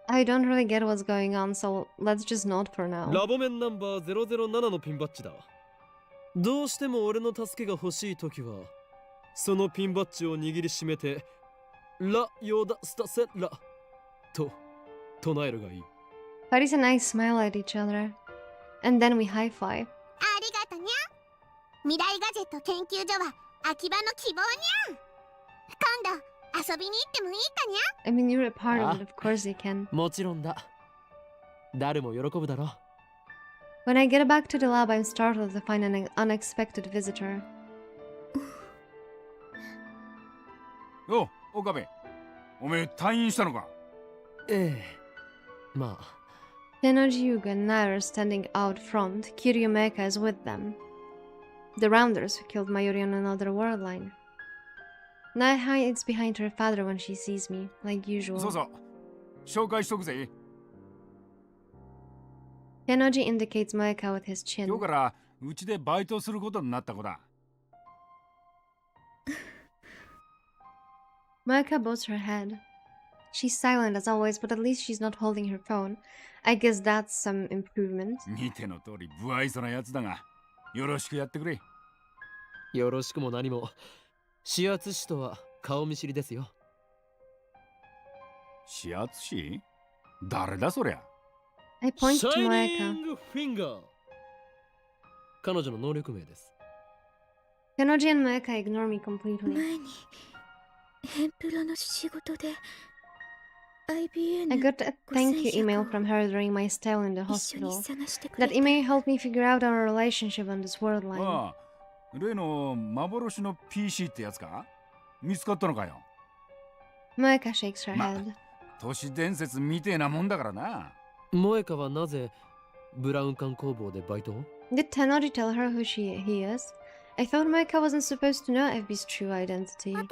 ゃ。 I don't really get what's going on, so let's just nod for now. ラボメンナンバー007のピンバッジだ。どうしても俺の助けが欲しいときはそのピンバッジを握りしめてラ・ヨダ・スタセラと唱えるがいい。 Faris and I smile at each other. And then we high five. ありがとにゃ。未来ガジェット研究所は秋葉の希望にゃ。今度遊びに行ってもいいかにゃ。 I mean, you're a part of Ah. it, of course you can. もちろんだ。誰も喜ぶだろ。 When I get back to the lab, I'm startled to find an unexpected visitor. おう岡部、おめえ退院したのか。ええ、まあ Tenoji and Nyaehh are standing out front. Kiryu Meika is with them. The Rounders who killed Mayuri on another world line. Nyaehh hides behind her father when she sees me, like そう usual. そう、紹介しとくぜ。 Tenoji indicates Meika with his 今 chin. 日からうちでバイトすることになった子だ。 Meika bows her head. She's silent as always, but at least she's not holding her phone. I guess that's some improvement. 見ての通り不愛想なやつだが、よろしくやってくれ。よろしくも何も。指圧師とは顔見知りですよ。指圧師？誰だそりゃ。 I point シ to ャイニ Meika. ングフィンガー。彼女の能力名です。 Tenoji and Meika ignore me completely. 前にヘンプロの仕事で I IBN got a thank you email from her during my stay in the 一緒に hospital. 探してくれ That た。 email helped me figure out our relationship on this world line. ああ、例の幻の PC ってやつか？見つかったのかよ。 Meika shakes her ま head. 都市伝説みてえなもんだからな。萌香はなぜブラウン管工房でバイトを？ Did Tenoji tell her who he is? I thought Meika wasn't supposed to know FB's true identity. 私が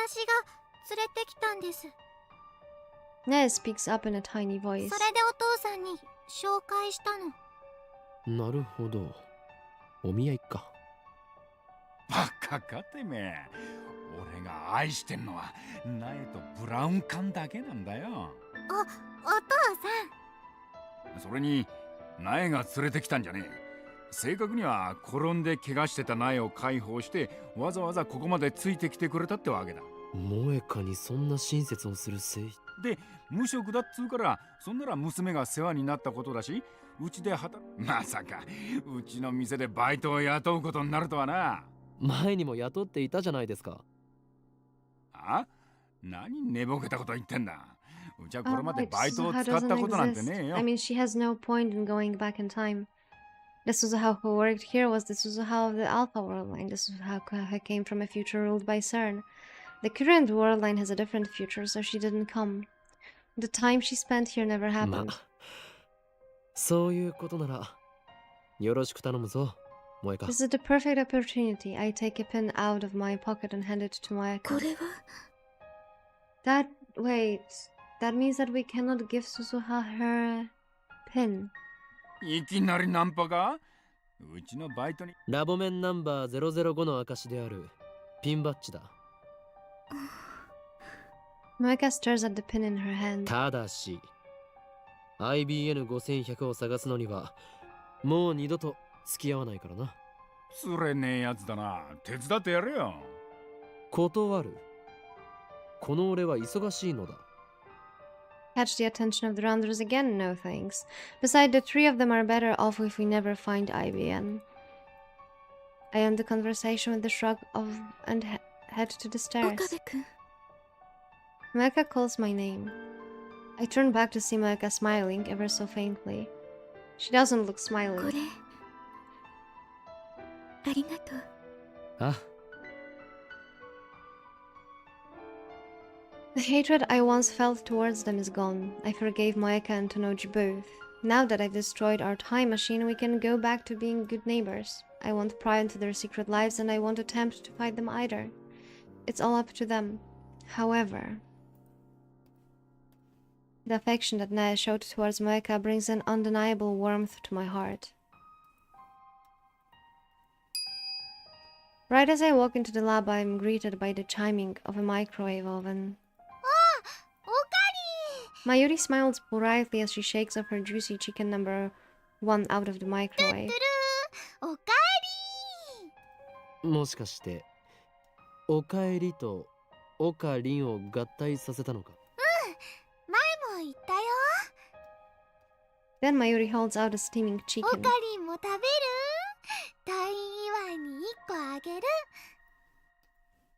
連れてきたんです。 Nyaehh speaks up in a tiny voice. それでお父さんに紹介したの。なるほど。お見合いか。バカかてめえ。俺が愛してんのはナエとブラウン管だけなんだよ。お父さん。それにナエが連れてきたんじゃねえ。正確には転んで怪我してたナエを解放してわざわざここまでついてきてくれたってわけだ。萌香にそんな親切をするせい。で無職だっつうからそんなら娘が世話になったことだし、うちでまさかうちの店でバイトを雇うことになるとはな。前にも雇っていたじゃないですか。あ？何寝ぼけたこと言ってんだ。うちはこれま Oh, で wait, バイトを使 Suzuha った doesn't ことなんて exist. ねえよ。 I mean, she has no point in going back in time. The Suzuha who worked here was the Suzuha of the Alpha World Line. The Suzuha who came from a future ruled by CERN. The current world line has a different future, so she didn't come. The time she spent here never ま happened. あ、そういうことならよろしく頼むぞ、萌香。 This is the perfect opportunity. I take a pin out of my pocket and hand it to こ Meika. れは Wait, that means that we cannot give Suzuha her pin. いきなりナンパか？うちのバイトに。ラボメンナンバー005の証であるピンバッジだ。 Meika stares at the pin in her hand. ただし IBN5100 を探すのにはもう二度と付き合わないからな。つれねえやつだな。手伝ってやれよ。断る。この俺は忙しいのだ。 Catch the attention of the Rounders again? No thanks. Besides, the three of them are better off if we never find IBN. I end the conversation with a shrug and head to the 岡 stairs. 部君 Meika calls my name. I turn back to see Meika smiling ever so faintly. She doesn't look こ smiling. れありがとう。あ、 The hatred I once felt towards them is gone. I forgave Meika and Tenoji both. Now that I've destroyed our time machine, we can go back to being good neighbors. I won't pry into their secret lives, and I won't attempt to fight them either. It's all up to them. However, the affection that Nyaehh showed towards Nyaehh brings an undeniable warmth to my heart. Right as I walk into the lab, I am greeted by the chiming of a microwave oven. Mayuri smiles politely as she shakes off her juicy chicken number 1 out of the microwave. おかもしかしておかえりとおかりんを合体させたのか？えり前も言ったよ Then Mayuri holds out a steaming お chicken. かりんも食べる退院祝いに1個あげる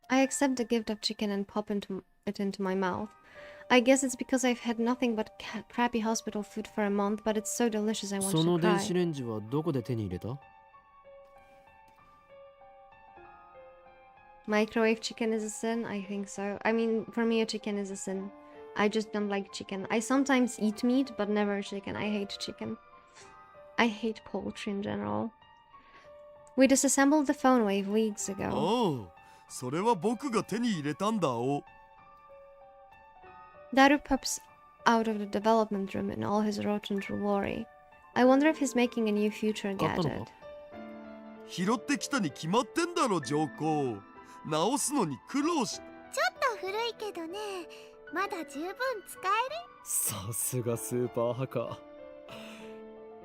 I accept the gift of chicken and pop it into my mouth. I guess it's because I've had nothing but crappy hospital food for a month, but it's so delicious I want そ to の電子 cry. レンジはどこで手に入れた？ Microwave chicken is a sin? I think so. I mean, for me a chicken is a sin. I just don't like chicken. I sometimes eat meat, but never chicken. I hate chicken. I hate poultry in general. We disassembled the phone wave weeks ago. おう、それは僕が手に入れたんだお。 Daru pops out of the development room in all his rotten jewelry. I wonder if he's making a new future 買ったのか？ gadget. 拾ってきたに決まってんだろ上皇。直すのに苦労し。ちょっと古いけどねまだ十分使えるさすがスーパーハッカー。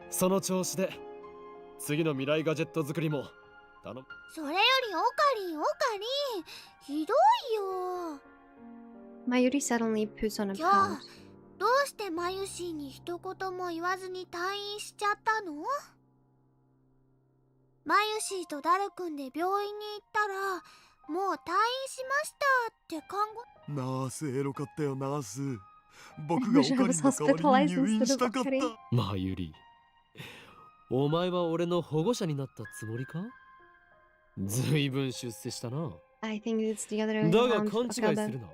その調子で次の未来ガジェット作りも頼む。それよりおかりんひどいよ Mayuri suddenly puts on a 今 pout. 日どうしてマユシーに一言も言わずに退院しちゃったのマユシーとダルくんで病院に行ったらもう退院しましたって看護ナースエロかったよナース。僕がおかりんの代わりに入院したかった。マユリ、お前は俺の保護者になったつもりか？ずいぶん出世したな。 I think it's the other way だが around. 勘違いするな。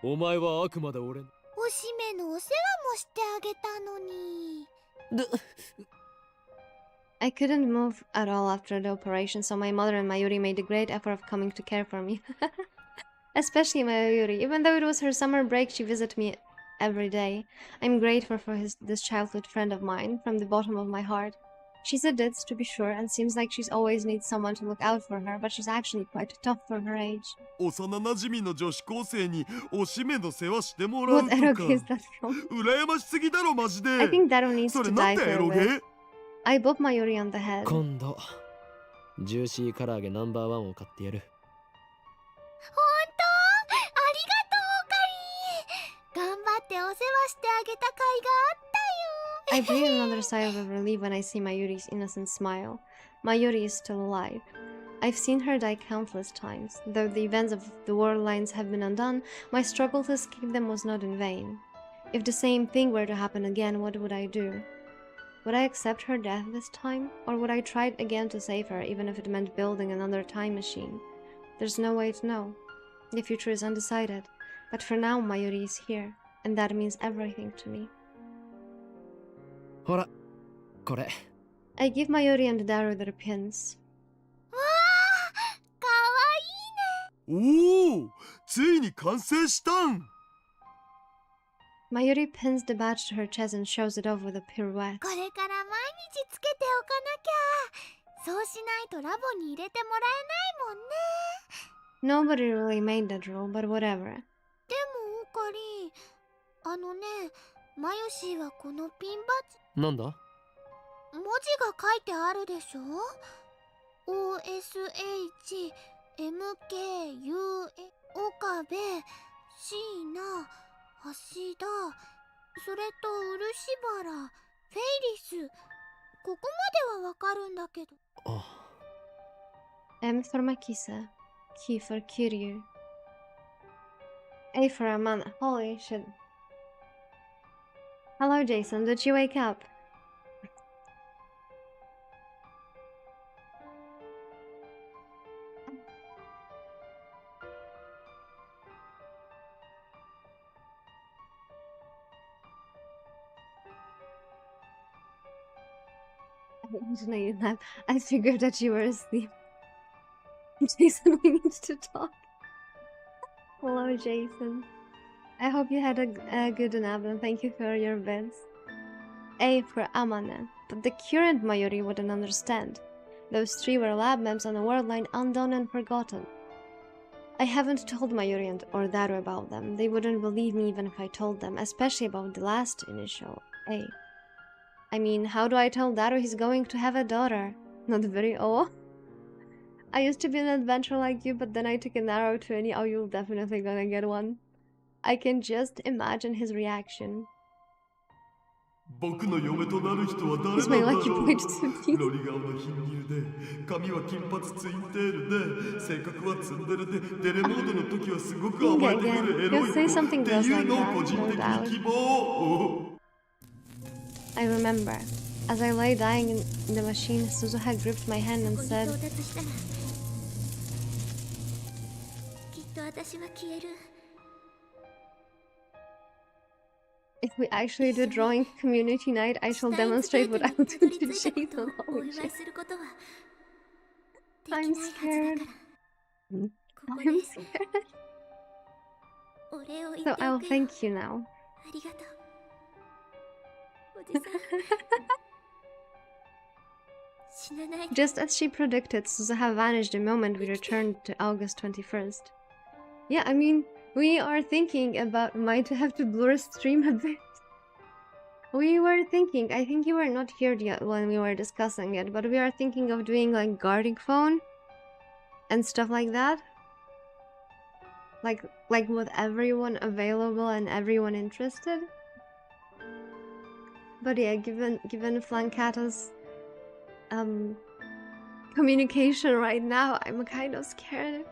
お前はあくまで俺の。おしめのお世話もしてあげたのに I couldn't move at all after the operation, so my mother and Mayuri made a great effort of coming to care for me. Especially Mayuri. Even though it was her summer break, she visited me every day. I'm grateful for this childhood friend of mine from the bottom of my heart. She's a ditz, to be sure, and seems like she's always needs someone to look out for her, but she's actually quite tough for her age. 幼なじみの女子高生におしめの世話してもらう What とか。 eroge is that from? 羨ましすぎだろマジで。 I think Daru needs それ to なん die てエ for a ロ bit. ゲ？ I bop Mayuri on the head. 今度ジューシー唐揚げナンバーワンを買ってやる。ほんとありがとうおかりん頑張ってお世話してあげた甲斐があったよ I breathe another sigh of relief when I see Mayuri's innocent smile. Mayuri is still alive. I've seen her die countless times. Though the events of the world lines have been undone, my struggle to escape them was not in vain. If the same thing were to happen again, what would I do? Would I accept her death this time? Or would I try again to save her, even if it meant building another time machine? There's no way to know. The future is undecided. But for now, Mayuri is here, and that means everything to me. ほら、これ。 I give Mayuri and Daru their pins. わあかわいいねおお、ついに完成したん。 Mayuri pins the badge to her chest and shows it off with a pirouette. これから毎日つけておかなきゃそうしないとラボに入れてもらえないもんね Nobody really made that rule, but whatever. でもおかりんあのねマユシーはこのピンバッなんだ？ジ文字が書いてあるでしょ OSHMKUA 岡部椎名橋田それと漆原フェイリスここまではわかるんだけどあ、 M for Makisa. Q for Kiryu. A for Amana. Holy shit. Hello, Jason. Did you wake up? No, you not. I figured that you were asleep. Jason, we need to talk. Hello, Jason. I hope you had a good nap and thank you for your beds. A for Amane, but the current Mayuri wouldn't understand. Those 3 were lab maps on the world line, undone and forgotten. I haven't told Mayuri or Daru about them. They wouldn't believe me even if I told them, especially about the last initial, A. I mean, how do I tell Daru he's going to have a daughter? Not very old. I used to be an adventurer like you, but then I took an arrow to any. Oh, you're definitely gonna get one. I can just imagine his reaction. 僕の嫁となる人は誰 He's なん my だ lucky ろ boy う to be. ロリ顔の貧乳で髪は金髪ツインテールで性格はツンデレでデレモードの時はすごく甘えてくるエロい He'll say 子 something ってい gross う like のを that, 個人 no 的 doubt. に希望 I remember. As I lay dying in the machine, Suzuha gripped my hand こ and こに said, 到達したらきっと私は消える if we actually do drawing community night, I shall demonstrate what I will do to Jason. お Holy 祝い shit. することは I'm できないはずだから scared. ここ I'm で scared. お礼を言 So ってお I'll くよ thank you now. ありがとうおじさん死なないで Just as she predicted, Suzuha vanished the moment we returned to August 21st. Yeah, I mean, we are thinking about might have to blur stream a bit. We were thinking, I think you were not here yet when we were discussing it, but we are thinking of doing like guarding phone and stuff like that. Like with everyone available and everyone interested. But yeah, given Flancata's communication right now, I'm kind of scared.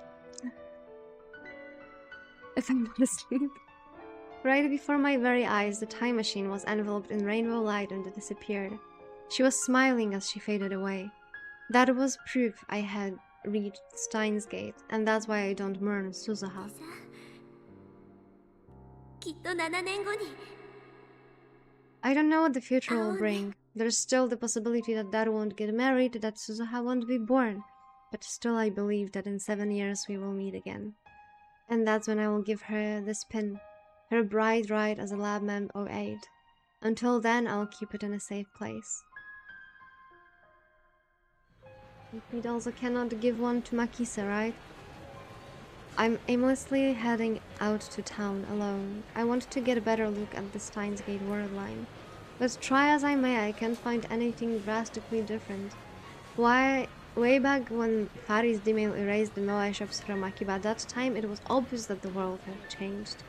If I'm not asleep. Right before my very eyes, the time machine was enveloped in rainbow light and disappeared. She was smiling as she faded away. That was proof I had reached Steins Gate, and that's why I don't mourn Suzuha. きっと7年後に I don't know what the future will bring. There's still the possibility that Daru won't get married, that Suzuha won't be born. But still I believe that in 7 years we will meet again. And that's when I will give her this pin, her bride right as a lab mem 08. Until then, I'll keep it in a safe place. We also cannot give one to Makisa, right? I'm aimlessly heading out to town alone. I want to get a better look at the Steins Gate world line. But try as I may, I can't find anything drastically different. Way back when Faris Dimil erased the Nyaehh shops from Akiba, at that time it was obvious that the world had changed.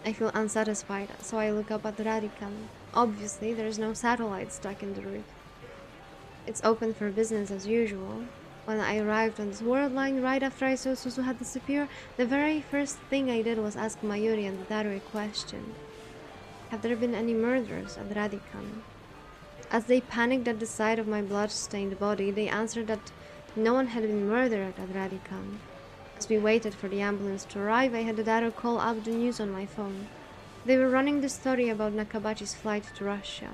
I feel unsatisfied, so I look up at Radican. Obviously, there's no satellite stuck in the roof. It's open for business as usual. When I arrived on this world line right after I saw Suzuha disappear, the very first thing I did was ask Mayuri and Daru a question. Have there been any murders at Radican? As they panicked at the sight of my blood-stained body, they answered that no one had been murdered at Radican. As we waited for the ambulance to arrive, I had Daru call up the news on my phone. They were running the story about Nakabachi's flight to Russia.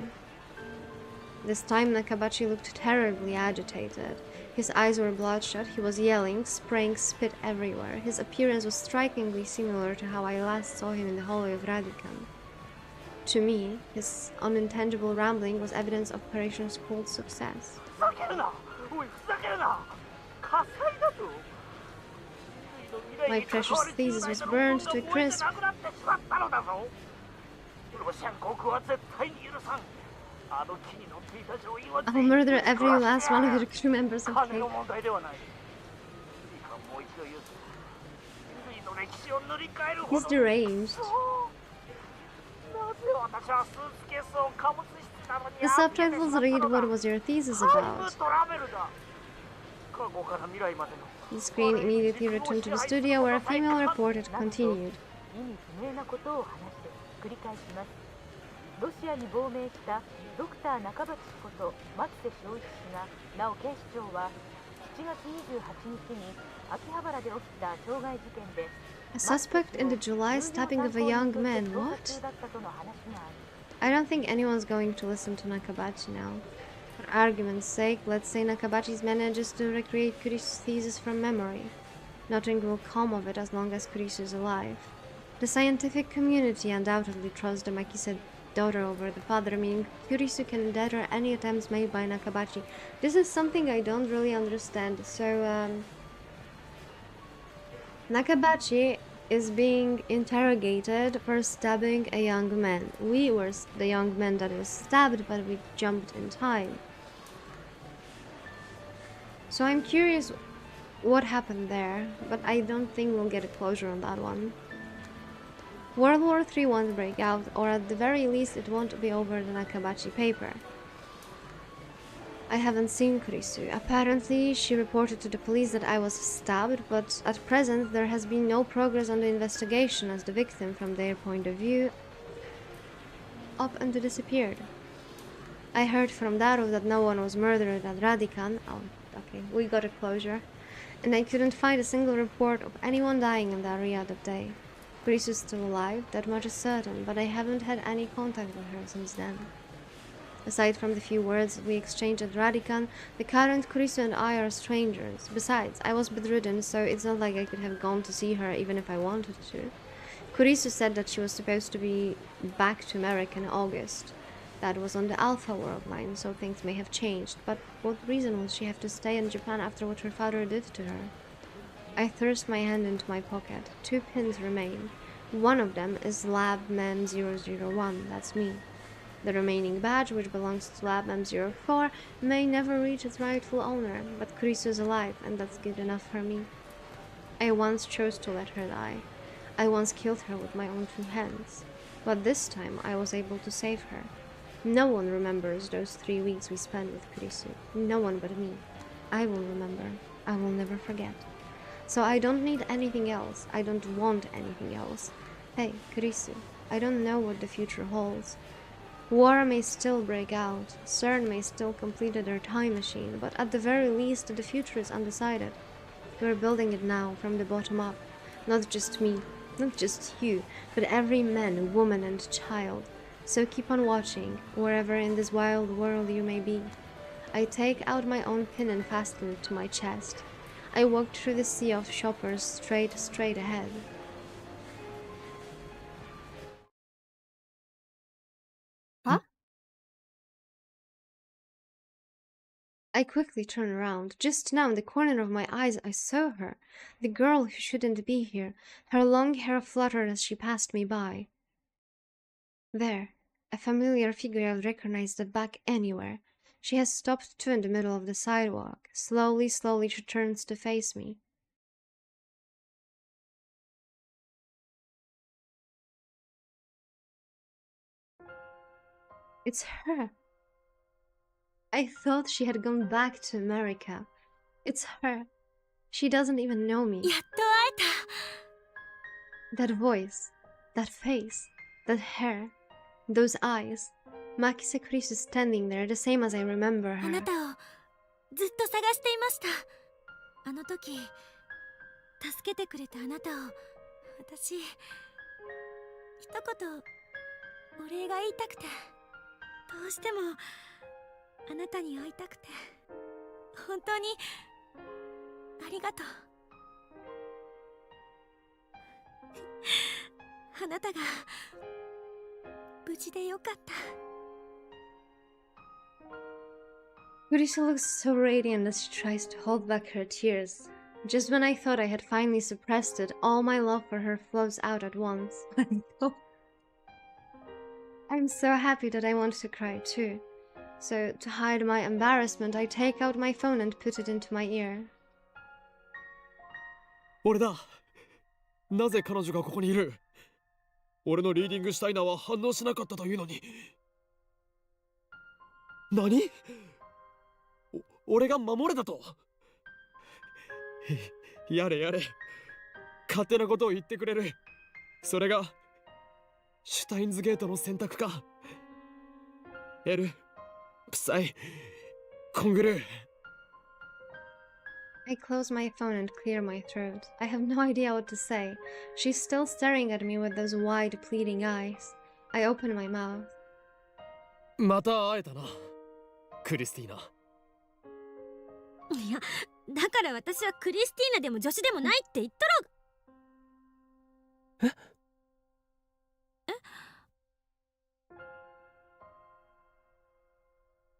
This time Nakabachi looked terribly agitated. His eyes were bloodshot, he was yelling, spraying spit everywhere. His appearance was strikingly similar to how I last saw him in the hallway of Radican. To me, his unintelligible rambling was evidence of Operation School's success. ふざけるなおいふざけるな火災だぞ My precious thesis was burned to a crisp. I'll murder every last one of your crew members, okay? He's deranged. The subtitles read, what was your thesis about? The screen immediately returned to the studio where a female reporter continued. 意味不明なことを話して繰り返します。ロシアに亡命したドクター中鉢氏こと牧瀬正一氏がなお警視庁は7月28日に秋葉原で起きた傷害事件で A suspect in the July stabbing of a young man, what? I don't think anyone's going to listen to Nakabachi now. For argument's sake, let's say Nakabachi manages to recreate Kurisu's thesis from memory. Nothing will come of it as long as Kurisu is alive. The scientific community undoubtedly trusts the Makise daughter over the father, meaning Kurisu can deter any attempts made by Nakabachi. This is something I don't really understand. So, Nakabachi is being interrogated for stabbing a young man. We were the young man that was stabbed, but we jumped in time. So I'm curious what happened there, but I don't think we'll get a closure on that one. World War III won't break out, or at the very least it won't be over the Nakabachi paper. I haven't seen Kurisu. Apparently, she reported to the police that I was stabbed, but at present there has been no progress on the investigation as the victim, from their point of view, up and disappeared. I heard from Daru that no one was murdered at Radican. Oh, okay, we got a closure. And I couldn't find a single report of anyone dying in the area that day. Kurisu's still alive, that much is certain, but I haven't had any contact with her since then. Aside from the few words we exchanged at Radican, the current Kurisu and I are strangers. Besides, I was bedridden, so it's not like I could have gone to see her even if I wanted to. Kurisu said that she was supposed to be back to America in August. That was on the Alpha World line, so things may have changed, but what reason would she have to stay in Japan after what her father did to her? I thrust my hand into my pocket. 2 pins remain. One of them is Labman 001, that's me. The remaining badge, which belongs to Labman 04, may never reach its rightful owner, but Kurisu is alive, and that's good enough for me. I once chose to let her die. I once killed her with my own 2 hands. But this time I was able to save her. No one remembers those 3 weeks we spent with Kurisu. No one but me. I will remember. I will never forget. So I don't need anything else. I don't want anything else. Hey, Kurisu, I don't know what the future holds. War may still break out. CERN may still complete their time machine, but at the very least the future is undecided. We're building it now, from the bottom up. Not just me, not just you, but every man, woman and child. So keep on watching, wherever in this wild world you may be. I take out my own pin and fasten it to my chest. I walk through the sea of shoppers straight ahead. Huh? I quickly turn around. Just now, in the corner of my eyes, I saw her. The girl who shouldn't be here. Her long hair fluttered as she passed me by. There. A familiar figure. I would recognize that back anywhere. She has stopped too in the middle of the sidewalk. Slowly she turns to face me. It's her. I thought she had gone back to America. It's her. She doesn't even know me. やっと会えた。 That voice, that face, that hair, those eyes. Makise Kurisu standing there, the same as I remember あ her. なたをずっと探していました。あの時助けてくれたあなたを私一言お礼が言いたくて、どうしてもあなたに会いたくて、本当にありがとう。あなたが無事でよかった。 Kurisu looks so radiant as she tries to hold back her tears. Just when I thought I had finally suppressed it, all my love for her flows out at once. I'm so happy that I want to cry too. So, to hide my embarrassment, I take out my phone and put it into my ear. 俺だ。なぜ彼女がここにいる？俺のリーディングシュタイナーは反応しなかったというのに。何？俺が守れたと？やれやれ。勝手なことを言ってくれる。それがシュタインズゲートの選択か。エル、プサイ、コングルー。 I close my phone and clear my throat. I have no idea what to say. She's still staring at me with those wide, pleading eyes. I open my mouth. また会えたな、クリスティーナ。いや、だから私はクリスティーナでも女子でもないって言ったろ。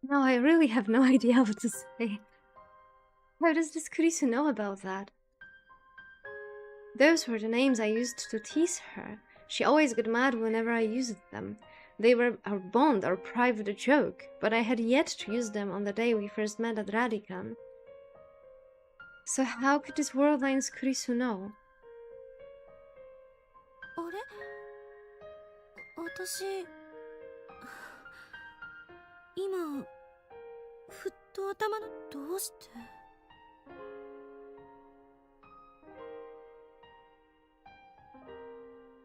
No, I really have no idea what to say. How does this Kurisu know about that? Those were the names I used to tease her. She always got mad whenever I used them. They were our bond, our private joke, but I had yet to use them on the day we first met at Radican. So how could this Worldline's Kurisu know? あれ、私今ふっと頭のどうして。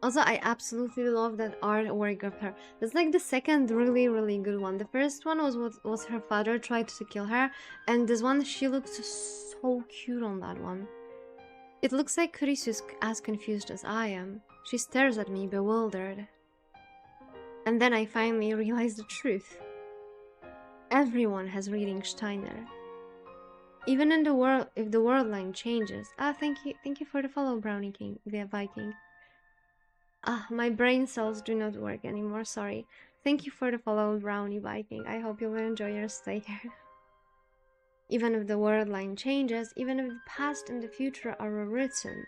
Also, I absolutely love that artwork of her. It's like the second really, really good one. The first one was her father tried to kill her, and this one, she looks so cute on that one. It looks like Kurisu's as confused as I am. She stares at me, bewildered. And then I finally realize the truth. Everyone has reading Steiner. Even in the world, if the world line changes. Ah, thank you for the follow, Brownie King, the Viking. Ah, my brain cells do not work anymore, sorry. Thank you for the follow, Brownie Viking. I hope you will enjoy your stay here. Even if the world line changes, even if the past and the future are rewritten,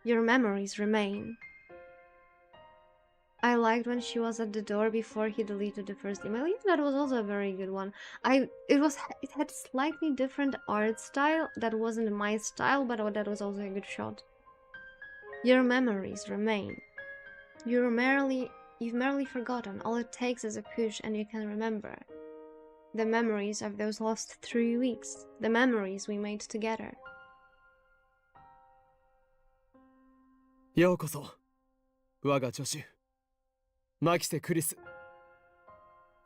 your memories remain. I liked when she was at the door before he deleted the first email. Yeah, that was also a very good one. It had slightly different art style that wasn't my style, but that was also a good shot. Your memories remain. You've merely forgotten. All it takes is a push and you can remember. The memories of those lost 3 weeks. The memories we made together. ようこそ、我が助手、マキセ・クリス。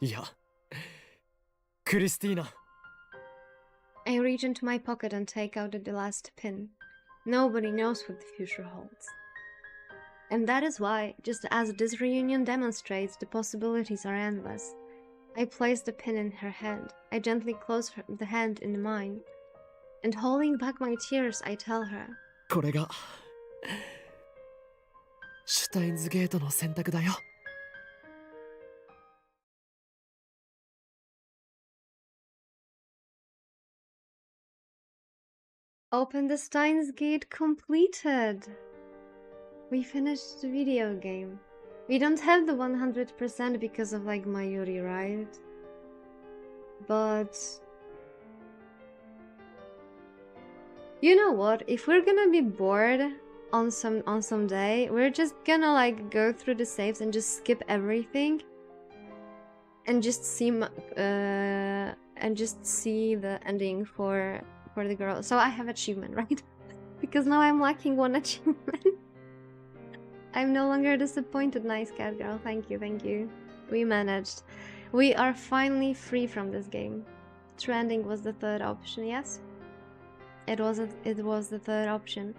いや、クリスティーナ。I reach into my pocket and take out the last pin. Nobody knows what the future holds. And that is why, just as this reunion demonstrates, the possibilities are endless. I place the pin in her hand. I gently close the hand in mine. And holding back my tears, I tell her, これがシュタインズゲートの選択だよ。Open the Steins Gate completed! We finished the video game. We don't have the 100% because of like Mayuri, right? But you know what? If we're gonna be bored on some day, we're just gonna like go through the saves and just skip everything and just see the ending for the girl. So I have achievement, right? Because now I'm lacking one achievement. I'm no longer disappointed, nice cat girl. Thank you. We managed. We are finally free from this game. Trending was the third option, yes? It was the third option.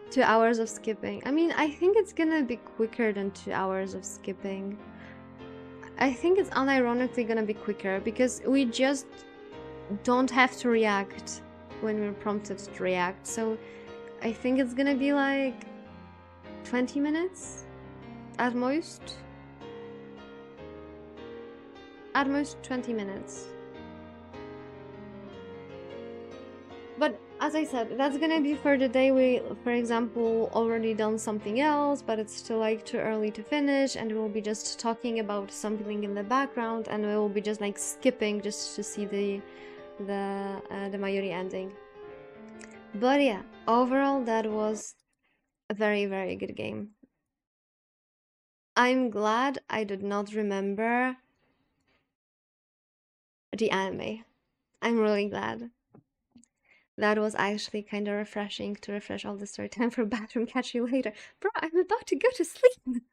2 hours of skipping. I mean, I think it's gonna be quicker than 2 hours of skipping. I think it's unironically gonna be quicker because we just don't have to react when we're prompted to react. So I think it's gonna be like 20 minutes at most. At most 20 minutes. But as I said, that's gonna be for the day we, for example, already done something else, but it's still like too early to finish, and we'll be just talking about something in the background, and we will be just like skipping just to see the Mayuri ending. But yeah, overall that was a very, very good game. I'm glad I did not remember the anime. I'm really glad. That was actually kind of refreshing to refresh all the story time for bathroom. Catch you later. Bro, I'm about to go to sleep.